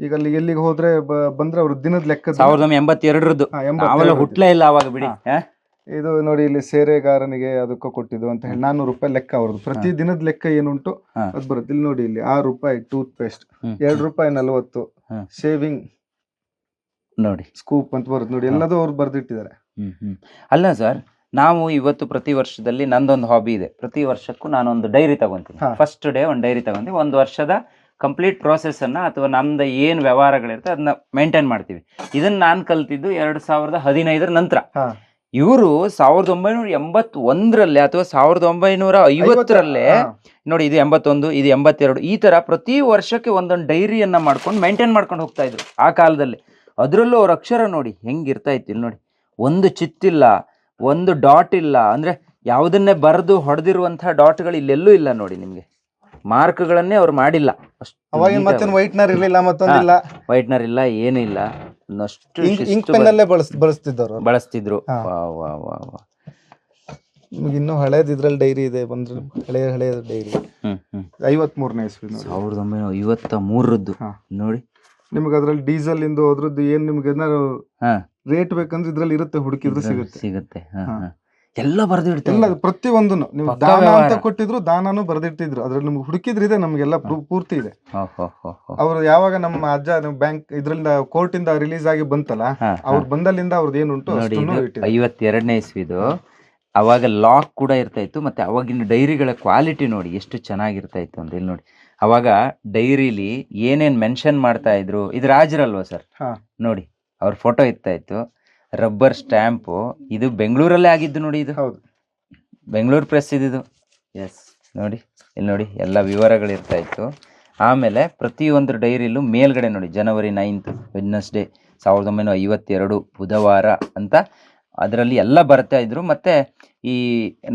ಈಗ ಅಲ್ಲಿ ಎಲ್ಲಿಗೆ ಹೋದ್ರೆ ಬಂದ್ರೆ ಅವ್ರ ದಿನದ ಲೆಕ್ಕ 1982ರದ್ದು. ನಾವೆಲ್ಲ ಹುಟ್ಲೇ ಇಲ್ಲ ಅವಾಗ ಬಿಡಿ. ಹಾ? ಇದು ನೋಡಿ, ಇಲ್ಲಿ ಸೇರೆಗಾರನಿಗೆ ಅದಕ್ಕೂ ಕೊಟ್ಟಿದ್ದು ಅಂತ ಹೇಳಿ 400 ರೂಪಾಯಿ ಲೆಕ್ಕ ಅವ್ರದ್ದು. ಪ್ರತಿ ದಿನದ ಲೆಕ್ಕ ಏನುಂಟು ಅದು ಬರುತ್ತೆ. ಇಲ್ಲಿ ನೋಡಿ, ಇಲ್ಲಿ 6 ರೂಪಾಯಿ ಟೂತ್ ಪೇಸ್ಟ್, 2 ರೂಪಾಯಿ 40 ಶೇವಿಂಗ್ ನೋಡಿ, ಸ್ಕೂಪ್ ಅಂತ ಬರುತ್ತೆ ನೋಡಿ. ಎಲ್ಲದೂ ಅವ್ರು ಬರ್ದಿಟ್ಟಿದ್ದಾರೆ. ಅಲ್ಲ ಸರ್, ನಾವು ಇವತ್ತು ಪ್ರತಿ ವರ್ಷದಲ್ಲಿ ನಂದೊಂದು ಹಾಬಿ ಇದೆ. ಪ್ರತಿ ವರ್ಷಕ್ಕೂ ನಾನೊಂದು ಡೈರಿ ತಗೊಂತೀನಿ. ಫಸ್ಟ್ ಡೇ ಒಂದು ಡೈರಿ ತಗೊಂತೀನಿ. ಒಂದು ವರ್ಷದ ಕಂಪ್ಲೀಟ್ ಪ್ರೋಸೆಸ್ ಅನ್ನ ಅಥವಾ ನಮ್ದು ಏನು ವ್ಯವಹಾರಗಳಿರುತ್ತೆ ಅದನ್ನ ಮೇಂಟೈನ್ ಮಾಡ್ತೀವಿ. ಇದನ್ನ ನಾನು ಕಲ್ತಿದ್ದು 2015 ನಂತರ. ಇವರು 1981ರಲ್ಲಿ ಅಥವಾ 1950ರಲ್ಲೇ ನೋಡಿ, ಇದು 81, ಇದು 82, ಈ ತರ ಪ್ರತಿ ವರ್ಷಕ್ಕೆ ಒಂದೊಂದು ಡೈರಿಯನ್ನ ಮಾಡ್ಕೊಂಡು ಮೇಂಟೈನ್ ಮಾಡ್ಕೊಂಡು ಹೋಗ್ತಾ ಇದ್ರು ಆ ಕಾಲದಲ್ಲಿ. ಅದರಲ್ಲೂ ಅವ್ರ ಅಕ್ಷರ ನೋಡಿ ಹೆಂಗಿರ್ತಾ ಇತ್ತು. ಇಲ್ಲಿ ನೋಡಿ, ಒಂದು ಚಿತ್ತಿಲ್ಲ, ಒಂದು ಡಾಟ್ ಇಲ್ಲ, ಅಂದ್ರೆ ಯಾವುದನ್ನೇ ಬರೆದು ಹೊಡೆದಿರುವಂತಹ ಡಾಟ್ಗಳು ಇಲ್ಲೆಲ್ಲೂ ಇಲ್ಲ ನೋಡಿ. ನಿಮ್ಗೆ ಮಾರ್ಕ್ಗಳನ್ನೇ ಅವ್ರು ಮಾಡಿಲ್ಲ. ಅವಾಗ ಮತ್ತೆ ವೈಟ್ನರ್ ಇರಲಿಲ್ಲ, ಮತ್ತೊಂದಿಲ್ಲ, ವೈಟ್ನರ್ ಇಲ್ಲ, ಏನಿಲ್ಲ, ಇಂಕ್ ಪೆನ್ ಅಲ್ಲೇ ಬಳಸ್ತಿದ್ದವರು, ಬಳಸ್ತಿದ್ರು. ನಿಮ್ಗೆ ಇನ್ನೂ ಹಳೇದ್ ಇದ್ರಲ್ಲಿ ಡೈರಿ ಇದೆ ಬಂದ್ರೆ, ಹಳೆಯ ಡೈರಿ 53ನೇ ಇಸ್ವಿ ನೋಡಿ, 1953ರದ್ದು ನೋಡಿ. ನಿಮ್ಗೆ ಅದ್ರಲ್ಲಿ ಡೀಸೆಲ್ ಇಂದು ಅದ್ರದ್ದು ಏನ್ ನಿಮ್ಗೆ ಏನಾದ್ರು ರೇಟ್ ಬೇಕಂದ್ರೆ ಇದ್ರಲ್ಲಿ ಇರುತ್ತೆ, ಹುಡುಕಿದ್ರೆ ಸಿಗುತ್ತೆ. ಎಲ್ಲ ಬರ್ದಿಡ್ತಾರೆ, ಎಲ್ಲ ಪ್ರತಿಯೊಂದನ್ನು. ನೀವು ದಾನ ಅಂತ ಕೊಟ್ಟಿದ್ರು ದಾನನು ಬರ್ದಿಟ್ಟಿದ್ರು ಅದ್ರಲ್ಲಿ. ನಿಮ್ಗೆ ಹುಡುಕಿದ್ರಿದೆ, ನಮ್ಗೆಲ್ಲ ಪೂರ್ತಿ ಇದೆ. ಅವ್ರು ಯಾವಾಗ ನಮ್ಮ ಅಜ್ಜ ಬ್ಯಾಂಕ್ ಇದ್ರಿಂದ ಕೋರ್ಟ್ ಇಂದ ರಿಲೀಸ್ ಆಗಿ ಬಂತಲ್ಲ, ಅವ್ರು ಬಂದಲ್ಲಿಂದ ಅವ್ರದ್ದು ಏನುಂಟು 52ನೇ ಇಸ್ವಿದು. ಅವಾಗ ಲಾಕ್ ಕೂಡ ಇರ್ತಾ ಇತ್ತು. ಮತ್ತೆ ಅವಾಗಿನ ಡೈರಿಗಳ ಕ್ವಾಲಿಟಿ ನೋಡಿ ಎಷ್ಟು ಚೆನ್ನಾಗಿರ್ತಾ ಇತ್ತು ಅಂತ. ಇಲ್ಲಿ ನೋಡಿ, ಅವಾಗ ಡೈರಿಲಿ ಏನೇನ್ ಮೆನ್ಷನ್ ಮಾಡ್ತಾ ಇದ್ರು. ಇದು ರಾಜರಲ್ವಾ ಸರ್? ನೋಡಿ, ಅವ್ರ ಫೋಟೋ ಇರ್ತಾ ಇತ್ತು, ರಬ್ಬರ್ ಸ್ಟ್ಯಾಂಪು. ಇದು ಬೆಂಗಳೂರಲ್ಲೇ ಆಗಿದ್ದು ನೋಡಿ, ಇದು ಬೆಂಗಳೂರು ಪ್ರೆಸ್ ಇದು. ಎಸ್ ನೋಡಿ, ಇಲ್ಲಿ ನೋಡಿ ಎಲ್ಲ ವಿವರಗಳಿರ್ತಾ ಇತ್ತು. ಆಮೇಲೆ ಪ್ರತಿಯೊಂದು ಡೈರಿಲೂ ಮೇಲ್ಗಡೆ ನೋಡಿ, ಜನವರಿ 9 ವೆಡ್ನೆಸ್ಡೇ 1952 ಬುಧವಾರ ಅಂತ ಅದರಲ್ಲಿ ಎಲ್ಲ ಬರ್ತಾ ಇದ್ರು. ಮತ್ತೆ ಈ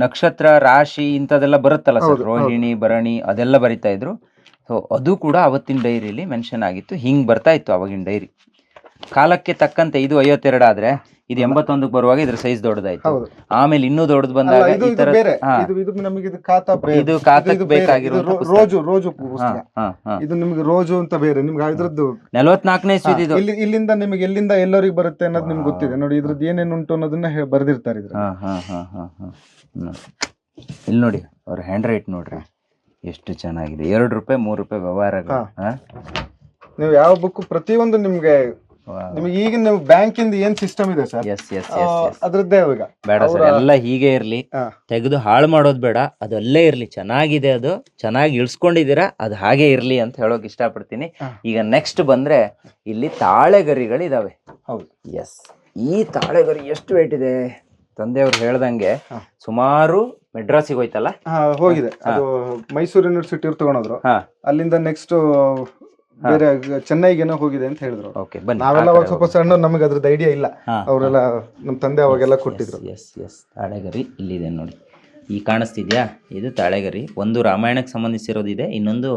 ನಕ್ಷತ್ರ ರಾಶಿ ಇಂಥದೆಲ್ಲ ಬರುತ್ತಲ್ಲ ಸರ್, ರೋಹಿಣಿ ಭರಣಿ ಅದೆಲ್ಲ ಬರಿತಾ ಇದ್ರು. ಸೊ ಅದು ಕೂಡ ಅವತ್ತಿನ ಡೈರಿಲಿ ಮೆನ್ಷನ್ ಆಗಿತ್ತು. ಹಿಂಗ್ ಬರ್ತಾ ಇತ್ತು ಅವಾಗಿನ ಡೈರಿ. ಕಾಲಕ್ಕೆ ತಕ್ಕಂತೆ ಇದು 52 ಆದ್ರೆ ಇದು 81ಕ್ಕೆ ಬರುವಾಗ ಇದ್ರ ಸೈಜ್ ದೊಡ್ಡದಾಯ್ತು. ಆಮೇಲೆ ಇನ್ನೂ ದೊಡ್ಡದು ಬಂದಾಗ ಈ ತರ ಇದು ಖಾತಕ್ಕೆ ಬೇಕಾಗಿರೋ ರೋಜು ಪುಸ್ತಕ. ಇದು ನಿಮ್ಗೆ ರೋಜು ಅಂತ ಬೇರೆ. ನಿಮ್ಗೆ ಇದ್ರದ್ದು 44ನೇ ಇಸ್ವಿ ಇದು. ಇಲ್ಲಿಂದ ನಿಮ್ಗೆ ಎಲ್ಲಿಂದ ಎಲ್ಲರಿಗೆ ಬರುತ್ತೆ ಅನ್ನೋದು ನಿಮ್ಗೆ ಗೊತ್ತಿದೆ ನೋಡಿ. ಇದ್ರದ್ದು ಏನೇನು ಉಂಟು ಅನ್ನೋದನ್ನ ಬರ್ದಿರ್ತಾರೆ ಇದ್ರ. ಇಲ್ಲಿ ನೋಡಿ, ಅವ್ರ ಹ್ಯಾಂಡ್ ರೈಟ್ ನೋಡ್ರಿ ಎಷ್ಟು ಚೆನ್ನಾಗಿದೆ. 2 ರೂಪಾಯಿ 3 ರೂಪಾಯಿ ವ್ಯವಹಾರಗಳು. ನೀವು ಯಾವ ಬುಕ್ ಪ್ರತಿಯೊಂದು ನಿಮ್ಗೆ ಈಗಿನ ಬ್ಯಾಂಕಿಂದ ಏನ್ ಸಿಸ್ಟಮ್ ಇದೆ ಸರ್, ಅದ್ರದ್ದೇ ಬೇಡ ಸರ್, ಎಲ್ಲ ಹೀಗೆ ಇರ್ಲಿ, ತೆಗೆದು ಹಾಳು ಮಾಡೋದು ಬೇಡ, ಅದು ಅಲ್ಲೇ ಇರ್ಲಿ. ಚೆನ್ನಾಗಿದೆ, ಅದು ಚೆನ್ನಾಗಿ ಇಳಿಸ್ಕೊಂಡಿದ್ದೀರಾ, ಅದು ಹಾಗೆ ಇರ್ಲಿ ಅಂತ ಹೇಳೋಕೆ ಇಷ್ಟಪಡ್ತೀನಿ. ಈಗ ನೆಕ್ಸ್ಟ್ ಬಂದ್ರೆ ಇಲ್ಲಿ ತಾಳೆಗರಿಗಳಿದಾವೆ. ಹೌದು, ಎಸ್. ಈ ತಾಳೆಗರಿ ಎಷ್ಟು ವೇಟ್ ಇದೆ? ತಂದೆಯವ್ರು ಹೇಳ್ದಂಗೆ ಸುಮಾರು ಮೆಡ್ರಾಸಿಗೆ ಹೋಯ್ತಲ್ಲ, ಹೋಗಿದೆ. ಅದು ಮೈಸೂರು ಯೂನಿವರ್ಸಿಟಿ ತಗೊಂಡ್ರು. ಅಲ್ಲಿಂದ ನೆಕ್ಸ್ಟ್ ಬೇರೆ ಚೆನ್ನೈಗೇನೋ ಹೋಗಿದೆ ಅಂತ ಹೇಳಿದ್ರು. ನಾವೆಲ್ಲ ಅವಾಗ ಸ್ವಲ್ಪ ಸಣ್ಣ, ನಮಗೆ ಅದ್ರದ್ದು ಐಡಿಯಾ ಇಲ್ಲ. ಅವರೆಲ್ಲ ನಮ್ಮ ತಂದೆ ಅವಾಗೆಲ್ಲ ಕೊಟ್ಟಿದ್ರು. ಎಸ್ ತಾಳೆಗರಿ ಇಲ್ಲಿದೆ ನೋಡಿ, ಈ ಕಾಣಿಸ್ತಿದ್ಯಾ? ಇದು ತಾಳೆಗರಿ. ಒಂದು ರಾಮಾಯಣಕ್ಕೆ ಸಂಬಂಧಿಸಿರೋದಿದೆ, ಇನ್ನೊಂದು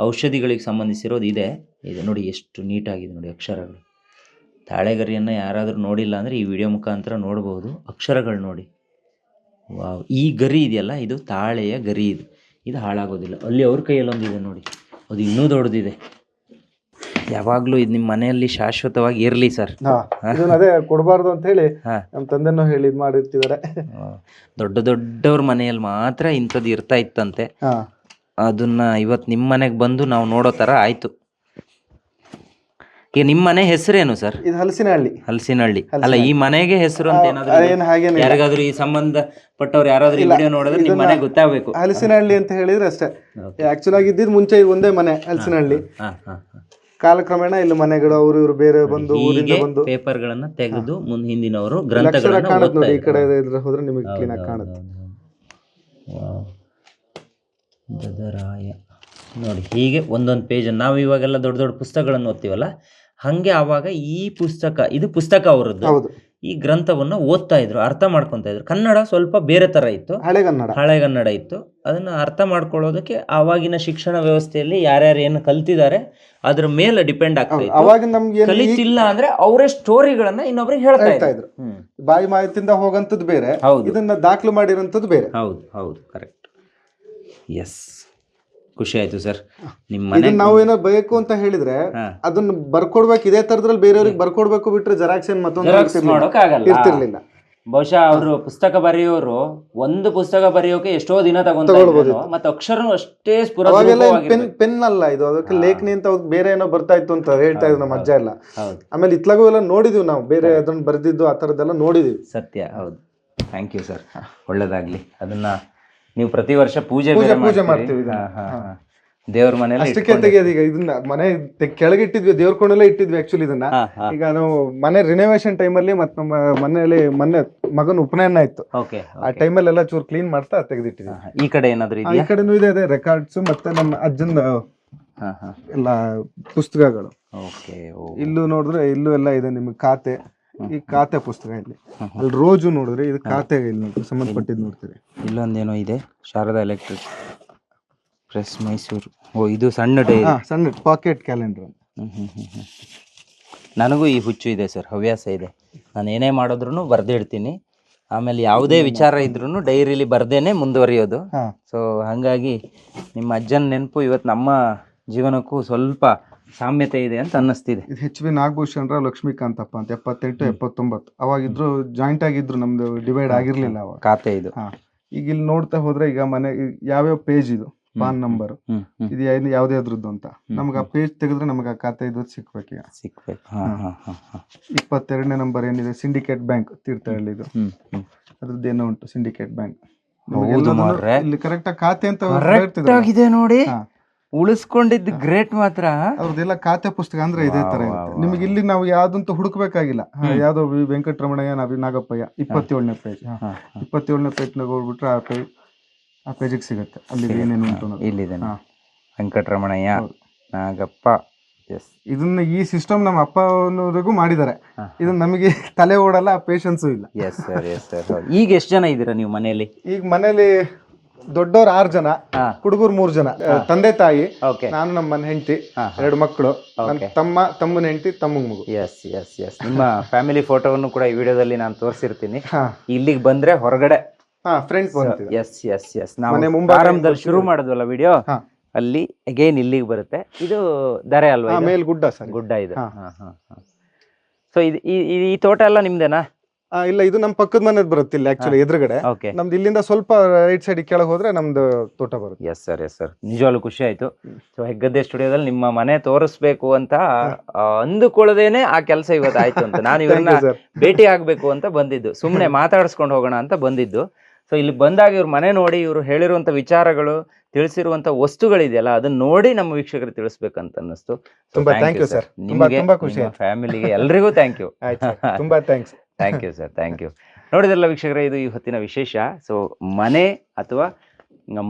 ಔಷಧಿಗಳಿಗೆ ಸಂಬಂಧಿಸಿರೋದು ಇದೆ. ಇದು ನೋಡಿ ಎಷ್ಟು ನೀಟಾಗಿದೆ ನೋಡಿ ಅಕ್ಷರಗಳು. ತಾಳೆಗರಿಯನ್ನು ಯಾರಾದರೂ ನೋಡಿಲ್ಲ ಅಂದರೆ ಈ ವಿಡಿಯೋ ಮುಖಾಂತರ ನೋಡ್ಬೋದು. ಅಕ್ಷರಗಳು ನೋಡಿ, ವಾವ್. ಈ ಗರಿ ಇದೆಯಲ್ಲ, ಇದು ತಾಳೆಯ ಗರಿ. ಇದು ಹಾಳಾಗೋದಿಲ್ಲ. ಅಲ್ಲಿ ಅವ್ರ ಕೈಯಲ್ಲೊಂದಿದೆ ನೋಡಿ, ಅದು ಇನ್ನೂ ದೊಡ್ಡದಿದೆ. ಯಾವಾಗ್ಲೂ ಇದು ನಿಮ್ಮ ಮನೆಯಲ್ಲಿ ಶಾಶ್ವತವಾಗಿ ಇರ್ಲಿ ಸರ್. ಅದೇ ಕೊಡಬಾರ್ದು ಅಂತ ಹೇಳಿ ನಮ್ಮ ತಂದೆನೂ ಹೇಳಿ ಮಾಡಿರ್ತಿದ್ದಾರೆ. ದೊಡ್ಡವ್ರ ಮನೆಯಲ್ಲಿ ಮಾತ್ರ ಇಂಥದ್ದು ಇರ್ತಾ ಇತ್ತಂತೆ. ಅದನ್ನ ಇವತ್ತು ನಿಮ್ಮ ಮನೆಗೆ ಬಂದು ನಾವು ನೋಡೋ ತರ ಆಯ್ತು. ಈಗ ನಿಮ್ಮ ಮನೆ ಹೆಸರೇನು ಸರ್? ಇದು ಹಲಸಿನಹಳ್ಳಿ. ಹಲಸಿನಹಳ್ಳಿ ಅಲ್ಲ, ಈ ಮನೆಗೆ ಹೆಸರು ಅಂತ ಏನಾದ್ರು ಏನು ಹಾಗೇನಿಲ್ಲ. ಯಾರಿಗಾದ್ರೂ ಈ ಸಂಬಂಧಪಟ್ಟವ್ರು ಯಾರಾದ್ರೂ ಈ ವಿಡಿಯೋ ನೋಡಿದ್ರೆ ನಿಮ್ಮ ಮನೆ ಗೊತ್ತಾಗಬೇಕು. ಹಲಸಿನಹಳ್ಳಿ ಅಂತ ಹೇಳಿದ್ರೆ ಅಷ್ಟೇ. ಆಕ್ಚುಲ್ ಆಗಿ ಇದ್ದಿದ್ದು ಮುಂಚೆ ಒಂದೇ ಮನೆ ಹಲಸಿನಹಳ್ಳಿ. ಕಾಲಕ್ರಮೇಣ ಇಲ್ಲಿ ಮನೆಗಳು ಅವರು ಇವರು ಬೇರೆ ಬಂದು ಊರಿಂದ ಬಂದು ಪೇಪರ್ಗಳನ್ನ ತೆಗೆದು ಹಿಂದಿನವರು ಅಕ್ಷರ ಗ್ರಂಥಗಳನ್ನ ಕಾಣುತ್ತೆ ನೋಡಿ. ಈ ಓದ್ತಾ ಕಡೆ ಇದ್ರು. ಇದ್ರೆ ಹೋದ್ರೆ ನಿಮಗೆ ಕ್ಲೀನ್ ಆಗಿ ಕಾಣುತ್ತೆ. ದದರಾಯ ನೋಡಿ, ಹೀಗೆ ಒಂದೊಂದು ಪೇಜ್ ನಾವು ಇವಾಗೆಲ್ಲ ದೊಡ್ಡ ದೊಡ್ಡ ಪುಸ್ತಕಗಳನ್ನು ಓದ್ತೀವಲ್ಲ, ಹಾಗೆ ಆವಾಗ ಈ ಪುಸ್ತಕ, ಇದು ಪುಸ್ತಕ ಅವರದ್ದು, ಹೌದು. ಈ ಗ್ರಂಥವನ್ನು ಓದ್ತಾ ಇದ್ರು, ಅರ್ಥ ಮಾಡ್ಕೊತಾ ಇದ್ರು. ಕನ್ನಡ ಸ್ವಲ್ಪ ಬೇರೆ ತರ ಇತ್ತು, ಹಳೆಗನ್ನಡ ಇತ್ತು. ಅದನ್ನ ಅರ್ಥ ಮಾಡ್ಕೊಳ್ಳೋದಕ್ಕೆ ಆವಾಗಿನ ಶಿಕ್ಷಣ ವ್ಯವಸ್ಥೆಯಲ್ಲಿ ಯಾರ್ಯಾರು ಏನು ಕಲ್ತಿದ್ದಾರೆ ಅದ್ರ ಮೇಲೆ ಡಿಪೆಂಡ್ ಆಗ್ತಾ ಇತ್ತು. ಅವಾಗ ನಮ್ಗೆ ಕಲಿತಿಲ್ಲ ಅಂದ್ರೆ ಅವರೇ ಸ್ಟೋರಿಗಳನ್ನ ಇನ್ನೊಬ್ರಿಗೆ ಹೇಳ್ತಾ ಇದ್ರು. ಬಾಯಿ ಮಾಹಿತಿಯಿಂದ ಹೋಗಂತದ್ದು ಬೇರೆ, ಇದನ್ನ ದಾಖಲು ಮಾಡಿರೋಂಥದ್ದು ಬೇರೆ. ಹೌದು ಹೌದು, ಕರೆಕ್ಟ್. ಎಸ್, ಖುಷಿ ಆಯ್ತು ಸರ್. ನಿಮ್ಮ ನಾವೇನೋ ಬೇಕು ಅಂತ ಹೇಳಿದ್ರೆ ಅದನ್ನ ಬರ್ಕೊಡ್ಬೇಕು, ಇದೇ ತರದ್ರಲ್ಲಿ ಬೇರೆಯವ್ರಿಗೆ ಬರ್ಕೊಡ್ಬೇಕು, ಬಿಟ್ರೆ ಜೆರಾಕ್ಸ್ ಏನ್ ಮತ್ತೊಂದು ಇರ್ತಿರ್ಲಿಲ್ಲ. ಬಹುಶಃ ಅವರು ಪುಸ್ತಕ ಬರೆಯೋರು ಒಂದು ಪುಸ್ತಕ ಬರೆಯೋಕೆ ಎಷ್ಟೋ ದಿನ ತಗೊಂಡ್ಬೋದು, ಮತ್ತೆ ಅಕ್ಷರ ಅಷ್ಟೇ ಪೆನ್ ಅಲ್ಲ ಇದು, ಅದಕ್ಕೆ ಲೇಖನಿ ಅಂತ ಬೇರೆ ಏನೋ ಬರ್ತಾ ಇತ್ತು ಅಂತ ಹೇಳ್ತಾ ಇದ್ರು ನಮ್ಮ ಅಜ್ಜ ಎಲ್ಲ. ಆಮೇಲೆ ಇತ್ಲಾಗೂ ಎಲ್ಲ ನೋಡಿದೀವಿ ನಾವು, ಬೇರೆ ಅದನ್ನ ಬರ್ದಿದ್ದು ಆ ತರದ್ದೆಲ್ಲ ನೋಡಿದೀವಿ. ಸತ್ಯ, ಹೌದು. ಥ್ಯಾಂಕ್ ಯು ಸರ್, ಒಳ್ಳೇದಾಗ್ಲಿ. ಅದನ್ನ ನೀವು ಪ್ರತಿ ವರ್ಷ ಪೂಜೆ ಮಾಡ್ತೀವಿ. ದೇವ್ರ ಮನೇಲಿ ಅಷ್ಟಕ್ಕೆ ತೆಗಿಯೋದು. ಈಗ ಇದನ್ನ ಮನೆ ಕೆಳಗೆ ಇಟ್ಟಿದ್ವಿ, ದೇವ್ರ ಕೊಂಡೆಲ್ಲ ಇಟ್ಟಿದ್ವಿ ಆಕ್ಚುಲಿ. ಇದನ್ನ ಈಗ ನಾವು ಮನೆ ರಿನೋವೇಷನ್ ಟೈಮಲ್ಲಿ ಮತ್ತೆ ನಮ್ಮ ಮನೆಯಲ್ಲಿ ಮೊನ್ನೆ ಮಗನ ಉಪನಯನ ಇತ್ತು, ಆ ಟೈಮಲ್ಲಿ ಎಲ್ಲ ಚೂರು ಕ್ಲೀನ್ ಮಾಡ್ತಾ ತೆಗೆದಿಟ್ಟಿದ್ವಿ. ಈ ಕಡೆ ಏನಾದ್ರು ಈ ಕಡೆನೂ ಇದೆ, ಅದೇ ರೆಕಾರ್ಡ್ಸ್ ಮತ್ತೆ ನಮ್ಮ ಅಜ್ಜನ ಎಲ್ಲ ಪುಸ್ತಕಗಳು. ಇಲ್ಲೂ ನೋಡಿದ್ರೆ ಇಲ್ಲೂ ಎಲ್ಲ ಇದೆ ನಿಮ್ಗೆ ಖಾತೆ, ಈ ಖಾತೆ ಪುಸ್ತಕ. ಇಲ್ಲಿ ಅಲ್ಲಿ ರೋಜು ನೋಡಿದ್ರೆ ಇದು ಖಾತೆ ಸಂಬಂಧಪಟ್ಟಿದ್ದು ನೋಡ್ತೀರಿ. ಇಲ್ಲೊಂದೇನೋ ಇದೆ, ಶಾರದಾ ಎಲೆಕ್ಟ್ರಿಕ್ ಪ್ರೆಸ್ ಮೈಸೂರು. ಓ, ಇದು ಸಣ್ಣ ಡೈರಿ, ಸಣ್ಣ ಪಾಕೆಟ್ ಕ್ಯಾಲೆಂಡರ್. ನನಗೂ ಈ ಹುಚ್ಚು ಇದೆ ಸರ್, ಹವ್ಯಾಸ ಇದೆ. ನಾನು ಏನೇ ಮಾಡಿದ್ರು ಬರ್ದಿಡ್ತೀನಿ. ಆಮೇಲೆ ಯಾವುದೇ ವಿಚಾರ ಇದ್ರೂ ಡೈರಿಲಿ ಬರ್ದೇನೆ ಮುಂದುವರಿಯೋದು. ಸೊ ಹಾಗಾಗಿ ನಿಮ್ಮ ಅಜ್ಜನ ನೆನಪು ಇವತ್ತು ನಮ್ಮ ಜೀವನಕ್ಕೂ ಸ್ವಲ್ಪ ಸಾಮ್ಯತೆ ಇದೆ ಅಂತ ಅನ್ನಿಸ್ತಿದೆ. ಇದು ಎಚ್ ಬಿ ನಾಗಭೂಷಣರ ಲಕ್ಷ್ಮೀಕಾಂತಪ್ಪ ಅಂತ 78, 79 ಅವಾಗಿದ್ರು, ಜಾಯಿಂಟ್ ಆಗಿದ್ರು, ನಮ್ದು ಡಿವೈಡ್ ಆಗಿರ್ಲಿಲ್ಲ ಅವಾಗ ಖಾತೆ ಇದು. ಈಗ ಇಲ್ಲಿ ನೋಡ್ತಾ ಹೋದ್ರೆ ಈಗ ಮನೆ ಯಾವ್ಯಾವ ಪೇಜ್ ಇದು, ಪಾನ್ ನಂಬರ್ ಇದು ಯಾವ್ದೇ ಅದ್ರದ್ದು ಅಂತ ನಮ್ಗೆ ಆ ಪೇಜ್ ತೆಗೆದ್ರೆ ನಮಗೆ ಆ ಖಾತೆ ಇದ್ದು ಸಿಕ್ಬೇಕು. 22ನೇ ನಂಬರ್ ಏನಿದೆ, ಸಿಂಡಿಕೇಟ್ ಬ್ಯಾಂಕ್ ತೀರ್ಥಹಳ್ಳಿದು, ಅದ್ರದ್ದು ಏನೋ ಉಂಟು ಸಿಂಡಿಕೇಟ್ ಬ್ಯಾಂಕ್. ಇಲ್ಲಿ ಕರೆಕ್ಟ್ ಆಗಿ ಖಾತೆ ಅಂತ ಆಗಿದೆ ನೋಡಿ, ಉಳಿಸ್ಕೊಂಡಿದ್ದು ಗ್ರೇಟ್ ಮಾತ್ರ. ಅವ್ರದ್ದೆಲ್ಲ ಖಾತೆ ಪುಸ್ತಕ ಅಂದ್ರೆ ಇದೇ ತರ ಇರುತ್ತೆ. ನಿಮಗೆ ಇಲ್ಲಿ ನಾವು ಯಾವ್ದಂತ ಹುಡುಕ್ಬೇಕಾಗಿಲ್ಲ. ಯಾವ್ದೋ ವೆಂಕಟರಮಣಯ್ಯ ನಾಗಪ್ಪಯ್ಯ 27ನೇ ಪೇಜ್, 27ನೇ ಪೇಜ್ನಾಗ ಹೋಗ್ಬಿಟ್ರೆ ಆ ಪೇಜಿಗೆ ಸಿಗುತ್ತೆ. ಅಲ್ಲಿ ಏನೇನು ಉಂಟು ಇಲ್ಲಿದೆ, ವೆಂಕಟರಮಣಯ್ಯ ನಾಗಪ್ಪ. ಇದನ್ನ ಈ ಸಿಸ್ಟಮ್ ನಮ್ಮ ಅಪ್ಪನವರಿಗೂ ಮಾಡಿದ್ದಾರೆ. ಇದನ್ನ ನಮಗೆ ತಲೆ ಓಡಲ್ಲ, ಪೇಷನ್ಸು ಇಲ್ಲ. ಈಗ ಎಷ್ಟು ಜನ ಇದ್ದೀರಾ ನೀವು ಮನೆಯಲ್ಲಿ? ಈಗ ಮನೇಲಿ ದೊಡ್ಡವ್ರು 6 ಜನ, ಹುಡುಗರು 3 ಜನ, ತಂದೆ ತಾಯಿ, ನಾನು, ನಮ್ಮ ಮನೆ ಹೆಂಡತಿ, 2 ಮಕ್ಕಳು, ತಮ್ಮನ ಹೆಂಡತಿ, ತಮ್ಮನ ಮಗು. ನಿಮ್ಮ ಫ್ಯಾಮಿಲಿ ಫೋಟೋವನ್ನು ಕೂಡ ಈ ವಿಡಿಯೋದಲ್ಲಿ ನಾನು ತೋರಿಸಿರ್ತೀನಿ. ಇಲ್ಲಿಗೆ ಬಂದ್ರೆ ಹೊರಗಡೆ ಫ್ರೆಂಡ್ಸ್ ನಾವು ಆರಂಭದಲ್ಲಿ ಶುರು ಮಾಡಿದ್ವಲ್ಲ ವಿಡಿಯೋ, ಅಲ್ಲಿ ಅಗೇನ್ ಇಲ್ಲಿಗೆ ಬರುತ್ತೆ. ಇದು ದರೆ ಅಲ್ವಾ? ಮೇಲ್ ಗುಡ್ಡ ಸರ್, ಗುಡ್ಡ ಇದು. ಸೊ ಈ ತೋಟ ಎಲ್ಲ ನಿಮ್ದೇನಾ? ಇಲ್ಲ, ಇದು ನಮ್ಮ ಪಕ್ಕದ ಮನೆದ್ ಬರುತ್ತೆ. ಇಲ್ಲಿ ಆಕ್ಚುಲಿ ಎದುರುಗಡೆ ನಮ್ದು. ಇಲ್ಲಿಂದ ಸ್ವಲ್ಪ ರೈಟ್ ಸೈಡ್ ಕೆಳಗೆ ಹೋದ್ರೆ ನಮ್ದು ತೋಟ ಬರುತ್ತೆ. ಎಸ್ ಸರ್, ನಿಜವಾಗ್ಲೂ ಖುಷಿ ಆಯ್ತು. ಸೊ ಹೆಗ್ಗದ್ದೆ ಸ್ಟುಡಿಯೋದಲ್ಲಿ ನಿಮ್ಮ ಮನೆ ತೋರಿಸ್ಬೇಕು ಅಂತ ಅಂದುಕೊಳ್ಳದೇನೆ ಆ ಕೆಲಸ ಇವತ್ತು ಆಯ್ತು ಅಂತ. ನಾನು ಇವ್ರನ್ನ ಭೇಟಿ ಆಗ್ಬೇಕು ಅಂತ ಬಂದಿದ್ದು, ಸುಮ್ಮನೆ ಮಾತಾಡಿಸ್ಕೊಂಡು ಹೋಗೋಣ ಅಂತ ಬಂದಿದ್ದು. ಸೊ ಇಲ್ಲಿ ಬಂದಾಗ ಇವ್ರ ಮನೆ ನೋಡಿ, ಇವರು ಹೇಳಿರುವಂತ ವಿಚಾರಗಳು, ತಿಳಿಸಿರುವಂತ ವಸ್ತುಗಳಿದೆಯಲ್ಲ, ಅದನ್ನ ನೋಡಿ ನಮ್ಮ ವೀಕ್ಷಕರು ತಿಳಿಸ್ಬೇಕಂತ ಅನ್ನಿಸ್ತು. ತುಂಬಾ ಥ್ಯಾಂಕ್ ಯು ಸರ್, ತುಂಬಾ ಖುಷಿ. ಫ್ಯಾಮಿಲಿಗೆ ಎಲ್ರಿಗೂ ಥ್ಯಾಂಕ್ ಯು. ತುಂಬಾ thanks. Thank you sir, thank you. ನೋಡಿದ್ರಲ್ಲ ವೀಕ್ಷಕರೇ, ಇದು ಈ ಹೊತ್ತಿನ ವಿಶೇಷ. ಸೊ ಮನೆ ಅಥವಾ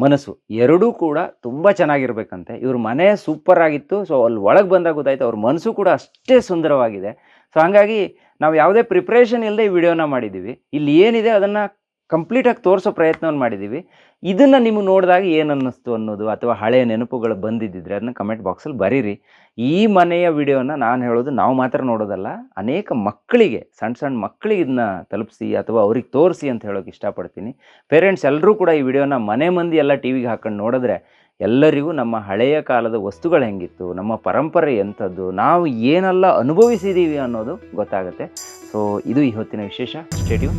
ಮನಸ್ಸು ಎರಡೂ ಕೂಡ ತುಂಬ ಚೆನ್ನಾಗಿರ್ಬೇಕಂತೆ. ಇವ್ರ ಮನೆ ಸೂಪರ್ ಆಗಿತ್ತು. ಸೊ ಅಲ್ಲಿ ಒಳಗೆ ಬಂದಾಗ ಗೊತ್ತಾಯ್ತು ಅವ್ರ ಮನಸ್ಸು ಕೂಡ ಅಷ್ಟೇ ಸುಂದರವಾಗಿದೆ. ಸೊ ಹಾಗಾಗಿ ನಾವು ಯಾವುದೇ ಪ್ರಿಪ್ರೇಷನ್ ಇಲ್ಲದೆ ಈ ವಿಡಿಯೋನ ಮಾಡಿದ್ದೀವಿ. ಇಲ್ಲಿ ಏನಿದೆ ಅದನ್ನು ಕಂಪ್ಲೀಟಾಗಿ ತೋರಿಸೋ ಪ್ರಯತ್ನವನ್ನು ಮಾಡಿದ್ದೀವಿ. ಇದನ್ನು ನಿಮಗೆ ನೋಡಿದಾಗ ಏನು ಅನ್ನಿಸ್ತು ಅನ್ನೋದು, ಅಥವಾ ಹಳೆಯ ನೆನಪುಗಳು ಬಂದಿದ್ದಿದ್ರೆ ಅದನ್ನ ಕಮೆಂಟ್ ಬಾಕ್ಸಲ್ಲಿ ಬರೀರಿ. ಈ ಮನೆಯ ವಿಡಿಯೋನ ನಾನು ಹೇಳೋದು ನಾವು ಮಾತ್ರ ನೋಡೋದಲ್ಲ, ಅನೇಕ ಮಕ್ಕಳಿಗೆ, ಸಣ್ಣ ಮಕ್ಕಳಿಗೆ ಇದನ್ನ ತಲುಪಿಸಿ ಅಥವಾ ಅವ್ರಿಗೆ ತೋರಿಸಿ ಅಂತ ಹೇಳೋಕೆ ಇಷ್ಟಪಡ್ತೀನಿ. ಪೇರೆಂಟ್ಸ್ ಎಲ್ಲರೂ ಕೂಡ ಈ ವಿಡಿಯೋನ ಮನೆ ಮಂದಿ ಎಲ್ಲ ಟಿ ವಿಗೆ ಹಾಕೊಂಡು ನೋಡಿದ್ರೆ ಎಲ್ಲರಿಗೂ ನಮ್ಮ ಹಳೆಯ ಕಾಲದ ವಸ್ತುಗಳು ಹೆಂಗಿತ್ತು, ನಮ್ಮ ಪರಂಪರೆ ಎಂಥದ್ದು, ನಾವು ಏನೆಲ್ಲ ಅನುಭವಿಸಿದ್ದೀವಿ ಅನ್ನೋದು ಗೊತ್ತಾಗುತ್ತೆ. ಸೊ ಇದು ಈ ಹೊತ್ತಿನ ವಿಶೇಷ. Stay tune.